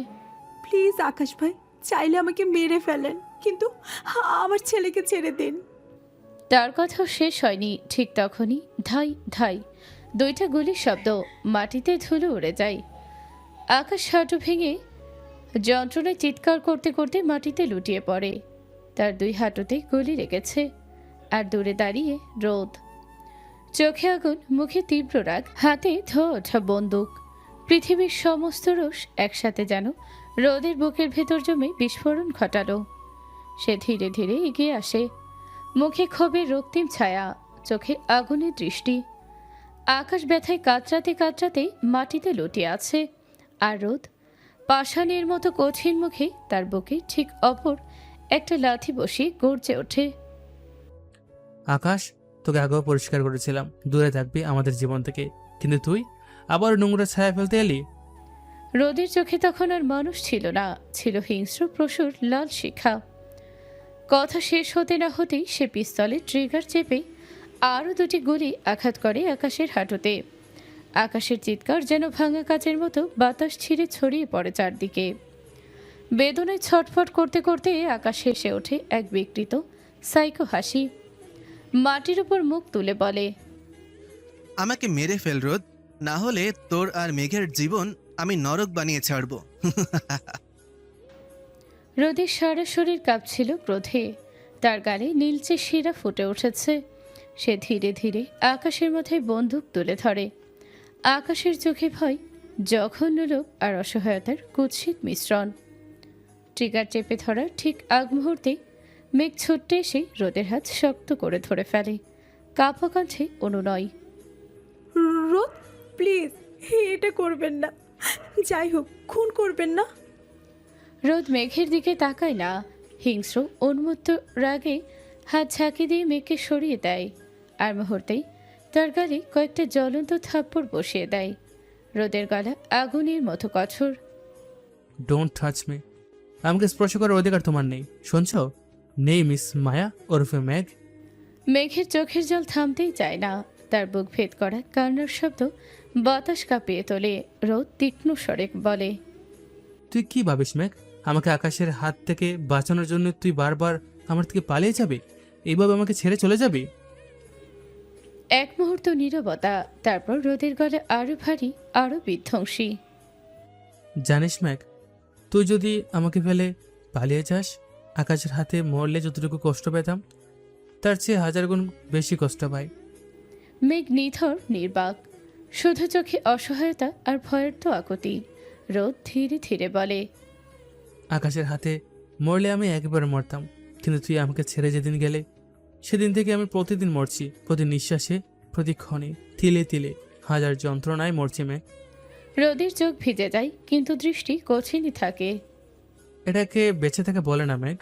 প্লিজ আকাশ ভাই, চাইলে আমাকে মেরে ফেলেন, কিন্তু আমার ছেলেকে ছেড়ে দিন। তার কথাও শেষ হয়নি, ঠিক তখনই ধাই ধাই দুইটা গুলির শব্দ, মাটিতে ধুলো উড়ে যায়। আকাশ হাঁটু ভেঙে যন্ত্রণায় চিৎকার করতে করতে মাটিতে লুটিয়ে পড়ে। তার দুই হাঁটুতে গুলি লেগেছে। আর দূরে দাঁড়িয়ে রোদ, চোখে আগুন, মুখে তীব্র রাগ, হাতে ধোয়া ওঠা বন্দুক। পৃথিবীর সমস্ত রোষ একসাথে যেন রোদের বুকের ভেতর জমে বিস্ফোরণ ঘটালো। সে ধীরে ধীরে এগিয়ে আসে, মুখে ক্ষোভের রক্তিম ছায়া, চোখে আগুনের দৃষ্টি। আকাশ ব্যথায় কাতরাতে কাতরাতে মাটিতে লুটিয়ে আছে, আর রোদ পাষাণের মতো কঠিন মুখে তার বুকে ঠিক অপর একটা লাথি বসিয়ে গর্জে ওঠে। আকাশ, তোকে আগেও পরিষ্কার করেছিলাম দূরে থাকবি আমাদের জীবন থেকে, কিন্তু তুই আবার নোংরা ছায়া ফেলতে এলি। রোদের চোখে তখন আর মানুষ ছিল না, ছিল হিংস্র পশুর লাল শিখা। কথা শেষ হতে না হতেই সে পিস্তলের ট্রিগার চেপে আরও দুটি গুলি আঘাত করে আকাশের হাঁটুতে। আকাশের চিৎকার যেন ভাঙা কাচের মতো বাতাস ছিঁড়ে ছড়িয়ে পড়ে চারদিকে। বেদনায় ছটফট করতে করতে আকাশ হেসে ওঠে এক বিকৃত সাইকো হাসি। মাটির উপর মুখ তুলে বলে, আমাকে মেরে ফেল রোদ, না হলে তোর আর মেঘের জীবন আমি নরক বানিয়ে ছাড়ব। রোদের সারা শরীর কাঁপছিল ক্রোধে, তার গালে নীলচে শিরা ফুটে উঠেছে। সে ধীরে ধীরে আকাশের মাথায় বন্দুক তুলে ধরে। আকাশের চোখে ভয়, জঘন্য লোভ আর অসহায়তার কুৎসিত মিশ্রণ। ট্রিগার চেপে ধরার ঠিক আগ মুহূর্তে মেঘ ছুটতে এসে রোদের হাত শক্ত করে ধরে ফেলে, কাঁপা কণ্ঠে অনুনয়, রোদ প্লিজ, এটা করবেন না, যাই হোক খুন করবেন না। রোদ মেঘের দিকে তাকায় না, হিংস্র উন্মত্ত রাগে হাত ঝাঁকি দিয়ে মেঘকে সরিয়ে দেয়, আর মুহূর্তেই তার গালে কয়েকটা জ্বলন্ত থাপ্পড় বসিয়ে দেয়। রোদের গলা আগুনের মতো কঠোর। ডোন্ট টাচ মি, আমাকে স্পর্শ করার অধিকার তোমার নেই, শুনছ? নেই মিস মায়া ওরফে মেঘ। মেঘের চোখের জল থামতেই চায় না, তার বুক ভেদ করা কান্নার শব্দ বাতাস কাঁপিয়ে তোলে। রোদ তীক্ষ্ণ স্বরে বলে, তুই কি ভাবিস মেঘ? আমাকে আকাশের হাত থেকে বাঁচানোর জন্য তুই বারবার আমার থেকে পালিয়ে যাবে? এইভাবে আমাকে ছেড়ে চলে যাবি? এক মুহূর্ত নীরবতা, তারপর রোদের গলা আরো ভারী, আরো বিধ্বংসী। জানিস মেঘ, তুই যদি আমাকে ফেলে পালিয়ে যাস, আকাশের হাতে মরলে যতটুকু কষ্ট পেতাম তার চেয়ে 1000 গুণ বেশি কষ্ট পাই। মেঘ নিথর নির্বাক, শুধু চোখে অসহায়তা আর ভয়ের তো আকুতি। রোদ ধীরে ধীরে বলে, আকাশের হাতে মরলে আমি একবার মরতাম, কিন্তু তুই আমাকে ছেড়ে যেদিন গেলে সেদিন থেকে আমি প্রতিদিন মরছি, প্রতি নিঃশ্বাসে, প্রতি ক্ষণে, তিলে তিলে, 1000 যন্ত্রণায় মরছি মেঘ। রোদের চোখ ভিজে যায়, কিন্তু দৃষ্টি কঠিনই থাকে। এটাকে বেঁচে থাকা বলে না মেঘ।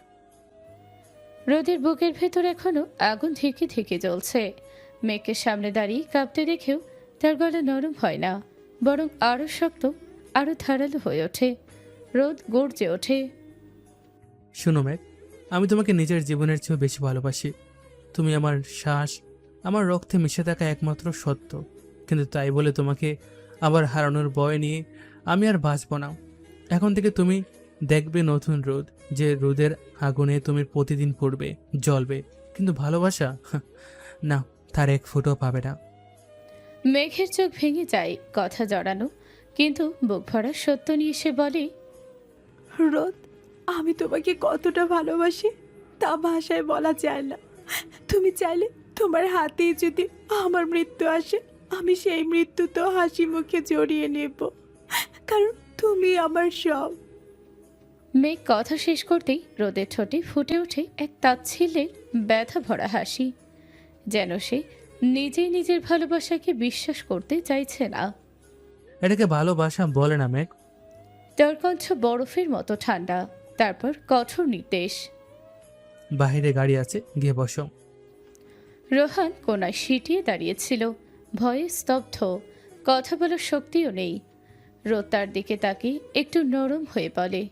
রোদের বুকের ভেতর এখনো আগুন থেকে থেকে জ্বলছে। মেঘকে সামনে দাঁড়িয়ে কাঁপতে দেখেও তার গলা নরম হয় না, বরং আরো শক্ত, আরো ধারালো হয়ে ওঠে। রোদ গর্জে ওঠে, শুনো মেঘ, আমি তোমাকে নিজের জীবনের চেয়েও বেশি ভালোবাসি। তুমি আমার শ্বাস, আমার রক্তে মিশে থাকা একমাত্র সত্য, কিন্তু তাই বলে তোমাকে আবার হারানোর ভয় নিয়ে আমি আর বাঁচব না। এখন থেকে তুমি দেখবে নতুন রোদ, যে রোদের আগুনে তুমি প্রতিদিন পড়বে, জ্বলবে, কিন্তু ভালোবাসা না, তার এক ফুটও পাবে না। মেঘের চোখ ভেঙে যায়, কথা জড়ানো, কিন্তু বুক ভরা সত্য নিয়ে সে বলে, রোদ, আমি তোমাকে কতটা ভালোবাসি তা ভাষায় বলা যায় না। তুমি চাইলে তোমার হাতেই যদি আমার মৃত্যু আসে, আমি সেই মৃত্যু তো হাসি মুখে জড়িয়ে নেব, কারণ তুমি আমার সব। মেঘ কথা শেষ করতেই রোদের ঠোঁটে ফুটে ওঠে এক তাচ্ছিল্যের ব্যথা ভরা হাসি, যেন সে নিজেই নিজের ভালোবাসাকে বিশ্বাস করতে চাইছে না। এটাকে ভালোবাসা বলে না মেঘ। তার কণ্ঠ বরফের মতো ঠান্ডা, তারপর কঠোর নির্দেশ, বাহিরে গাড়ি আছে, গিয়ে বসো। রোহান কোনায় সিটিয়ে দাঁড়িয়েছিল, ভয়ে স্তব্ধ, কথা বলার শক্তিও নেই। রোদ তার দিকে তাকিয়ে একটু নরম হয়ে বলে,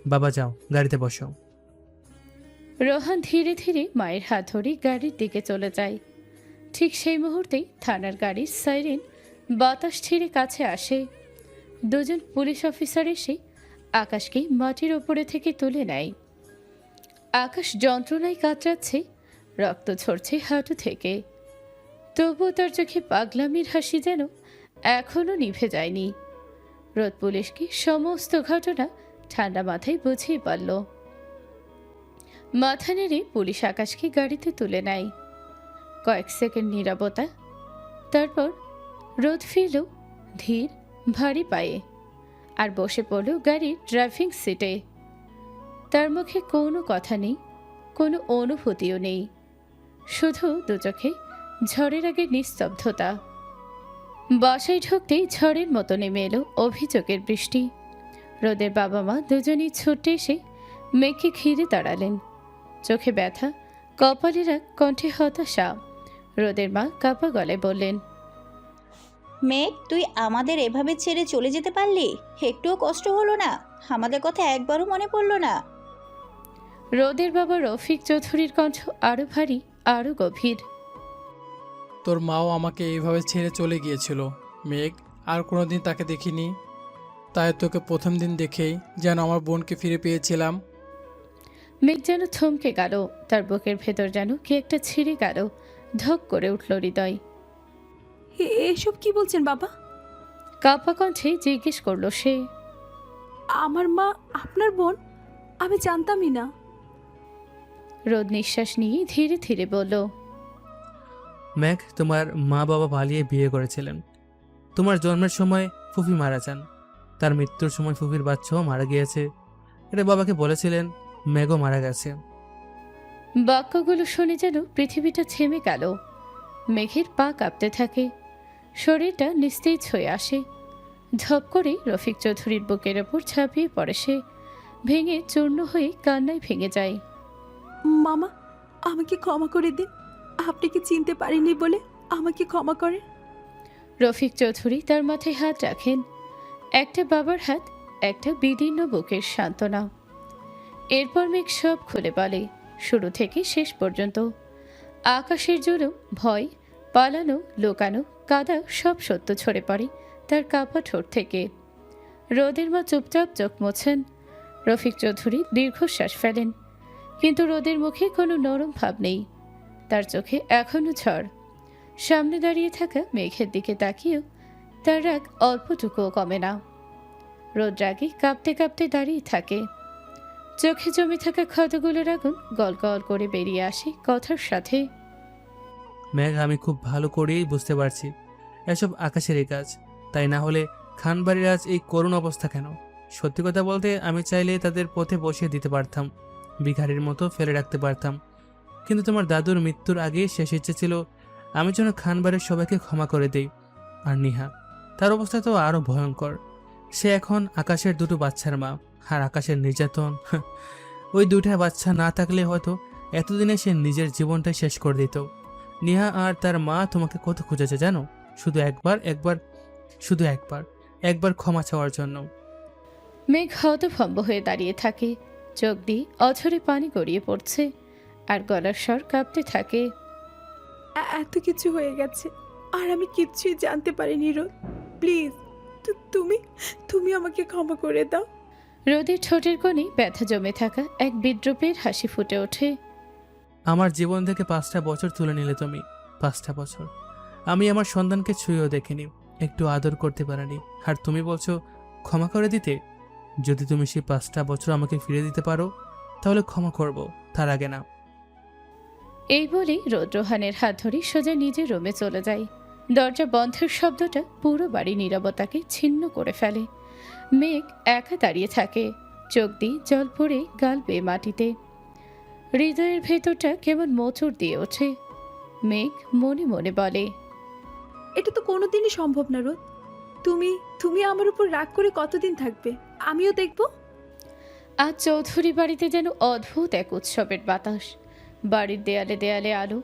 বাবা যাও, গাড়িতে বসো। রোহান ধীরে ধীরে মায়ের হাত ধরে গাড়ির দিকে চলে যায়। ঠিক সেই মুহূর্তেই থানার গাড়ির সাইরেন বাতাস ছিঁড়ে কাছে আসে। দুজন পুলিশ অফিসার এসে আকাশকে মাটির ওপরে থেকে তুলে নেয়। আকাশ যন্ত্রণায় কাতরাচ্ছে, রক্ত ঝরছে হাঁটু থেকে। তবুও তার চোখে পাগলামির হাসি যেন এখনও নিভে যায়নি। রোদ পুলিশকে সমস্ত ঘটনা ঠান্ডা মাথায় বুঝিয়ে পারল। মাথা নেড়ে পুলিশ আকাশকে গাড়িতে তুলে নেয়। কয়েক সেকেন্ড নীরবতা, তারপর রোদ ফিরল ধীর ভারী পায়ে আর বসে পড়ল গাড়ির ড্রাইভিং সিটে। তার মুখে কোনো কথা নেই, কোনো অনুভূতিও নেই, শুধু দু চোখে ঝড়ের আগে নিস্তব্ধতা। বাসায় ঢুকতেই ঝড়ের মতো নেমে এলো অভিযোগের বৃষ্টি। রোদের বাবা মা দুজনেই ছুটে এসে মেয়েকে ঘিরে দাঁড়ালেন। চোখে ব্যথা, কপালে রাগ, কণ্ঠে হতাশা। রোদের মা কাপা গলায় বললেন, মেঘ, তুই আমাদের এভাবে ছেড়ে চলে যেতে পারলি? একটুও কষ্ট হলো না? আমাদের কথা একবারও মনে পড়লো না? রোদের বাবা রফিক চৌধুরীর কণ্ঠ আরো ভারী, আরো গভীর। তোর মাও আমাকে এইভাবে ছেড়ে চলে গিয়েছিল মেঘ, আর কোনোদিন তাকে দেখিনি। তাই তোকে প্রথম দিন দেখেই যেন আমার বোনকে ফিরে পেয়েছিলাম। মেঘ যেন থমকে গেল, তার বুকের ভেতর যেন কি একটা ছিঁড়ে গেল। ধক করে উঠল হৃদয়। এসব কি বলছেন বাবা? কাপা কণ্ঠে জিজ্ঞেস করলো সে। আমার মা আপনার বোন? আমি জানতামই না। রোদ নিঃশ্বাস নিয়ে ধীরে ধীরে বলল, ম্যাক, তোমার মা বাবা পালিয়ে বিয়ে করেছিলেন। তোমার জন্মের সময় ফুফি মারা যান, তার মৃত্যুর সময় ফুফির বাচ্চাও মারা গিয়েছে। এটা বাবাকে বলেছিলেন, ম্যাগও মারা গেছে। বাক্যগুলো শুনে যেন পৃথিবীটা থেমে গেল। মেঘের পা কাঁপতে থাকে, শরীরটা নিস্তেজ হয়ে আসে। ধপ করে রফিক চৌধুরীর বুকের ওপর ঝাঁপিয়ে পড়ে সে, ভেঙে চূর্ণ হয়ে কান্নায় ভেঙে যায়। মামা, আমাকে ক্ষমা করে দিন। আপনি কি চিনতে পারিনি বলে আমাকে ক্ষমা করেন। রফিক চৌধুরী তার মাথায় হাত রাখেন। একটা বাবার হাত, একটা বিদীর্ণ বুকের সান্ত্বনা। এরপর মেঘ সব খুলে বলে, শুরু থেকে শেষ পর্যন্ত। আকাশের জুলুম, ভয়, পালানো, লুকানো, কাদা সব সত্য ছড়ে পড়ে তার কাপা ঠোঁট থেকে। রোদের মা চুপচাপ চোখ মোছেন। রফিক চৌধুরী দীর্ঘশ্বাস ফেলেন, কিন্তু রোদের মুখে কোনো নরম ভাব নেই। তার চোখে এখনো ঝড়। সামনে দাঁড়িয়ে থাকা মেঘের দিকে তাকিয়েও তার রাগ অল্পটুকুও কমে না। রোদ রাগে কাঁপতে কাঁপতে দাঁড়িয়ে থাকে। চোখে জমে থাকা ক্ষতগুলোর আগুন গল গল করে বেরিয়ে আসে কথার সাথে। ম্যাগ, আমি খুব ভালো করেই বুঝতে পারছি এসব আকাশেরই কাজ, তাই না হলে খানবাড়ির আজ এই করুণ অবস্থা কেন? সত্যি কথা বলতে আমি চাইলে তাদের পথে বসিয়ে দিতে পারতাম, ভিখারির মতো ফেলে রাখতে পারতাম। কিন্তু তোমার দাদুর মৃত্যুর আগে শেষ ইচ্ছে ছিল আমি যেন খানবাড়ির সবাইকে ক্ষমা করে দেই। আর নিহা, তার অবস্থা তো আরও ভয়ঙ্কর। সে এখন আকাশের দুটো বাচ্চার মা, আর আকাশের নির্যাতন, ওই দুইটা বাচ্চা না থাকলে হয়তো এতদিনে সে নিজের জীবনটাই শেষ করে দিত। নিহা আর তার মা তোমাকে কত খুঁজেছে জানো? শুধু একবার ক্ষমা চাওয়ার জন্য। মেঘ হতভম্ব হয়ে দাঁড়িয়ে থাকে, চোখ দিয়ে অঝরে পানি গড়িয়ে পড়ছে আর গলার স্বর কাঁপতে থাকে। এত কিছু হয়ে গেছে আর আমি কিচ্ছুই জানতে পারিনি। রোদ, প্লিজ তুমি আমাকে ক্ষমা করে দাও। রোদের ঠোঁটের কোণে ব্যথা জমে থাকা এক বিদ্রুপের হাসি ফুটে ওঠে। আমার জীবন থেকে 5টা বছর তুলে নিলে তুমি। 5টা বছর আমি আমার সন্তানকে ছুঁয়েও দেখিনি, একটু আদর করতে পারিনি, আর তুমি বলছো ক্ষমা করে দিতে। যদি তুমি সেই 5টা বছর আমাকে ফিরে দিতে পারো তাহলে ক্ষমা করব, তার আগে না। এই বলেই রোদ রোহানের হাত ধরে সোজা নিজের রুমে চলে যায়। দরজা বন্ধের শব্দটা পুরো বাড়ি নীরবতাকে ছিন্ন করে ফেলে। মেঘ একা দাঁড়িয়ে থাকে, চোখ দিয়ে জল পড়ে গাল বেয়ে মাটিতে। হৃদয়ের ভেতরটা কেমন মোচড় দিয়ে ওঠে। মেঘ মনে মনে বলে, এটা তো কোনোদিনই সম্ভব না। রোদ, তুমি আমার উপর রাগ করে কতদিন থাকবে? আমিও দেখব। আজ চৌধুরী বাড়িতে যেন অদ্ভুত এক উৎসবের বাতাস। বাড়ির দেয়ালে দেয়ালে আলো,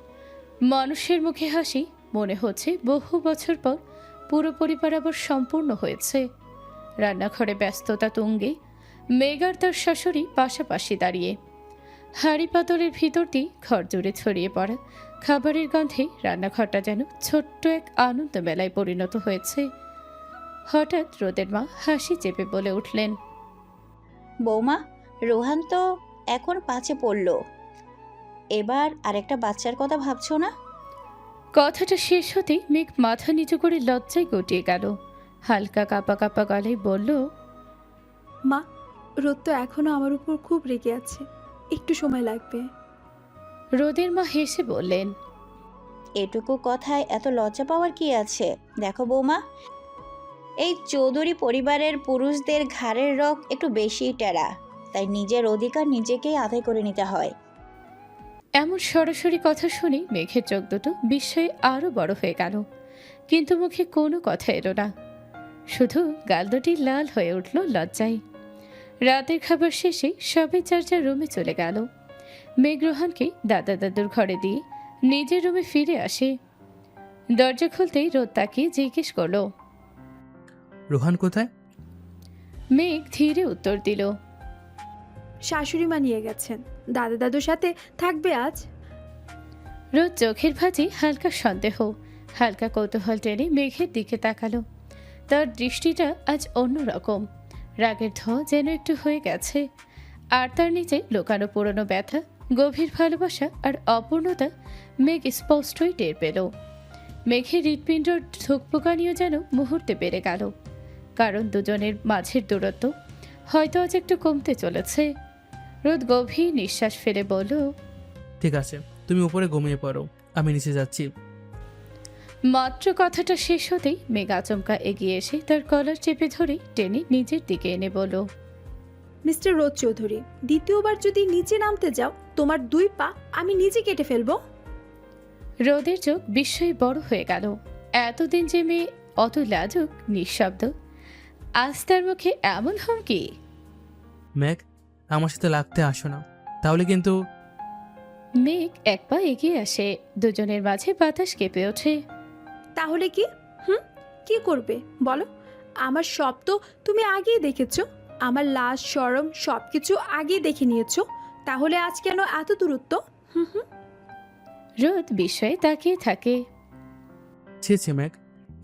মানুষের মুখে হাসি। মনে হচ্ছে বহু বছর পর পুরো পরিবার আবার সম্পূর্ণ হয়েছে। রান্নাঘরে ব্যস্ততা তুঙ্গে, মেঘ আর তার শাশুড়ি পাশাপাশি দাঁড়িয়ে। হাঁড়ি পাতলের ভিতর দিয়ে ঘর জুড়ে ছড়িয়ে পড়া খাবারের গন্ধে রান্নাঘরটা যেন ছোট্ট এক আনন্দ মেলায় পরিণত হয়েছে। হঠাৎ রোদের মা হাসি চেপে বলে উঠলেন, বৌমা, রোহান তো এখন 5-এ পড়ল, এবার আরেকটা বাচ্চার কথা ভাবছো না? কথাটা শেষ হতেই মেঘ মাথা নিচু করে লজ্জায় গটিয়ে গেল। হালকা কাঁপা কাঁপা গলায় বলল, মা, রোদ তো এখনো আমার উপর খুব রেগে আছে, একটু সময় লাগবে। রোদের মা হেসে বললেন, এটুকু কথায় এত লজ্জা পাওয়ার কি আছে? দেখো বৌমা, এই চৌধুরী পরিবারের পুরুষদের ঘাড়ের রগ একটু বেশিই টেরা, তাই নিজের অধিকার নিজেকেই আদায় করে নিতে হয়। এমন সরাসরি কথা শুনে মেঘের চোখ দুটো বিস্ময়ে আরো বড় হয়ে গেল, কিন্তু মুখে কোনো কথা এলো না। শুধু গাল দুটি লাল হয়ে উঠল লজ্জায়। রাতের খাবার শেষে সবাই যার যার রুমে চলে গেল। মেঘ রোহানকে দাদা দাদুর ঘরে দিয়ে নিজের রুমে ফিরে আসে। দরজা খুলতেই রোদ তাকে জিজ্ঞেস করলো, রোহান কোথায়? মেঘ ধীরে উত্তর দিল, শাশুড়ি মা নিয়ে গেছেন, দাদা দাদুর সাথে থাকবে আজ। রোদ চোখের ভাঁজে হালকা সন্দেহ, হালকা কৌতূহল টেনে মেঘের দিকে তাকালো। তার দৃষ্টিটা আজ অন্যরকম, রাগের ধোঁয়া যেন একটু হয়ে গেছে। আর তার নিচে লুকানো পুরনো ব্যথা, গভীর ভালোবাসা আর অপূর্ণতা মেঘ স্পষ্টই টের পেল। মেঘের হৃৎপিণ্ড ধুকপুকানিও যেন মুহূর্তে বেড়ে গেল, কারণ দুজনের মাঝের দূরত্ব হয়তো আজ একটু কমতে চলেছে। রোদ গভীর নিঃশ্বাস ফেলে বলল, ঠিক আছে, তুমি উপরে ঘুমিয়ে পড়ো, আমি নিচে যাচ্ছি। মাত্র কথাটা শেষ হতেই মেঘ আচমকা এগিয়ে এসে তার কলার চেপে ধরে টেনে নিজের দিকে এনে বলল, মিস্টার রোদ চৌধুরী, দ্বিতীয়বার যদি নিচে নামতে যাও, তোমার 2 পা আমি নিজে কেটে ফেলবো। রোদের চোখ বিস্ময়ে বড় হয়ে গেল। এতদিন যে মেয়ে অত লাজুক নিঃশব্দ, আজ তার মুখে এমন হুমকি। মেঘ, আমার সাথে লাগতে আসো না, তাহলে কিন্তু। মেঘ এক পা এগিয়ে আসে, দুজনের মাঝে বাতাস কেঁপে ওঠে। তাহলে কি? কি করবে বলো? আমার সব তো তুমি আগেই দেখেছো, আমার লাশ শরম সব কিছু আগেই দেখে নিয়েছো, তাহলে আজ কেন এত দূরত্ব? রোদ বিস্ময়ে তাকিয়ে থাকে। ছি মেঘ,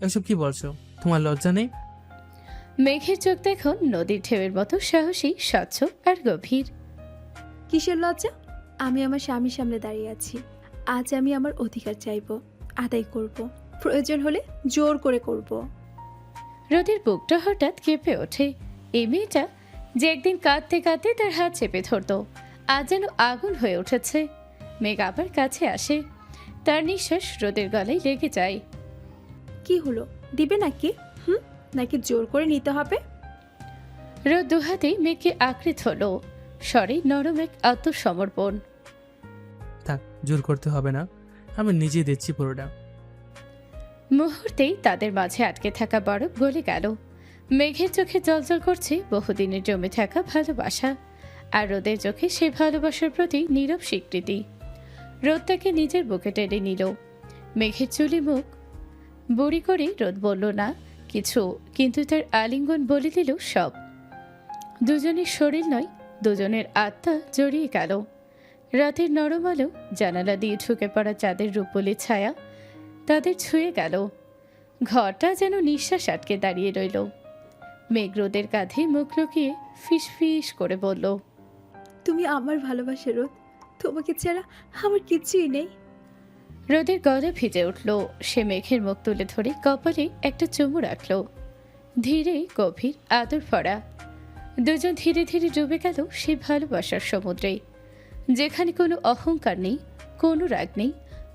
এসব কি বলছো? তোমার লজ্জা নেই? মেঘের চোখ দেখুন নদীর ঢেউয়ের মতো সাহসী, স্বচ্ছ আর গভীর। কিসের লজ্জা? আমি আমার স্বামীর সামনে দাঁড়িয়ে আছি, আজ আমি আমার অধিকার চাইবো, আদায় করব, প্রয়োজন হলে জোর করে করব। রোদের বুকটা হঠাৎ কেঁপে ওঠে। এই মেয়েটা যে একদিন কাঁদতে কাঁদতে তার হাত চেপে ধরত, আজ যেন আগুন হয়ে উঠেছে। মেঘ আবার কাছে আসে, তার নিঃশ্বাস রোদের গলায় লেগে যায়। কি হলো, দিবে নাকি? নাকি জোর করে নিতে হবে? রোদ দুহাতেই মেঘকে আঁকড়ে ধরল, স্বরে নরম এক আত্মসমর্পণ। থাক, জোর করতে হবে না, আমি নিজেই দিচ্ছি পুরোটা। মুহূর্তেই তাদের মাঝে আটকে থাকা বরফ গলে গেল। মেঘের চোখে জলজল করছে বহুদিনের জমে থাকা ভালোবাসা, আর রোদের চোখে সেই ভালোবাসার প্রতি নীরব স্বীকৃতি। রোদ তাকে নিজের বুকে টেনে নিল। মেঘের চুলি মুখ বুড়ি করে রোদ বলল না কিছু, কিন্তু তার আলিঙ্গন বলে দিল সব। দুজনের শরীর নয়, দুজনের আত্মা জড়িয়ে গেল। রাতের নরম আলো, জানালা দিয়ে ঢুকে পড়া চাঁদের রূপলি ছায়া তাদের ছুঁয়ে গেল। ঘরটা যেন নিঃশ্বাস আটকে দাঁড়িয়ে রইল। মেঘ রোদের কাঁধে মুখ লুকিয়ে ফিস ফিস করে বলল, তুমি আমার ভালোবাসা রোদ, তোমাকে ছাড়া আমার কিছুই নেই। রোদের গলা ভিজে উঠল। সে মেঘের মুখ তুলে ধরে কপালে একটা চুমু রাখল, ধীরে গভীর আদর ভরা। দুজন ধীরে ধীরে ডুবে গেল সেই ভালোবাসার সমুদ্রে, যেখানে কোনো অহংকার নেই, কোনো রাগ নেই,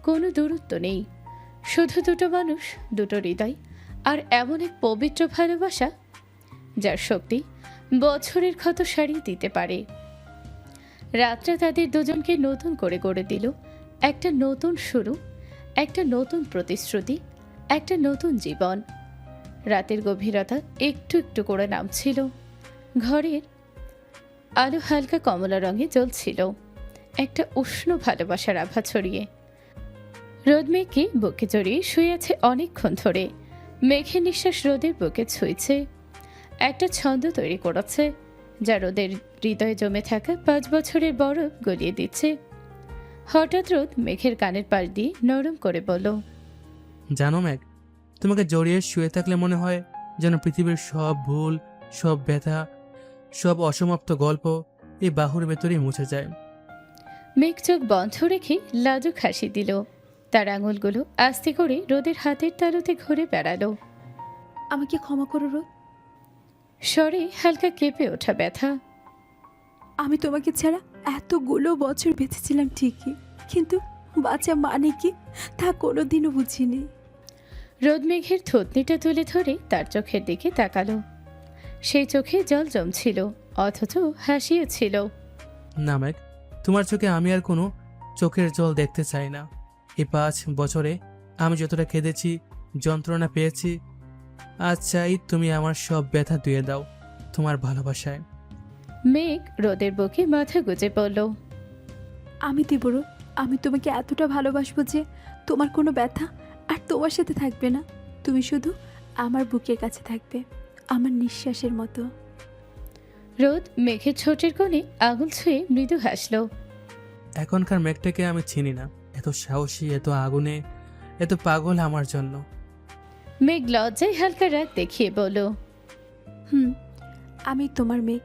কোনো দূরত্ব নেই, শুধু দুটো মানুষ, দুটো হৃদয়, আর এমন এক পবিত্র ভালোবাসা যার শক্তি বছরের ক্ষত সারিয়ে দিতে পারে। রাতটা তাদের দুজনকে নতুন করে গড়ে দিল, একটা নতুন শুরু, একটা নতুন প্রতিশ্রুতি, একটা নতুন জীবন। রাতের গভীরতা একটু একটু করে নামছিল। ঘরের আলো হালকা কমলা রঙে জ্বলছিল, একটা উষ্ণ ভালোবাসার আভা ছড়িয়ে। রোদ মেঘকে বুকে জড়িয়ে শুয়ে আছে অনেকক্ষণ ধরে। মেঘের নিঃশ্বাস রোদের বুকে ছুঁয়েছে, একটা ছন্দ তৈরি করেছে যা রোদের হৃদয়ে জমে থাকা 5 বছরের বরফ গলিয়ে দিচ্ছে। হঠাৎ রোদ মেঘের কানের পাশ দিয়ে নরম করে বলল, জানো মেঘ, তোমাকে জড়িয়ে শুয়ে থাকলে মনে হয় যেন পৃথিবীর সব ভুল, সব ব্যথা, সব অসমাপ্ত গল্প এই বাহুর ভেতরেই মুছে যায়। মেঘ চোখ বন্ধ রেখে লাজুক হাসি দিল। তার আঙুলগুলো আস্তে করে রোদের হাতের তালুতে ঘুরে বেড়ালো। আমাকে ক্ষমা করো রোদ। স্বরে হালকা কেঁপে ওঠা ব্যথা। আমি তোমাকে ছাড়া এতগুলো বছর বেঁচেছিলাম ঠিকই, কিন্তু বাঁচা মানে কি তা কোনোদিনও বুঝিনি। রোদ মেঘের থুতনিটা তুলে ধরে তার চোখের দিকে তাকালো। সেই চোখে জল জমছিল, অথচ হাসিও ছিল। না মেঘ, তোমার চোখে আমি আর কোনো চোখের জল দেখতে চাই না। এই 5 বছরে আমি যতটা কেঁদেছি, যন্ত্রণা পেয়েছি, আজ চাই তুমি আমার সব ব্যথা ধুয়ে দাও তোমার ভালোবাসায়। মেঘ রোদের বুকে মাথা গুজে পড়ল। আমি দেব রোদ, আমি তোমাকে এতটা ভালোবাসবো যে তোমার কোনো ব্যথা আর তোমার সাথে থাকবে না। তুমি শুধু আমার বুকের কাছে থাকবে, আমার নিঃশ্বাসের মতো। রোদ মেঘের ছোটের কোণে আঙুল ছুঁয়ে মৃদু হাসল। এখনকার মেঘটাকে আমি চিনি না, এত সাহসী, এত আগুনে, এত পাগল আমার জন্য। মেঘ লজ্জায় হালকা রাগ দেখিয়ে বলল, আমি তোমার মেঘ,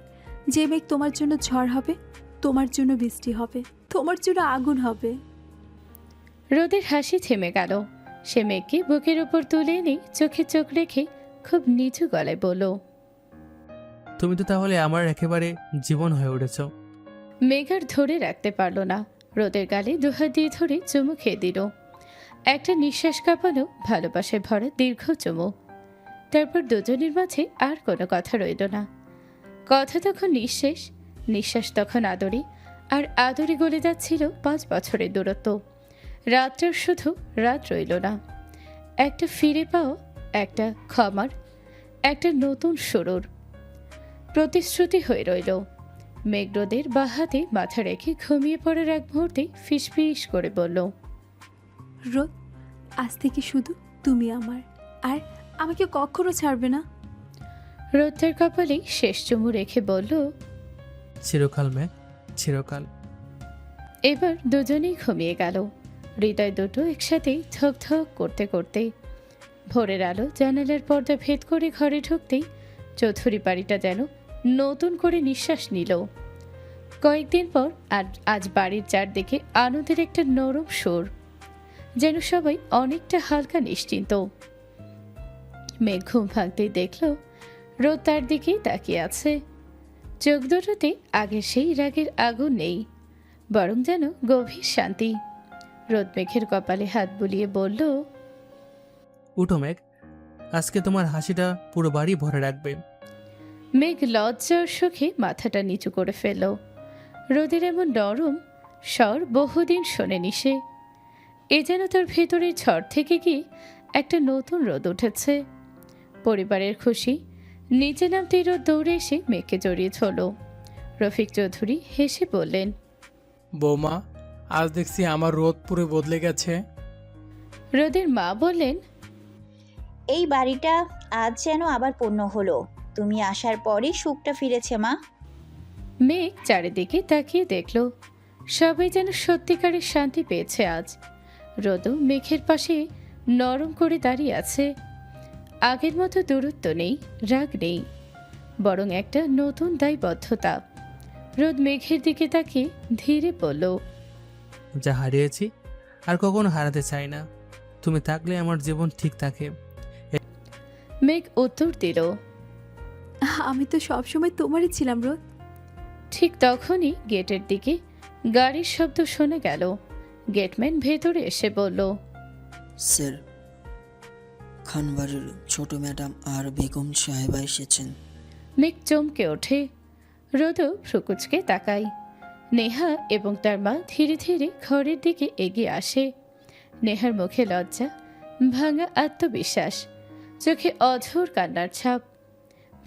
যে মেঘ তোমার জন্য ঝড় হবে, তোমার জন্য বৃষ্টি হবে, তোমার জন্য আগুন হবে। রোদের হাসি থেমে গেল। সে মেঘকে বুকের উপর তুলে এনে চোখে চোখ রেখে খুব নিচু গলায় বলল, তুমি তো তাহলে আমার একেবারে জীবন হয়ে উঠেছ। মেঘ আর ধরে রাখতে পারল না, রোদের গালে দুহাত দিয়ে ধরে চুমু খেয়ে দিল। একটা নিঃশ্বাস কাঁপানো ভালোবাসায় ভরা দীর্ঘ চুমু। তারপর দুজনের মাঝে আর কোনো কথা রইল না। কথা তখন নিঃশেষ, নিঃশ্বাস তখন আদরে, আর আদরে গলে যাচ্ছিল 5 বছরের দূরত্ব। রাতটার শুধু রাত রইল না, একটা ফিরে পাওয়া, একটা ক্ষমার, একটা নতুন শুরুর প্রতিশ্রুতি হয়ে রইল। মেঘ রোদের বাঁ হাতে মাথা রেখে ঘুমিয়ে পড়ার এক মুহূর্তে ফিসফিস করে বলল, রোদ, আজ থেকে শুধু তুমি আমার, আর আমাকে কখনো ছাড়বে না। রোদ তার কপালে শেষ চুমু রেখে বলল, চিরকাল মেঘ, চিরকাল। এবার দুজনেই ঘুমিয়ে গেল, হৃদয় দুটো একসাথে ধক ধক করতে করতে। ভোরের আলো জানালার পর্দা ভেদ করে ঘরে ঢুকতেই চৌধুরী বাড়িটা যেন নতুন করে নিঃশ্বাস নিল। কয়েকদিন পর আজ বাড়ির চারদিকে আনন্দের একটা নরম সুর, যেন সবাই অনেকটা হালকা নিশ্চিন্ত। মেঘ ঘুম ভাঙতেই দেখল রোদ তার দিকেই তাকিয়ে আছে। চোখ দুটোতে আগের সেই রাগের আগুন নেই, বরং যেন গভীর শান্তি। রোদ মেঘের কপালে হাত বুলিয়ে বলল, উঠো মেঘ, আজকে তোমার হাসিটা পুরো বাড়ি ভরে রাখবে। মেঘ লজ্জার সুখে মাথাটা নিচু করে ফেলল। রোদের এমন নরম স্বর বহুদিন শোনেনি সে। এ যেন তার ভেতরের ঝড় থেকে কি একটা নতুন রোদ উঠেছে। পরিবারের খুশি নিচে নামতেই রোদ দৌড়ে এসে মেঘকে জড়িয়ে ধরল। রফিক চৌধুরী হেসে বললেন, বৌমা, আজ দেখছি আমার রোদ পুরো বদলে গেছে। রোদের মা বললেন, এই বাড়িটা আজ যেন আবার পূর্ণ হলো। তুমি আসার পরই সুখটা ফিরেছে মা। মেঘ চারিদিকে তাকিয়ে দেখল, সবাই যেন সত্যিকারের শান্তি পেয়েছে আজ। রোদও মেঘের পাশে নরম করে দাঁড়িয়ে আছে। আগের মতো দূরত্ব নেই, রাগ নেই, বরং একটা নতুন দায়বদ্ধতা। রোদ মেঘের দিকে তাকিয়ে ধীরে বলল, যা হারিয়েছি আর কখনো হারাতে চাই না। তুমি থাকলে আমার জীবন ঠিক থাকে। মেঘ উত্তর দিল, আমি তো সবসময় তোমারই ছিলাম রোদ। ঠিক তখনই গেটের দিকে গাড়ির শব্দ শোনা গেল। গেটম্যান ভেতরে এসে বলল, স্যার, খানবাড়ির ছোট ম্যাডাম আর বেগম সাহেবা এসেছেন। মেঘ চমকে ওঠে। রোদও ফ্রুকুচকে তাকায়। নেহা এবং তার মা ধীরে ধীরে ঘরের দিকে এগিয়ে আসে। নেহার মুখে লজ্জা, ভাঙা আত্মবিশ্বাস, চোখে অঝোর কান্নার ছাপ।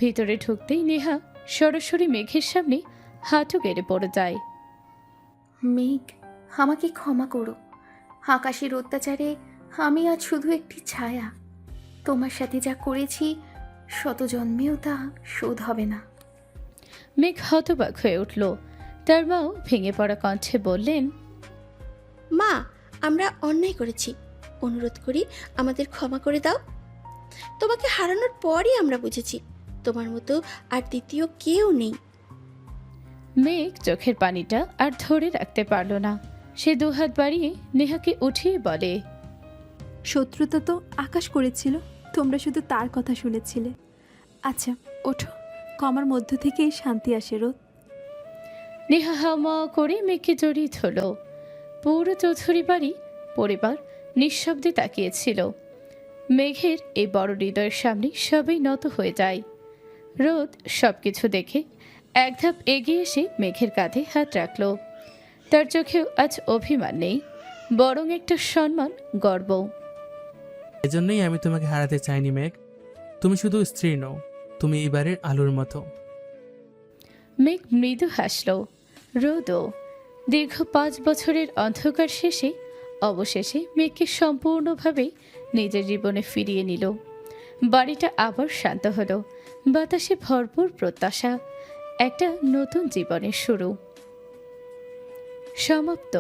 ভিতরে ঢুকতেই নেহা সরাসরি মেঘের সামনে হাঁটু গেড়ে পড়ে যায়। মেঘ, আমাকে ক্ষমা করো। আকাশের অত্যাচারে আমি আজ শুধু একটি ছায়া। তোমার সাথে যা করেছি শত জন্মেও তা শোধ হবে না। মেঘ হতবাক হয়ে উঠল। তার মাও ভেঙে পড়া কণ্ঠে বললেন, মা, আমরা অন্যায় করেছি, অনুরোধ করি আমাদের ক্ষমা করে দাও। তোমাকে হারানোর পরই আমরা বুঝেছি তোমার মতো আর দ্বিতীয় কেউ নেই। মেঘ চোখের পানিটা আর ধরে রাখতে পারল না। সে দুহাত বাড়িয়ে নেহাকে উঠিয়ে বলে, শত্রুতা তো আকাশ করেছিল, তোমরা শুধু তার কথা শুনেছিলে। আচ্ছা ওঠো, ক্ষমার মধ্য থেকেই শান্তি আসে রোদ। নেহা হামা করে মেঘকে জড়িয়ে ধরল। পুরো চৌধুরী বাড়ি পরিবার নিঃশব্দে তাকিয়েছিল। মেঘের এই বড় হৃদয়ের সামনে সবই নত হয়ে যায়। রোদ সবকিছু দেখে এক ধাপ এগিয়ে এসে মেঘের কাঁধে হাত রাখল। তার চোখেও আজ অভিমান নেই, বরং একটা সম্মান, গর্ব। এজন্যই আমি তোমাকে হারাতে চাইনি মেঘ। তুমি শুধু স্ত্রী নও, তুমি এই বাড়ির আলোর মতো। মেঘ মৃদু হাসল। রোদও। দীর্ঘ 5 বছরের অন্ধকার শেষে অবশেষে মেঘকে সম্পূর্ণভাবে নিজের জীবনে ফিরিয়ে নিল। বাড়িটা আবার শান্ত হলো, বাতাসে ভরপুর প্রত্যাশা, একটা নতুন জীবনের শুরু। সমাপ্ত।